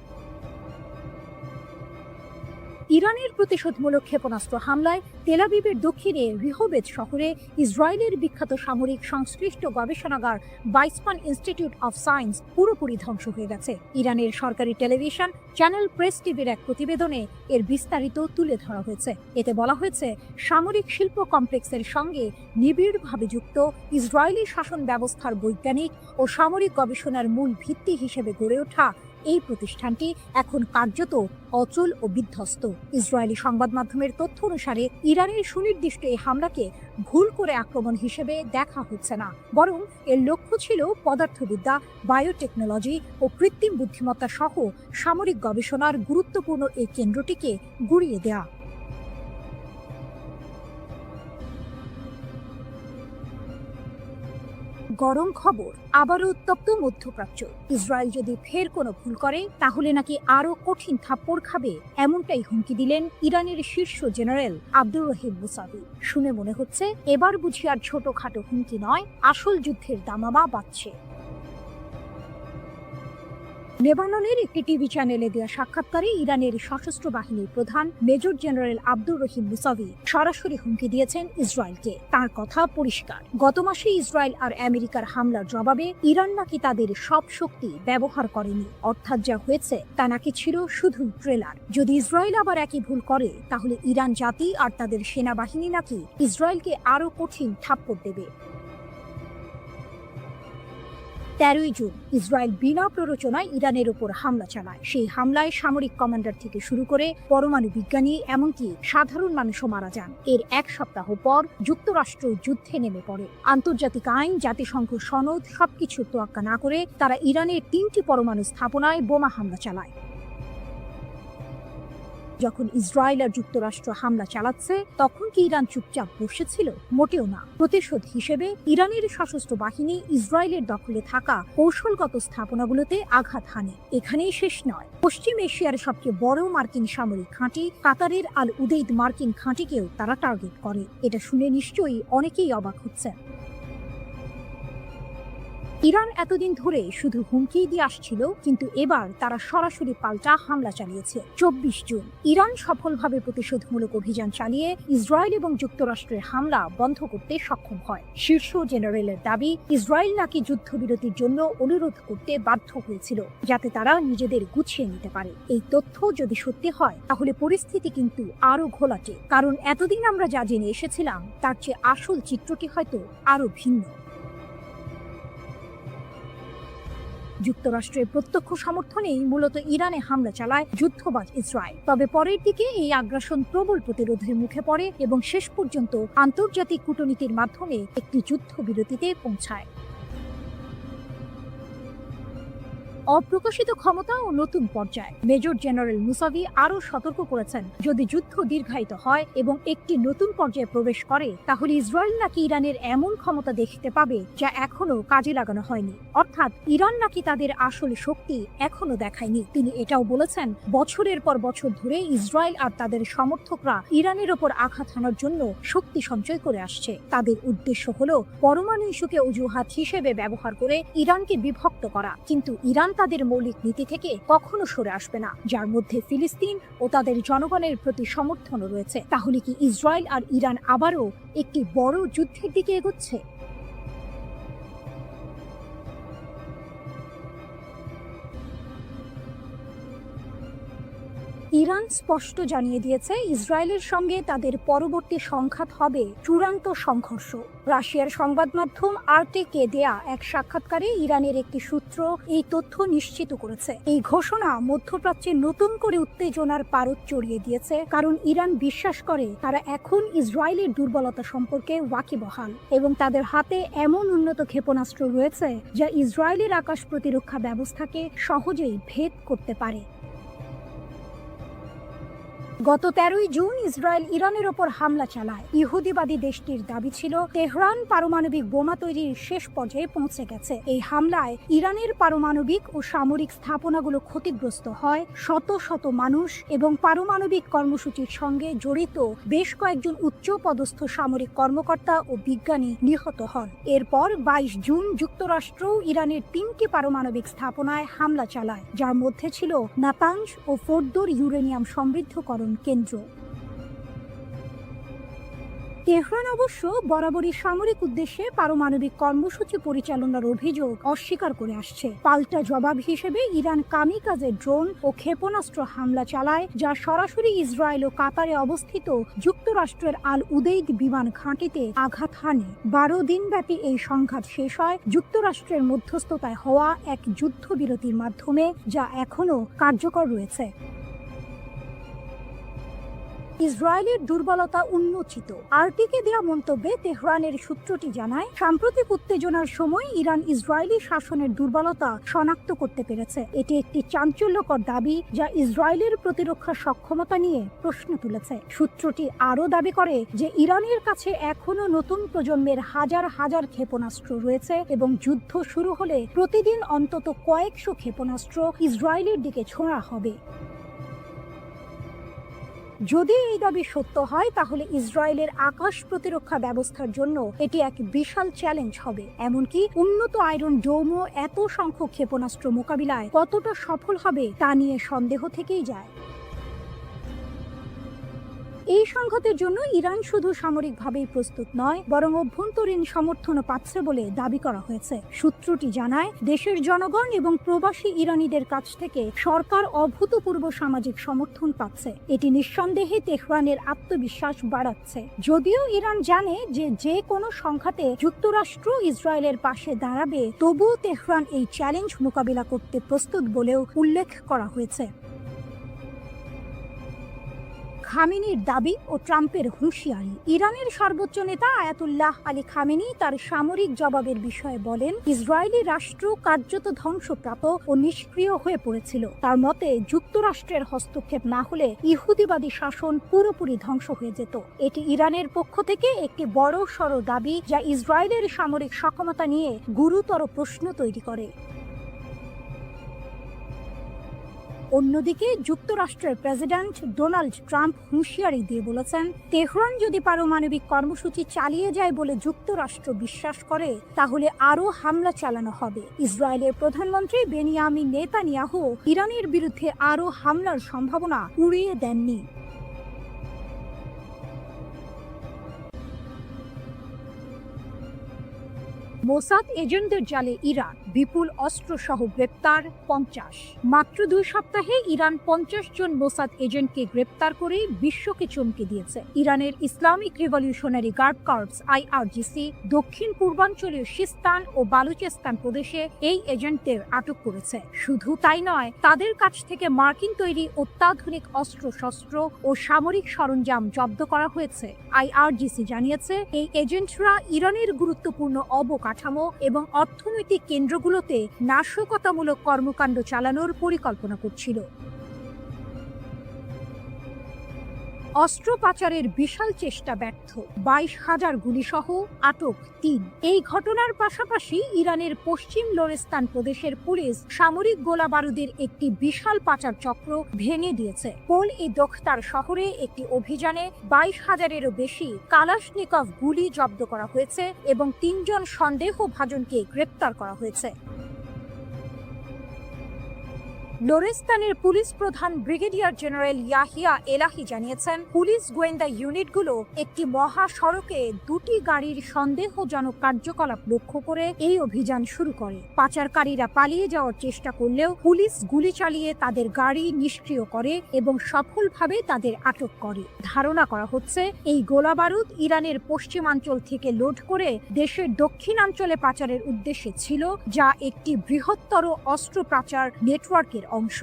ইরানের প্রতিশোধমূলক ক্ষেপণাস্ত্র হামলায় তেল আবিবের দক্ষিণে রিহোবেদ শহরে ইসরায়েলের বিখ্যাত সামরিক সংশ্লিষ্ট গবেষণাগার বাইসমান ইনস্টিটিউট অফ সায়েন্স পুরোপুরি ধ্বংস হয়ে গেছে। ইরানের সরকারি টেলিভিশন চ্যানেল প্রেস টিভির এক প্রতিবেদনে এর বিস্তারিত তুলে ধরা হয়েছে। এতে বলা হয়েছে, সামরিক শিল্প কমপ্লেক্সের সঙ্গে নিবিড়ভাবে যুক্ত ইসরায়েলি শাসন ব্যবস্থার বৈজ্ঞানিক ও সামরিক গবেষণার মূল ভিত্তি হিসেবে গড়ে ওঠা এই প্রতিষ্ঠানটি এখন কার্যত অচল ও বিধ্বস্ত। ইসরায়েলি সংবাদ মাধ্যমের তথ্য অনুসারে ইরানের সুনির্দিষ্ট এই হামলাকে ভুল করে আক্রমণ হিসেবে দেখা হচ্ছে না, বরং এর লক্ষ্য ছিল পদার্থবিদ্যা, বায়োটেকনোলজি ও কৃত্রিম বুদ্ধিমত্তা সহ সামরিক গবেষণার গুরুত্বপূর্ণ এই কেন্দ্রটিকে গুঁড়িয়ে দেয়া। গরম খবর, আবারও উত্তপ্ত মধ্যপ্রাচ্য। ইসরায়েল যদি ফের কোনো ভুল করে, তাহলে নাকি আরও কঠিন থাপ্পড় খাবে, এমনটাই হুমকি দিলেন ইরানের শীর্ষ জেনারেল আব্দুর রহিম মুসাভি। শুনে মনে হচ্ছে এবার বুঝি আর ছোটখাটো হুমকি নয়, আসল যুদ্ধের দামামা বাজছে। লেবাননের একটি টিভি চ্যানেলে দেওয়া সাক্ষাৎকারে ইরানের সশস্ত্র বাহিনীর প্রধান major general Abdur Rahim Musavi সরাসরি হুমকি দিয়েছেন ইসরায়েলকে। তার কথা পরিষ্কার, গত মাসে ইসরায়েল আর আমেরিকার হামলার জবাবে ইরান নাকি তাদের সব শক্তি ব্যবহার করেনি, অর্থাৎ যা হয়েছে তা নাকি ছিল শুধু ট্রেলার। যদি ইসরায়েল আবার একই ভুল করে তাহলে ইরান জাতি আর তাদের সেনাবাহিনী নাকি ইসরায়েলকে আরো কঠিন থাপ্পড় দেবে। 13ই জুন ইসরায়েল বিনা প্ররোচনায় ইরানের ওপর হামলা চালায়। সেই হামলায় সামরিক কমান্ডার থেকে শুরু করে পরমাণু বিজ্ঞানী এমনকি সাধারণ মানুষও মারা যান। এর এক সপ্তাহ পর যুক্তরাষ্ট্র যুদ্ধে নেমে পড়ে। আন্তর্জাতিক আইন, জাতিসংঘ সনদ সবকিছুর তোয়াক্কা না করে তারা ইরানের 3টি পরমাণু স্থাপনায় বোমা হামলা চালায়। যখন ইসরায়েল আর যুক্তরাষ্ট্র হামলা চালাচ্ছে তখন কি ইরান চুপচাপ বসেছিল? মোটেও না। প্রতিশোধ হিসেবে ইরানের সশস্ত্র বাহিনী ইসরায়েলের দখলে থাকা কৌশলগত স্থাপনাগুলোতে আঘাত হানে। এখানেই শেষ নয়, পশ্চিম এশিয়ার সবচেয়ে বড় মার্কিন সামরিক ঘাঁটি কাতারের আল উদেইদ মার্কিন ঘাঁটিকেও তারা টার্গেট করে। এটা শুনে নিশ্চয়ই অনেকেই অবাক হচ্ছেন। ইরান এতদিন ধরে শুধু হুমকি দিয়ে আসছিল, কিন্তু এবার তারা সরাসরি পাল্টা হামলা চালিয়েছে। 24 জুন ইরান সফলভাবে প্রতিশোধমূলক অভিযান চালিয়ে ইসরায়েল এবং যুক্তরাষ্ট্রের হামলা বন্ধ করতে সক্ষম হয়। শীর্ষ জেনারেলের দাবি, ইসরায়েল নাকি যুদ্ধবিরতির জন্য অনুরোধ করতে বাধ্য হয়েছিল যাতে তারা নিজেদের গুছিয়ে নিতে পারে। এই তথ্য যদি সত্যি হয় তাহলে পরিস্থিতি কিন্তু আরো ঘোলাটে, কারণ এতদিন আমরা যা জেনে এসেছিলাম তার চেয়ে আসল চিত্রটি হয়তো আরো ভিন্ন। যুক্তরাষ্ট্রের প্রত্যক্ষ সমর্থনেই মূলত ইরানে হামলা চালায় যুদ্ধবাজ ইসরায়েল। তবে পরের দিকে এই আগ্রাসন প্রবল প্রতিরোধের মুখে পড়ে এবং শেষ পর্যন্ত আন্তর্জাতিক কূটনীতির মাধ্যমে একটি যুদ্ধবিরতিতে পৌঁছায়। অপ্রকাশিত ক্ষমতা ও নতুন পর্যায়। মেজর জেনারেল মুসাভি আরও সতর্ক করেছেন, যদি যুদ্ধ দীর্ঘায়িত হয় এবং একটি নতুন পর্যায়ে প্রবেশ করে তাহলে ইসরায়েল নাকি ইরানের এমন ক্ষমতা দেখতে পাবে যা এখনো কাজে লাগানো হয়নি, অর্থাৎ ইরান নাকি তাদের আসল শক্তি এখনো দেখায়নি। তিনি এটাও বলেছেন, বছরের পর বছর ধরে ইসরায়েল আর তাদের সমর্থকরা ইরানের ওপর আঘাত হানার জন্য শক্তি সঞ্চয় করে আসছে। তাদের উদ্দেশ্য হলো পরমাণু ইস্যুকে অজুহাত হিসেবে ব্যবহার করে ইরানকে বিভক্ত করা, কিন্তু ইরান তাদের মৌলিক নীতি থেকে কখনো সরে আসবে না, যার মধ্যে ফিলিস্তিন ও তাদের জনগণের প্রতি সমর্থনও রয়েছে। তাহলে কি ইসরায়েল আর ইরান আবারও একটি বড় যুদ্ধের দিকে এগোচ্ছে? ইরান স্পষ্ট জানিয়ে দিয়েছে ইসরায়েলের সঙ্গে তাদের পরবর্তী সংঘাত হবে চূড়ান্ত সংঘর্ষ। রাশিয়ার সংবাদ মাধ্যম আরটিকে দেয়া এক সাক্ষাৎকারে ইরানের একটি সূত্র এই তথ্য নিশ্চিত করেছে। এই ঘোষণা মধ্যপ্রাচ্যে নতুন করে উত্তেজনার পারদ চড়িয়ে দিয়েছে, কারণ ইরান বিশ্বাস করে তারা এখন ইসরায়েলের দুর্বলতা সম্পর্কে ওয়াকিবহাল এবং তাদের হাতে এমন উন্নত ক্ষেপণাস্ত্র রয়েছে যা ইসরায়েলের আকাশ প্রতিরক্ষা ব্যবস্থাকে সহজেই ভেদ করতে পারে। গত 13ই জুন ইসরায়েল ইরানের ওপর হামলা চালায়। ইহুদিবাদী দেশটির দাবি ছিল তেহরান পারমাণবিক বোমা তৈরির শেষ পর্যায়ে পৌঁছে গেছে। এই হামলায় ইরানের পারমাণবিক ও সামরিক স্থাপনাগুলো ক্ষতিগ্রস্ত হয়, শত শত মানুষ এবং পারমাণবিক কর্মসূচির সঙ্গে জড়িত বেশ কয়েকজন উচ্চ পদস্থ সামরিক কর্মকর্তা ও বিজ্ঞানী নিহত হন। এরপর 22 জুন যুক্তরাষ্ট্র ইরানের 3টি পারমাণবিক স্থাপনায় হামলা চালায়, যার মধ্যে ছিল নাতানজ ও ফোর্দোর ইউরেনিয়াম সমৃদ্ধকরণ কেন্দ্র। তেহরান অবশ্য বরাবরই সামরিক উদ্দেশ্যে পারমাণবিক কর্মসূচি পরিচালনার অভিযোগ অস্বীকার করে আসছে। পাল্টা জবাব হিসেবে ইরান কামিকাজে ড্রোন ও ক্ষেপণাস্ত্র হামলা চালায়, যা সরাসরি ইসরায়েল ও কাতারে অবস্থিত যুক্তরাষ্ট্রের আল উদেইদ বিমান ঘাঁটিতে আঘাত হানে। 12 দিনব্যাপী এই সংঘাত শেষ হয় যুক্তরাষ্ট্রের মধ্যস্থতায় হওয়া এক যুদ্ধবিরতির মাধ্যমে, যা এখনো কার্যকর রয়েছে। ইসরায়েলের দুর্বলতা উন্মোচিত। আরটিকে দেওয়া মন্তব্যে তেহরানের সূত্রটি জানায়, সাম্প্রতিক উত্তেজনার সময় ইরান ইসরায়েলি শাসনের দুর্বলতা শনাক্ত করতে পেরেছে। এটি একটি চাঞ্চল্যকর দাবি যা ইসরায়েলের প্রতিরক্ষা সক্ষমতা নিয়ে প্রশ্ন তুলেছে। সূত্রটি আরও দাবি করে যে ইরানের কাছে এখনো নতুন প্রজন্মের হাজার হাজার ক্ষেপণাস্ত্র রয়েছে এবং যুদ্ধ শুরু হলে প্রতিদিন অন্তত কয়েকশো ক্ষেপণাস্ত্র ইসরায়েলের দিকে ছোঁড়া হবে। যদি এই দাবি সত্য হয় তাহলে ইসরায়েলের আকাশ প্রতিরক্ষা ব্যবস্থার জন্য এটি এক বিশাল চ্যালেঞ্জ হবে। এমনকি উন্নত আয়রন ডোমও এত সংখ্যক ক্ষেপণাস্ত্র মোকাবিলায় কতটা সফল হবে তা নিয়ে সন্দেহ থেকেই যায়। এই সংঘাতের জন্য ইরান শুধু সামরিকভাবেই প্রস্তুত নয়, বরং অভ্যন্তরীণ সমর্থনও পাচ্ছে বলে দাবি করা হয়েছে। সূত্রটি জানায়, দেশের জনগণ এবং প্রবাসী ইরানিদের কাছ থেকে সরকার অভূতপূর্ব সামাজিক সমর্থন পাচ্ছে। এটি নিঃসন্দেহে তেহরানের আত্মবিশ্বাস বাড়াচ্ছে। যদিও ইরান জানে যে কোনো সংঘাতে যুক্তরাষ্ট্র ইসরায়েলের পাশে দাঁড়াবে, তবুও তেহরান এই চ্যালেঞ্জ মোকাবিলা করতে প্রস্তুত বলেও উল্লেখ করা হয়েছে। খামেনির দাবি ও ট্রাম্পের হুঁশিয়ারি। ইরানের সর্বোচ্চ নেতা আয়াতুল্লাহ আলী খামেনি তার সামরিক জবাবের বিষয়ে বলেন, ইসরায়েলি রাষ্ট্র কার্যত ধ্বংসপ্রাপ্ত ও নিষ্ক্রিয় হয়ে পড়েছিল। তার মতে, যুক্তরাষ্ট্রের হস্তক্ষেপ না হলে ইহুদিবাদী শাসন পুরোপুরি ধ্বংস হয়ে যেত। এটি ইরানের পক্ষ থেকে একটি বড় সড় দাবি, যা ইসরায়েলের সামরিক সক্ষমতা নিয়ে গুরুতর প্রশ্ন তৈরি করে। অন্যদিকে যুক্তরাষ্ট্রের প্রেসিডেন্ট ডোনাল্ড ট্রাম্প হুঁশিয়ারি দিয়ে বলেছেন, তেহরান যদি পারমাণবিক কর্মসূচি চালিয়ে যায় বলে যুক্তরাষ্ট্র বিশ্বাস করে, তাহলে আরও হামলা চালানো হবে। ইসরায়েলের প্রধানমন্ত্রী বেনিয়ামিন নেতানিয়াহু ইরানের বিরুদ্ধে আরও হামলার সম্ভাবনা উড়িয়ে দেননি। মোসাদ এজেন্টদের জালে ইরান, বিপুল অস্ত্রসহ গ্রেপ্তার 50। মাত্র 2 সপ্তাহে ইরান 50 জন মোসাদ এজেন্টকে গ্রেপ্তার করে বিশ্বকে চমকে দিয়েছে। ইরানের Islamic revolutionary guard corps IRGC দক্ষিণ পূর্বাঞ্চলীয় সিস্তান ও বালুচেস্তান প্রদেশে এই এজেন্টদের আটক করেছে। শুধু তাই নয়, তাদের কাছ থেকে মার্কিন তৈরি অত্যাধুনিক অস্ত্রশস্ত্র ও সামরিক সরঞ্জাম জব্দ করা হয়েছে। IRGC জানিয়েছে, এই এজেন্টরা ইরানের গুরুত্বপূর্ণ অবকাঠামো এবং অর্থনৈতিক কেন্দ্রগুলোতে নাশকতামূলক কর্মকাণ্ড চালানোর পরিকল্পনা করছিল। অস্ত্র পাচারের বিশাল চেষ্টা ব্যর্থ, 22,000 গুলিসহ আটক 3। এই ঘটনার পাশাপাশি ইরানের পশ্চিম লোরেস্তান প্রদেশের পুলিশ সামরিক গোলা বারুদের একটি বিশাল পাচার চক্র ভেঙে দিয়েছে। পোল-ই দোখতার শহরে একটি অভিযানে 22,000-এরও বেশি কালাশনিকভ গুলি জব্দ করা হয়েছে এবং 3 জন সন্দেহভাজনকে গ্রেপ্তার করা হয়েছে। লোরেস্তানের পুলিশ প্রধান ব্রিগেডিয়ার জেনারেল ইয়াহিয়া এলাহি জানিয়েছেন, পুলিশ গোয়েন্দা ইউনিটগুলো একটি মহাসড়কে 2টি গাড়ির সন্দেহজনক কার্যকলাপ লক্ষ্য করে এই অভিযান শুরু করে। পাচারকারীরা পালিয়ে যাওয়ার চেষ্টা করলেও পুলিশ গুলি চালিয়ে তাদের গাড়ি নিষ্ক্রিয় করে এবং সফলভাবে তাদের আটক করে। ধারণা করা হচ্ছে, এই গোলাবারুদ ইরানের পশ্চিমাঞ্চল থেকে লোড করে দেশের দক্ষিণাঞ্চলে পাচারের উদ্দেশ্যে ছিল, যা একটি বৃহত্তর অস্ত্র পাচার নেটওয়ার্কের অংশ।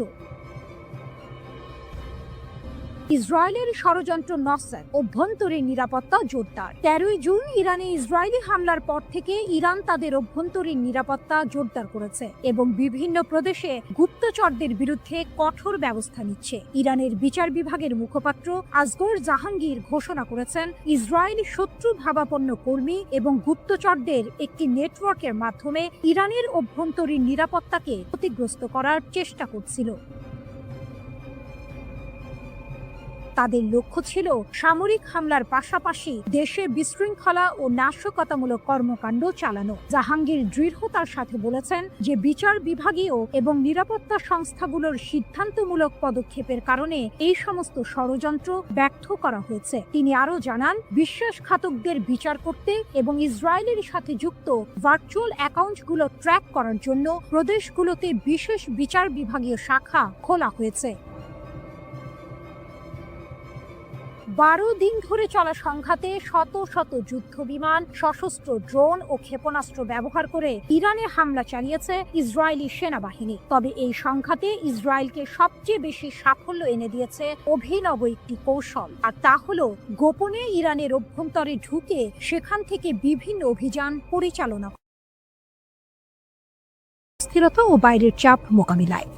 ইসরায়েলের ষড়যন্ত্র নসর, অভ্যন্তরীণ নিরাপত্তা জোরদার। 13 জুন ইরানে ইসরায়েলি হামলার পর থেকে ইরান তাদের অভ্যন্তরীণ নিরাপত্তা জোরদার করেছে এবং বিভিন্ন প্রদেশে গুপ্তচরদের বিরুদ্ধে কঠোর ব্যবস্থা নিচ্ছে। ইরানের বিচার বিভাগের মুখপাত্র আসগর জাহাঙ্গীর ঘোষণা করেছেন, ইসরায়েলি শত্রু ভাবাপন্ন কর্মী এবং গুপ্তচরদের একটি নেটওয়ার্কের মাধ্যমে ইরানের অভ্যন্তরীণ নিরাপত্তাকে ক্ষতিগ্রস্ত করার চেষ্টা করছিল। তাদের লক্ষ্য ছিল সামরিক হামলার পাশাপাশি দেশে বিশৃঙ্খলা ও নাশকতামূলক কর্মকাণ্ড চালানো। জাহাঙ্গীর দৃঢ়তার সাথে বলেছেন যে বিচার বিভাগীয় এবং নিরাপত্তা সংস্থাগুলোর সিদ্ধান্তমূলক পদক্ষেপের কারণে এই সমস্ত ষড়যন্ত্র ব্যর্থ করা হয়েছে। তিনি আরও জানান, বিশ্বাসঘাতকদের বিচার করতে এবং ইসরায়েলের সাথে যুক্ত ভার্চুয়াল অ্যাকাউন্টগুলো ট্র্যাক করার জন্য প্রদেশগুলোতে বিশেষ বিচার বিভাগীয় শাখা খোলা হয়েছে। 12 দিন ধরে চলা সংঘাতে শত শত যুদ্ধ বিমান, সশস্ত্র ড্রোন ও ক্ষেপণাস্ত্র ব্যবহার করে ইরানে হামলা চালিয়েছে ইসরায়েলি সেনাবাহিনী। তবে এই সংঘাতে ইসরায়েলকে সবচেয়ে বেশি সাফল্য এনে দিয়েছে অভিনব একটি কৌশল, আর তা হলো গোপনে ইরানের অভ্যন্তরে ঢুকে সেখান থেকে বিভিন্ন অভিযান পরিচালনা, স্থিরতা ও বাইরের চাপ মোকাবিলায়।